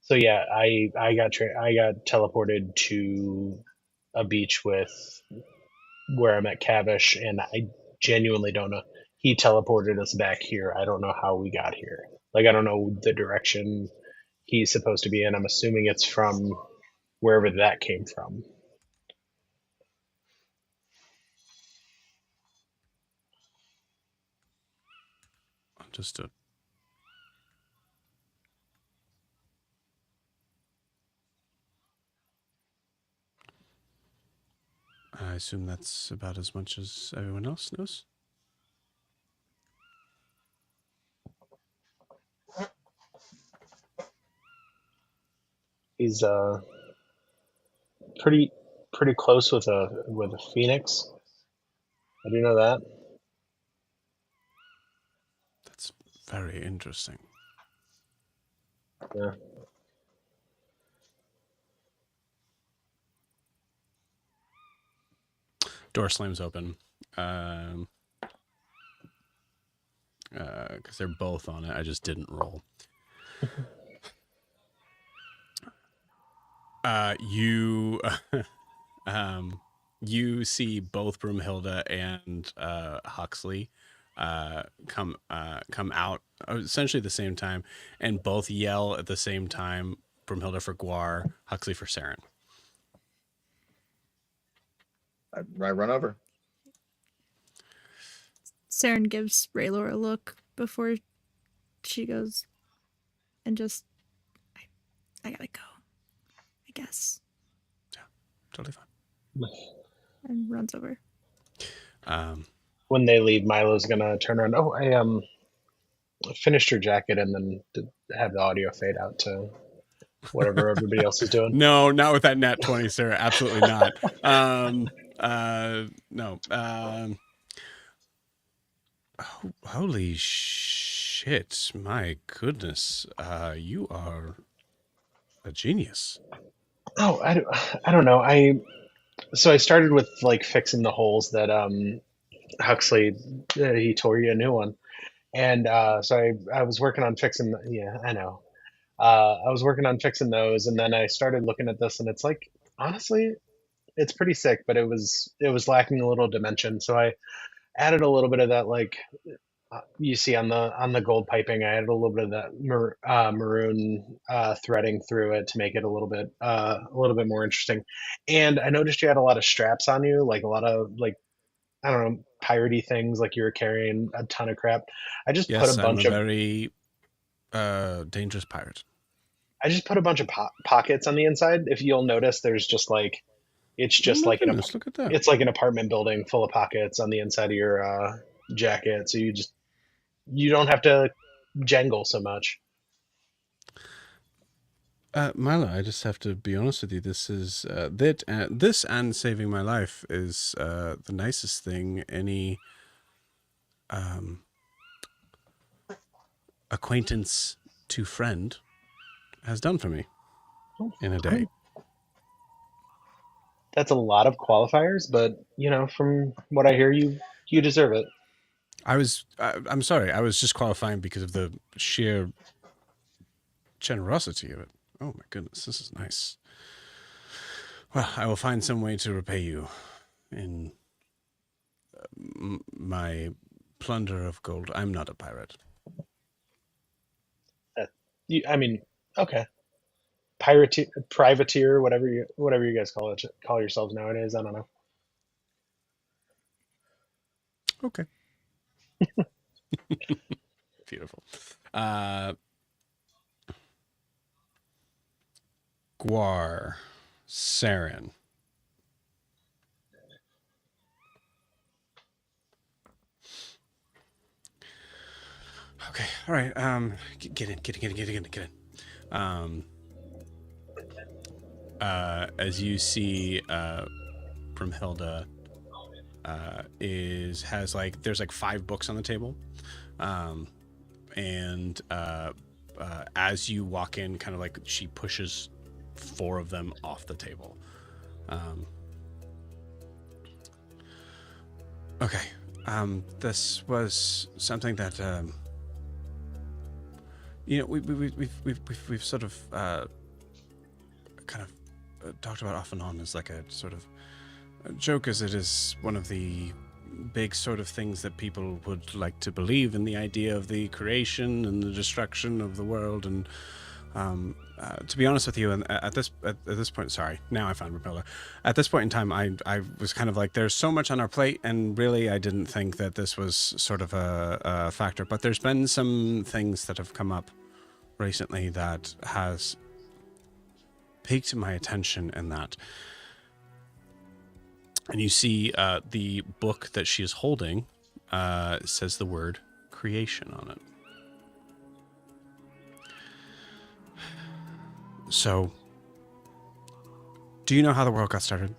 so yeah, I got teleported to a beach with where I met Kavish, and I genuinely don't know. He teleported us back here. I don't know how we got here. Like I don't know the direction he's supposed to be in. I'm assuming it's from wherever that came from. Understood. I assume that's about as much as everyone else knows. He's pretty pretty close with a phoenix. I do know that. That's very interesting. Yeah. Door slams open. Because they're both on it. I just didn't roll. You you see both Broomhilda and Huxley come out essentially at the same time, and both yell at the same time. Broomhilda for Guar, Huxley for Saren. I run over. Saren gives Raylor a look before she goes, and just, I gotta go, I guess. Yeah, totally fine. And runs over. When they leave, Milo's gonna turn around. Oh, I finished your jacket, and then have the audio fade out to whatever everybody else is doing. No, not with that nat 20, sir. Absolutely not. No. Holy shit! My goodness, you are a genius. Oh, I don't know. So I started with like fixing the holes that Huxley he tore you a new one, and so I was working on fixing. Yeah, I know. I was working on fixing those, and then I started looking at this, and it's like honestly, it's pretty sick, but it was lacking a little dimension. So I added a little bit of that, like you see on the gold piping. I added a little bit of that maroon threading through it to make it a little bit more interesting. And I noticed you had a lot of straps on you, like a lot of like I don't know piratey things, like you were carrying a ton of crap. I just put Yes, a I'm bunch a of very dangerous pirate. I just put a bunch of pockets on the inside. If you'll notice, there's just like it's just Oh my like goodness, look at that. it's like an apartment building full of pockets on the inside of your jacket, so you don't have to jangle so much. Milo, I just have to be honest with you. This is this and saving my life is the nicest thing any acquaintance to friend has done for me in a day. That's a lot of qualifiers, but from what I hear, you deserve it. I'm sorry. I was just qualifying because of the sheer generosity of it. Oh my goodness, this is nice. Well, I will find some way to repay you in my plunder of gold. I'm not a pirate. I mean, okay, privateer, whatever you guys call yourselves nowadays. I don't know. Okay. Beautiful. Guar, Saren. Okay, all right. Get in. As you see, Primhilda has like there's like 5 books on the table, and as you walk in, kind of like she pushes 4 of them off the table. Okay, this was something that we've sort of kind of talked about off and on as like a sort of a joke, as it is one of the big sort of things that people would like to believe in, the idea of the creation and the destruction of the world. And to be honest with you, and at this point, sorry, now I found Repeller. At this point in time, I was kind of like, there's so much on our plate, and really I didn't think that this was sort of a factor. But there's been some things that have come up recently that has piqued my attention in that. And you see the book that she is holding says the word creation on it. So, do you know how the world got started?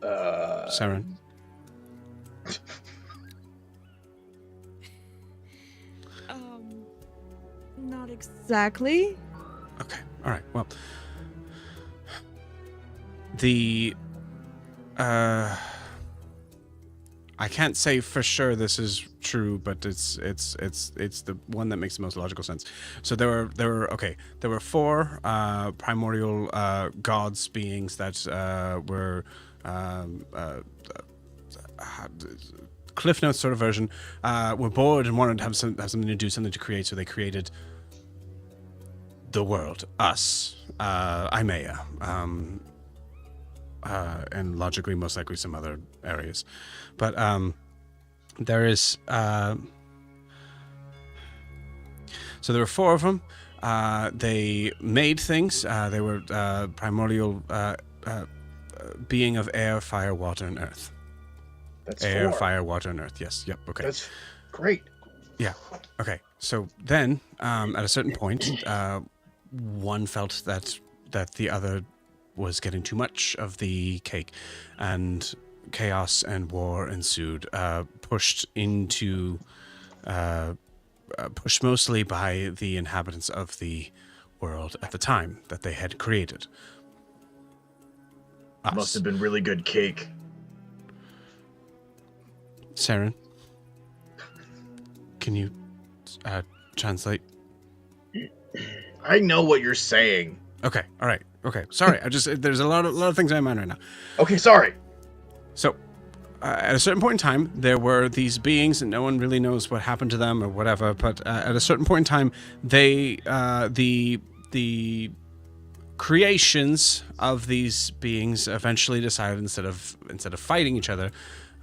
Saren? Not exactly. Okay, all right. Well, the I can't say for sure this is true, but it's the one that makes the most logical sense. So there were 4 primordial gods, beings that were Cliff Notes sort of version, were bored and wanted to have something to do, something to create, so they created the world, us, Imea, and logically most likely some other areas. But there is So there were 4 of them. They made things. They were primordial being of air, fire, water, and earth. That's Air, 4. fire, water, and earth. Yes. Yep. Okay. That's great. Yeah. Okay. So then, at a certain point, one felt that the other was getting too much of the cake, and chaos and war ensued. Pushed mostly by the inhabitants of the world at the time that they had created. Us. Must have been really good cake. Saren, can you translate? I know what you're saying. Okay, all right, okay. Sorry, there's a lot of things in my mind right now. Okay, sorry. So, at a certain point in time, there were these beings, and no one really knows what happened to them or whatever. But at a certain point in time, they the creations of these beings eventually decided instead of fighting each other.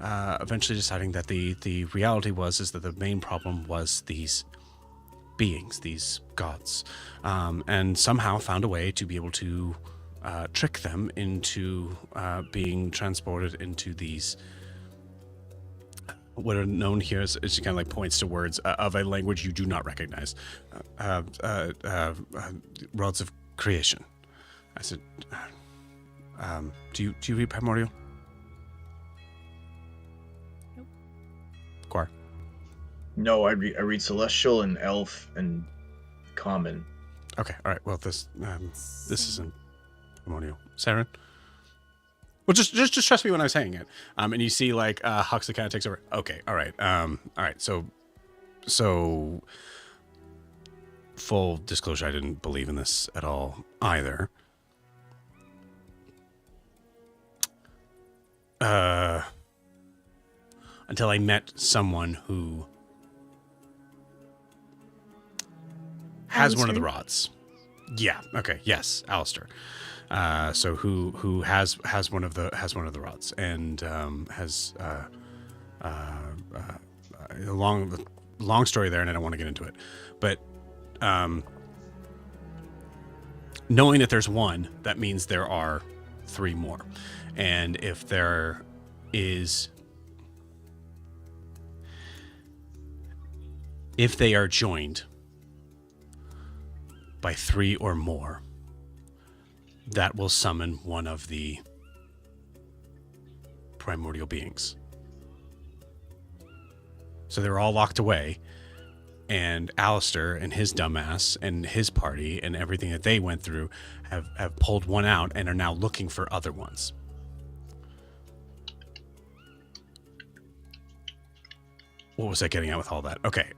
Eventually deciding that the reality is that the main problem was these beings, these gods, and somehow found a way to be able to trick them into being transported into these, what are known here as kind of like points to words of a language you do not recognize, rods of creation. I said, do you read Primordial? Quar. No, I read Celestial and Elf and Common. Okay, all right. Well, this isn't Primordial. Saren? Well, just trust me when I'm saying it. And you see, like, Huxley kind of takes over. Okay, all right. All right. So, full disclosure, I didn't believe in this at all either. Until I met someone who has one of the rods. Yeah. Okay. Yes, Alistair. So who has one of the rods and has a long story there, and I don't want to get into it, but knowing that there's one, that means there are 3 more, and if there is. If they are joined by 3 or more, that will summon one of the primordial beings. So they're all locked away, and Alistair and his dumbass and his party and everything that they went through have pulled one out and are now looking for other ones. What was I getting at with all that? Okay,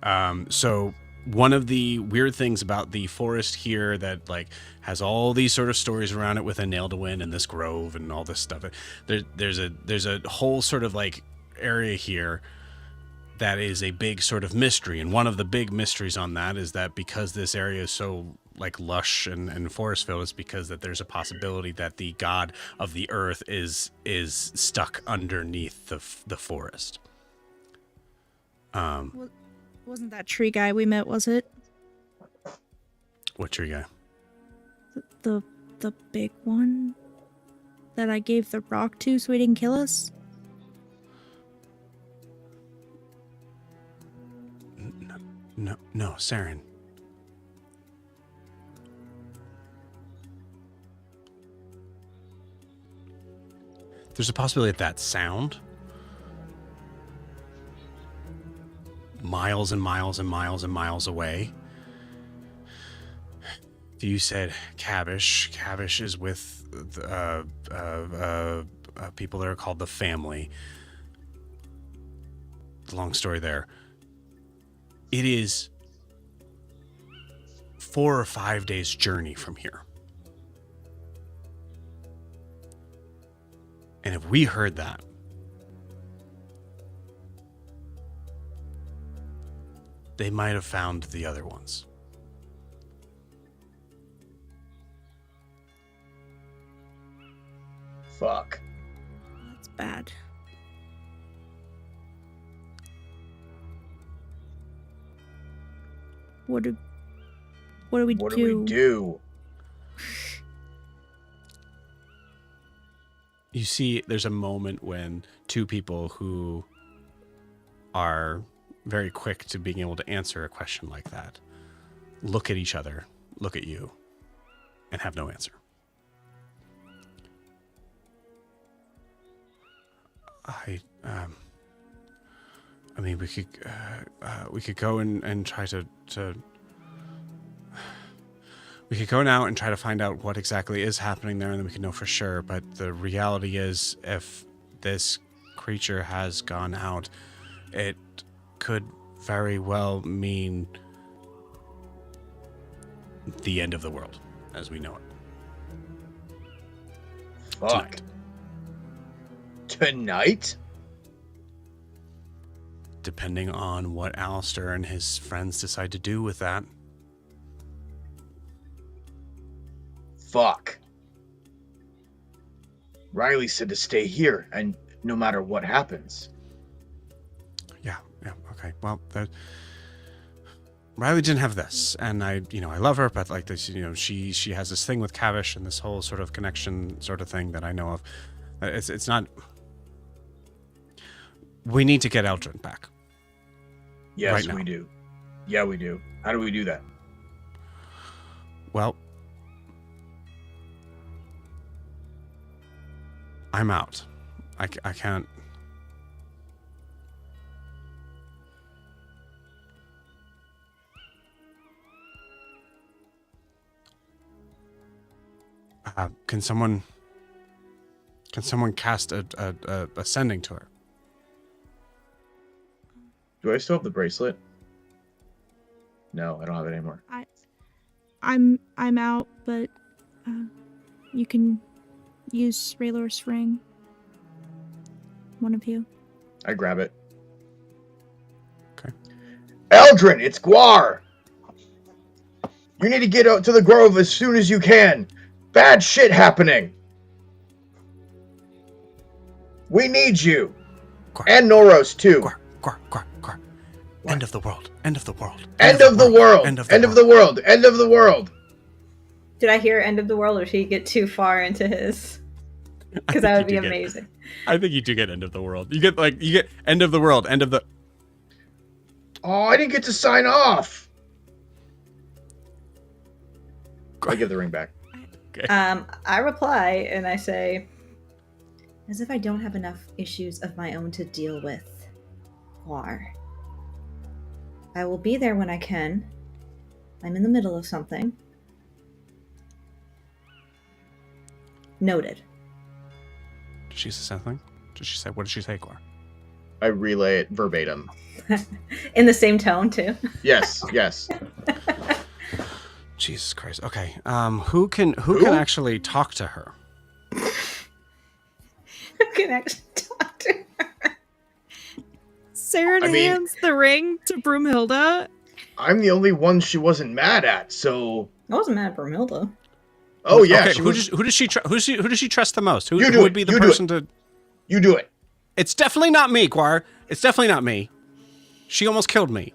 so one of the weird things about the forest here that like has all these sort of stories around it with a Naildwin and this grove and all this stuff. There's a whole sort of like area here that is a big sort of mystery, and one of the big mysteries on that is that because this area is so like lush and forest filled, it's because that there's a possibility that the god of the earth is stuck underneath the forest. Wasn't that tree guy we met, was it? What tree guy? The big one that I gave the rock to so he didn't kill us? No, Saren. There's a possibility that sound miles and miles and miles and miles away. You said Cavish. Cavish is with people that are called the family. Long story there. It is 4 or 5 days journey from here. And if we heard that, they might have found the other ones. Fuck. That's bad. What What do we What do? do we do? You see, there's a moment when two people who are very quick to being able to answer a question like that look at each other, look at you, and have no answer. I mean, we could go and try to we could go now and try to find out what exactly is happening there, and then we can know for sure. But the reality is, if this creature has gone out, it could very well mean the end of the world as we know it. Fuck. Tonight? Depending on what Alistair and his friends decide to do with that. Fuck. Riley said to stay here, and no matter what happens. Yeah, okay. Well, Riley didn't have this, and I love her, but like this, she has this thing with Cavish and this whole sort of connection sort of thing that I know of. It's not. We need to get Eldryn back. Yes, right we do. Yeah, we do. How do we do that? Well, I'm out. I can't. Can someone cast a sending to her? Do I still have the bracelet? No, I don't have it anymore. I'm out, but you can use Raylor's ring. One of you. I grab it. Okay. Eldryn, it's Guar! You need to get out to the grove as soon as you can. Bad shit happening. We need you. Guar. And Noros, too. Guar. End of the world. End of the world. End of the world. End of the world. End of the world. Did I hear end of the world, or did he get too far into his? Because that would be amazing. I think you do get end of the world. You get end of the world. End of the. Oh, I didn't get to sign off. I give the ring back. Okay. I reply and I say, as if I don't have enough issues of my own to deal with, Guar. I will be there when I can. I'm in the middle of something. Noted. Did she say something? What did she say, Guar? I relay it verbatim. In the same tone, too. Yes. Jesus Christ. Okay. Who can actually talk to her? Who can actually talk to her? Saren hands the ring to Broomhilda. I'm the only one she wasn't mad at, so. I wasn't mad at Bromilda. Oh yeah. Okay, who does she trust the most? Who You do would it. be the You do person it. to? You do it. It's definitely not me, Guar. It's definitely not me. She almost killed me.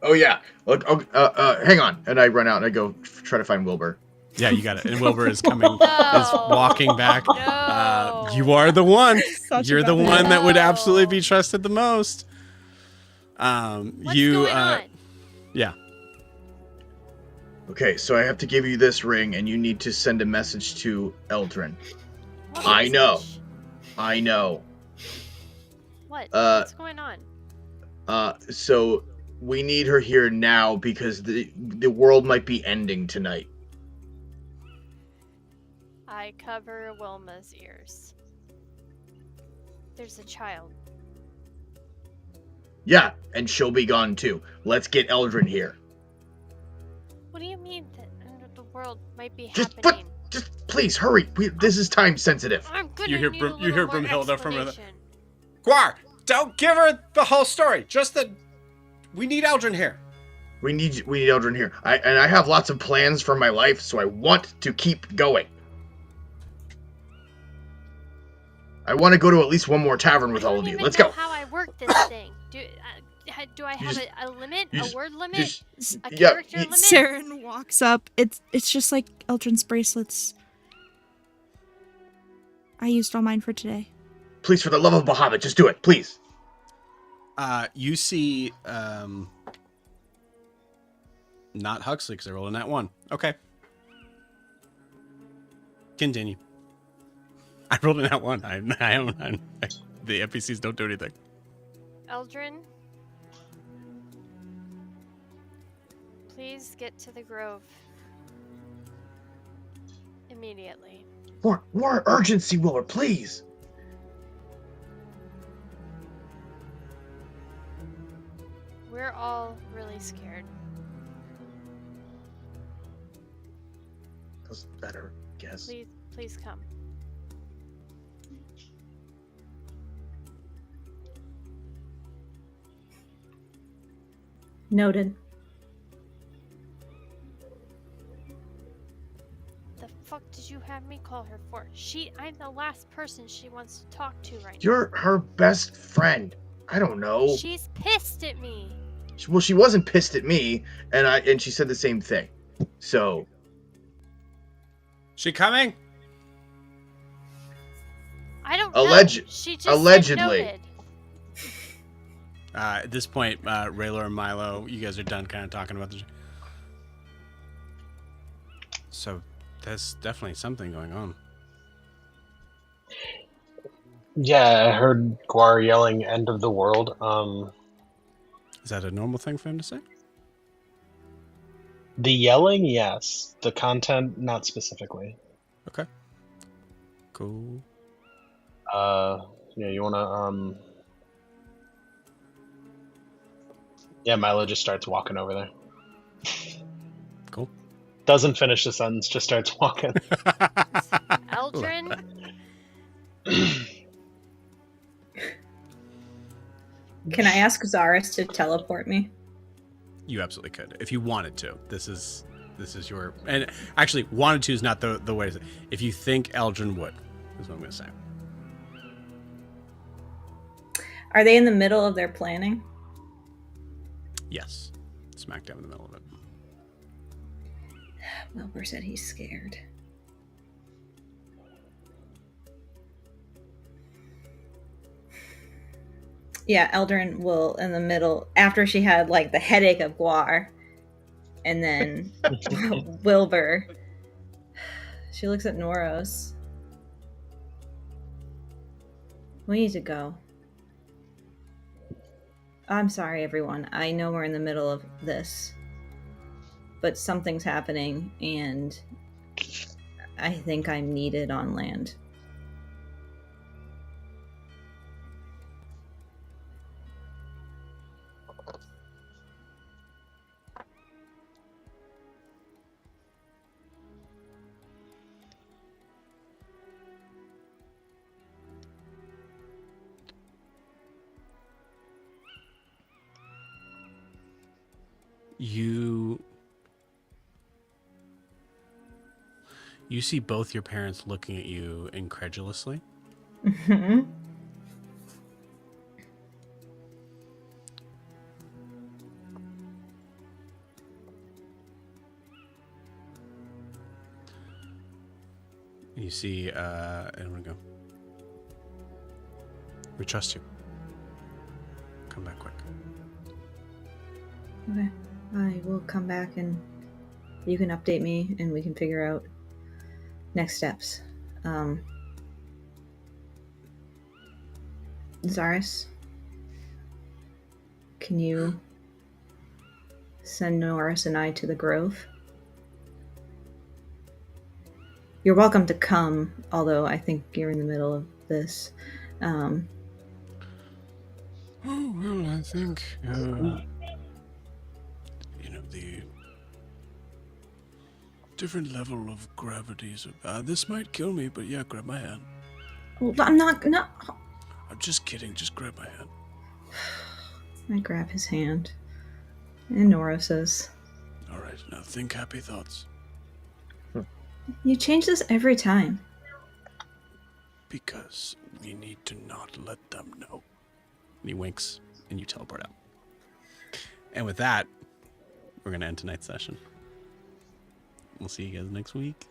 Oh yeah. Look. Hang on. And I run out and I go try to find Wilbur. Yeah, you got it. And Wilbur is coming, is walking back. No. You are the one. Such You're a the bad one that would No. absolutely be trusted the most. What's you. going on? Yeah. Okay, so I have to give you this ring, and you need to send a message to Eldryn. What I know. message? I know. What? What's going on? So we need her here now because the world might be ending tonight. I cover Wilma's ears. There's a child. Yeah, and she'll be gone too. Let's get Eldryn here. What do you mean that end of the world might be Just happening? please hurry. This is time sensitive. I'm gonna You hear need Brum- a you hear little more Broomhilda from her- explanation. Guar, don't give her the whole story. Just that we need Eldryn here. We need Eldryn here. I have lots of plans for my life, so I want to keep going. I want to go to at least one more tavern with all of you. Let's I go. don't even know how I work this thing. Do I have a limit? you A just- word limit? A yeah, character limit? Saren walks up. It's just like Eldryn's bracelets. I used all mine for today. Please, for the love of Bahamut, just do it, please. You see, not Huxley because I rolled a nat 1. Okay. Continue. I rolled a nat 1. The NPCs don't do anything. Eldryn, please get to the grove immediately. More urgency, Wilbur, please. We're all really scared. That's better, guess. Please come. Noted. The fuck did you have me call her for? I'm the last person she wants to talk to right now. You're her best friend. I don't know. She's pissed at me. Well, she wasn't pissed at me, and she said the same thing. So, She coming? I don't Alleged- know. She just allegedly. Said noted. At this point, Rayla and Milo, you guys are done kind of talking about this. So there's definitely something going on. Yeah, I heard Guar yelling "End of the world." Is that a normal thing for him to say? The yelling, yes. The content, not specifically. Okay. Cool. Yeah, you wanna Yeah, Milo just starts walking over there. Cool. Doesn't finish the sentence, just starts walking. Eldryn, Can I ask Zaris to teleport me? You absolutely could if you wanted to. This is your, and actually wanted to is not the way to say. If you think Eldryn would, is what I'm going to say. Are they in the middle of their planning? Yes, smack dab in the middle of it. Wilbur said he's scared. Yeah, Eldryn will in the middle after she had like the headache of Guar, and then Wilbur. She looks at Noros. We need to go. I'm sorry, everyone. I know we're in the middle of this, but something's happening, and I think I'm needed on land. You see both your parents looking at you incredulously. Mm-hmm. You see, everyone go. We trust you. Come back quick. Okay. I will come back and you can update me and we can figure out next steps. Zaris, can you send Norris and I to the Grove? You're welcome to come, although I think you're in the middle of this. Oh, well, I think, the different level of gravities. This might kill me, but yeah, grab my hand. Well, I'm not. No. I'm just kidding. Just grab my hand. I grab his hand, and Nora says, All right, now think happy thoughts. "You change this every time." Because we need to not let them know. And he winks, and you teleport out. And with that, we're going to end tonight's session. We'll see you guys next week.